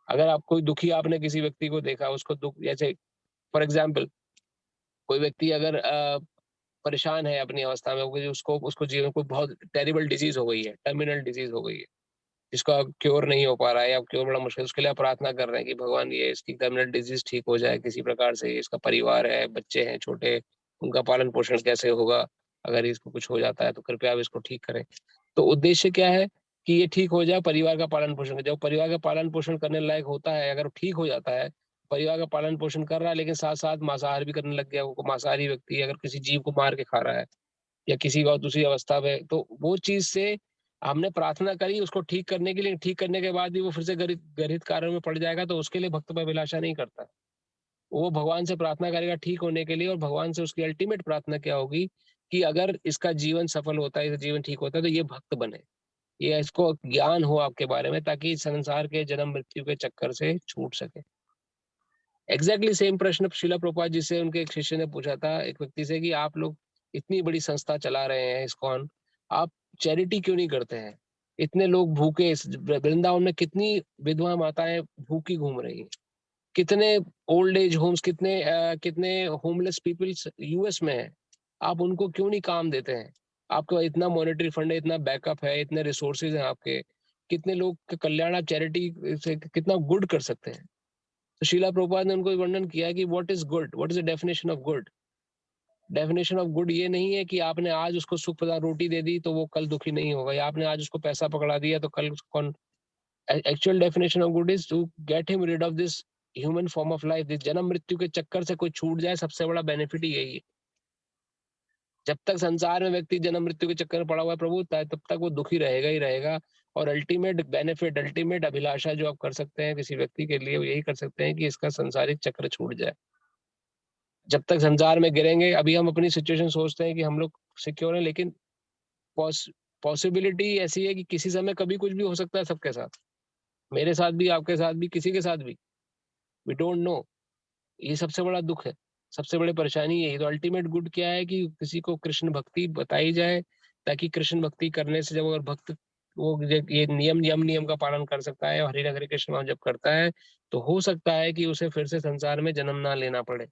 अगर आप कोई दुखी, आपने किसी व्यक्ति को देखा, उसको दुख, जैसे फॉर एग्जाम्पल कोई व्यक्ति अगर परेशान है अपनी अवस्था में, उसको उसको जीवन को बहुत टेरिबल डिजीज हो गई है, टर्मिनल डिजीज हो गई है, जिसका क्योर नहीं हो पा रहा है या क्योर बड़ा मुश्किल, उसके लिए आप प्रार्थना कर रहे हैं कि भगवान ये इसकी टर्मिनल डिजीज ठीक हो जाए किसी प्रकार से, इसका परिवार है, बच्चे हैं छोटे, उनका पालन पोषण कैसे होगा, अगर इसको कुछ हो जाता है तो कृपया आप इसको ठीक करें। तो उद्देश्य क्या है कि ये ठीक हो जाए, परिवार का पालन पोषण, जब परिवार का पालन पोषण करने लायक होता है, अगर ठीक हो जाता है, परिवार का पालन पोषण कर रहा है, लेकिन साथ साथ मांसाहार भी करने लग गया, वो मांसाहारी व्यक्ति अगर किसी जीव को मार के खा रहा है या किसी और दूसरी अवस्था में, तो वो चीज से हमने प्रार्थना करी उसको ठीक करने के लिए, ठीक करने के बाद भी वो फिर से गरित कार्यों में पड़ जाएगा, तो उसके लिए भक्त पर अभिलाषा नहीं करता। वो भगवान से प्रार्थना करेगा ठीक होने के लिए, और भगवान से उसकी अल्टीमेट प्रार्थना क्या होगी कि अगर इसका जीवन सफल होता है, जीवन ठीक होता है, तो ये भक्त बने, ये इसको ज्ञान हो आपके बारे में, ताकि संसार के जन्म मृत्यु के चक्कर से छूट सके। एग्जैक्टली सेम प्रश्न शिला प्रभुपाद जी से उनके एक शिष्य ने पूछा था एक व्यक्ति से कि आप लोग इतनी बड़ी संस्था चला रहे हैं इस्कॉन, आप चैरिटी क्यों नहीं करते हैं, इतने लोग भूखे, वृंदावन में कितनी विधवा माताएं भूखी घूम रही हैं, कितने ओल्ड एज होम्स, कितने होमलेस पीपल्स यूएस में है, आप उनको क्यों नहीं काम देते हैं, आपके पास इतना मॉनेटरी फंड है, इतना बैकअप है, इतने रिसोर्सेज हैं आपके, कितने लोग के कल्याण आप चैरिटी से कितना गुड कर सकते हैं। तो शीला प्रभुपाद ने उनको वर्णन किया कि what is good, what is the definition of good. Definition of good ये नहीं है कि आपने आज उसको सुख प्रदान रोटी दे दी तो वो कल दुखी नहीं होगा, या आपने आज उसको पैसा पकड़ा दिया तो कल कौन। Actual definition of good is to get him rid of this human form of life. This जन्म मृत्यु के चक्कर से कोई छूट जाए, सबसे बड़ा बेनिफिट ही यही है। जब तक संसार में व्यक्ति जन्म मृत्यु के चक्कर में पड़ा हुआ है प्रभु, तब तक वो दुखी रहेगा ही रहेगा। और अल्टीमेट बेनिफिट, अल्टीमेट अभिलाषा जो आप कर सकते हैं किसी व्यक्ति के लिए, वो यही कर सकते हैं कि इसका संसारिक चक्र छूट जाए। जब तक संसार में गिरेंगे, अभी हम अपनी सिचुएशन सोचते हैं कि हम लोग सिक्योर हैं, लेकिन पॉसिबिलिटी ऐसी है कि किसी समय कभी कुछ भी हो सकता है सबके साथ, मेरे साथ भी, आपके साथ भी, किसी के साथ भी। We don't know. ये सबसे बड़ा दुख है, सबसे बड़ी परेशानी यही। तो अल्टीमेट गुड क्या है कि किसी को कृष्ण भक्ति बताई जाए, ताकि कृष्ण भक्ति करने से जब अगर भक्त वो ये नियम का पालन कर सकता है और हरे हरे कृष्ण नाम जब करता है, तो हो सकता है कि उसे फिर से संसार में जन्म ना लेना पड़े,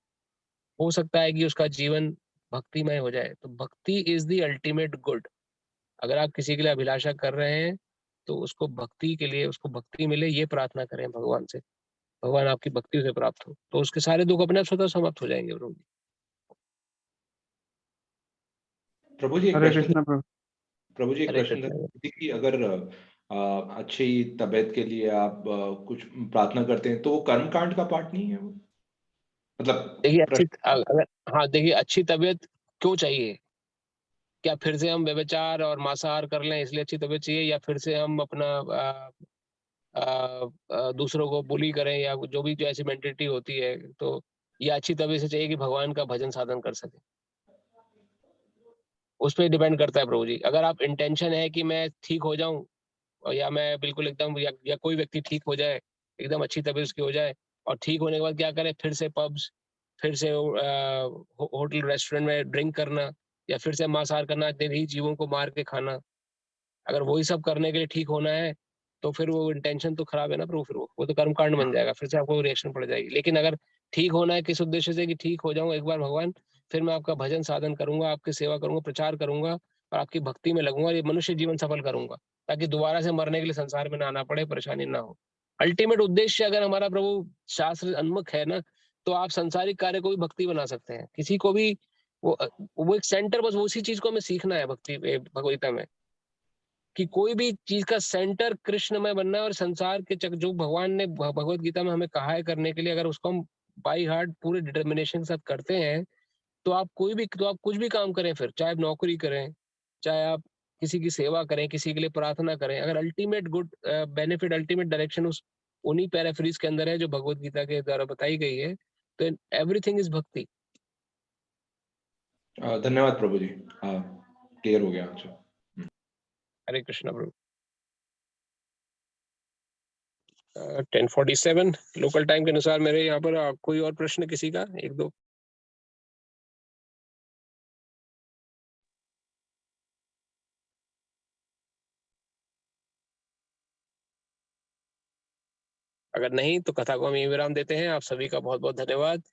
हो सकता है कि उसका जीवन भक्तिमय हो जाए। तो भक्ति इज द अल्टीमेट गुड। अगर आप किसी के लिए अभिलाषा कर रहे हैं तो उसको भक्ति के लिए, उसको भक्ति मिले, ये प्रार्थना करें भगवान से, भगवान आपकी भक्ति से प्राप्त हो, तो उसके सारे दुख अपने आप स्वतः समाप्त हो जाएंगे। प्रभु जी एक हरे प्रश्न कृष्णा प्रभु। प्रभु जी एक हरे प्रश्न कृष्ण। था कि अगर अच्छी तबीयत के लिए आप कुछ प्रार्थना करते हैं तो वो कर्म कांड का पार्ट नहीं है वो? मतलब देखिए प्रश्न हाँ देखिए, अच्छी तबीयत क्यों चाहिए? क्या फिर से हम व्यभिचार और मांसाहार कर लें इसलिए अच्छी तबीयत चाहिए, या फिर से हम अपना दूसरों को बुली करें, या जो भी जो ऐसी मेंटेलिटी होती है, तो ये अच्छी तबीयत से चाहिए कि भगवान का भजन साधन कर सके। उस पर डिपेंड करता है प्रभु जी। अगर आप इंटेंशन है कि मैं ठीक हो जाऊं, और या मैं बिल्कुल एकदम, या कोई व्यक्ति ठीक हो जाए, एकदम अच्छी तबीयत उसकी हो जाए, और ठीक होने के बाद क्या करें, फिर से पब्स, फिर से होटल रेस्टोरेंट में ड्रिंक करना, या फिर से मांसाहार करना, ही जीवों को मार के खाना, अगर वही सब करने के लिए ठीक होना है, तो फिर वो इंटेंशन तो खराब है ना प्रभु। फिर वो तो कर्म कांड बन जाएगा, फिर से आपको रिएक्शन पड़ जाएगी। लेकिन अगर ठीक होना है किस उद्देश्य से कि ठीक हो जाऊं एक बार भगवान, फिर मैं आपका भजन साधन करूंगा, आपकी सेवा करूंगा, प्रचार करूंगा, और आपकी भक्ति में लगूंगा, और ये मनुष्य जीवन सफल करूंगा, ताकि दोबारा से मरने के लिए संसार में ना आना पड़े, परेशानी ना हो। अल्टीमेट उद्देश्य अगर हमारा प्रभु शास्त्र अन्मुख है ना, तो आप संसारिक कार्य को भी भक्ति बना सकते हैं, किसी को भी। वो एक सेंटर, बस उसी चीज को हमें सीखना है भक्ति भगवदगीता में, कि कोई भी चीज का सेंटर कृष्णमय बनना है। और संसार के जो भगवान ने भगवत गीता में हमें कहा है करने के लिए, अगर उसको हम बाई हार्ट पूरे डिटर्मिनेशन के साथ करते हैं, तो आप कुछ भी काम करें, फिर चाहे आप नौकरी करें, चाहे आप किसी की सेवा करें, किसी के लिए प्रार्थना करें, अगर ultimate good benefit, ultimate direction उस उन्हीं पैराफ्रीज के अंदर है जो भगवत गीता के द्वारा बताई गई है, तो एवरीथिंग इज भक्ति। धन्यवाद प्रभु जी, क्लियर हो गया आंसर। हरे कृष्णा प्रभु। 10:47 लोकल टाइम के अनुसार मेरे यहाँ पर कोई और प्रश्न किसी का, एक दो? अगर नहीं तो कथा को हम यहीं विराम देते हैं। आप सभी का बहुत बहुत धन्यवाद,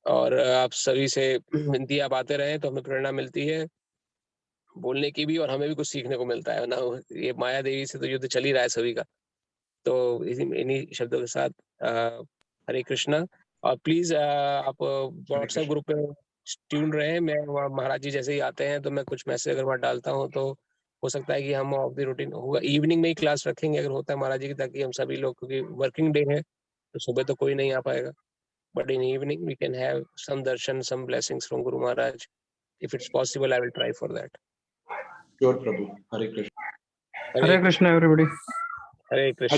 और आप सभी से विनती, आप आते रहे तो हमें प्रेरणा मिलती है बोलने की भी, और हमें भी कुछ सीखने को मिलता है ना। ये माया देवी से तो युद्ध चल ही रहा है सभी का। तो इन्हीं शब्दों के साथ हरे कृष्णा। और प्लीज आप व्हाट्सएप ग्रुप पे ट्यून रहे। मैं महाराज जी जैसे ही आते हैं तो मैं कुछ मैसेज अगर वहाँ डालता हूँ, तो हो सकता है कि हम ऑफ द रूटीन होगा, इवनिंग में ही क्लास रखेंगे अगर होता है महाराज जी की, ताकि हम सभी लोग, क्योंकि वर्किंग डे है तो सुबह तो कोई नहीं आ पाएगा, but in evening we can have some darshan, some blessings from guru Maharaj. If it's possible I will try for that. Sure प्रभु। हरे कृष्ण। हरे कृष्णा एवरीबॉडी। हरे कृष्णा।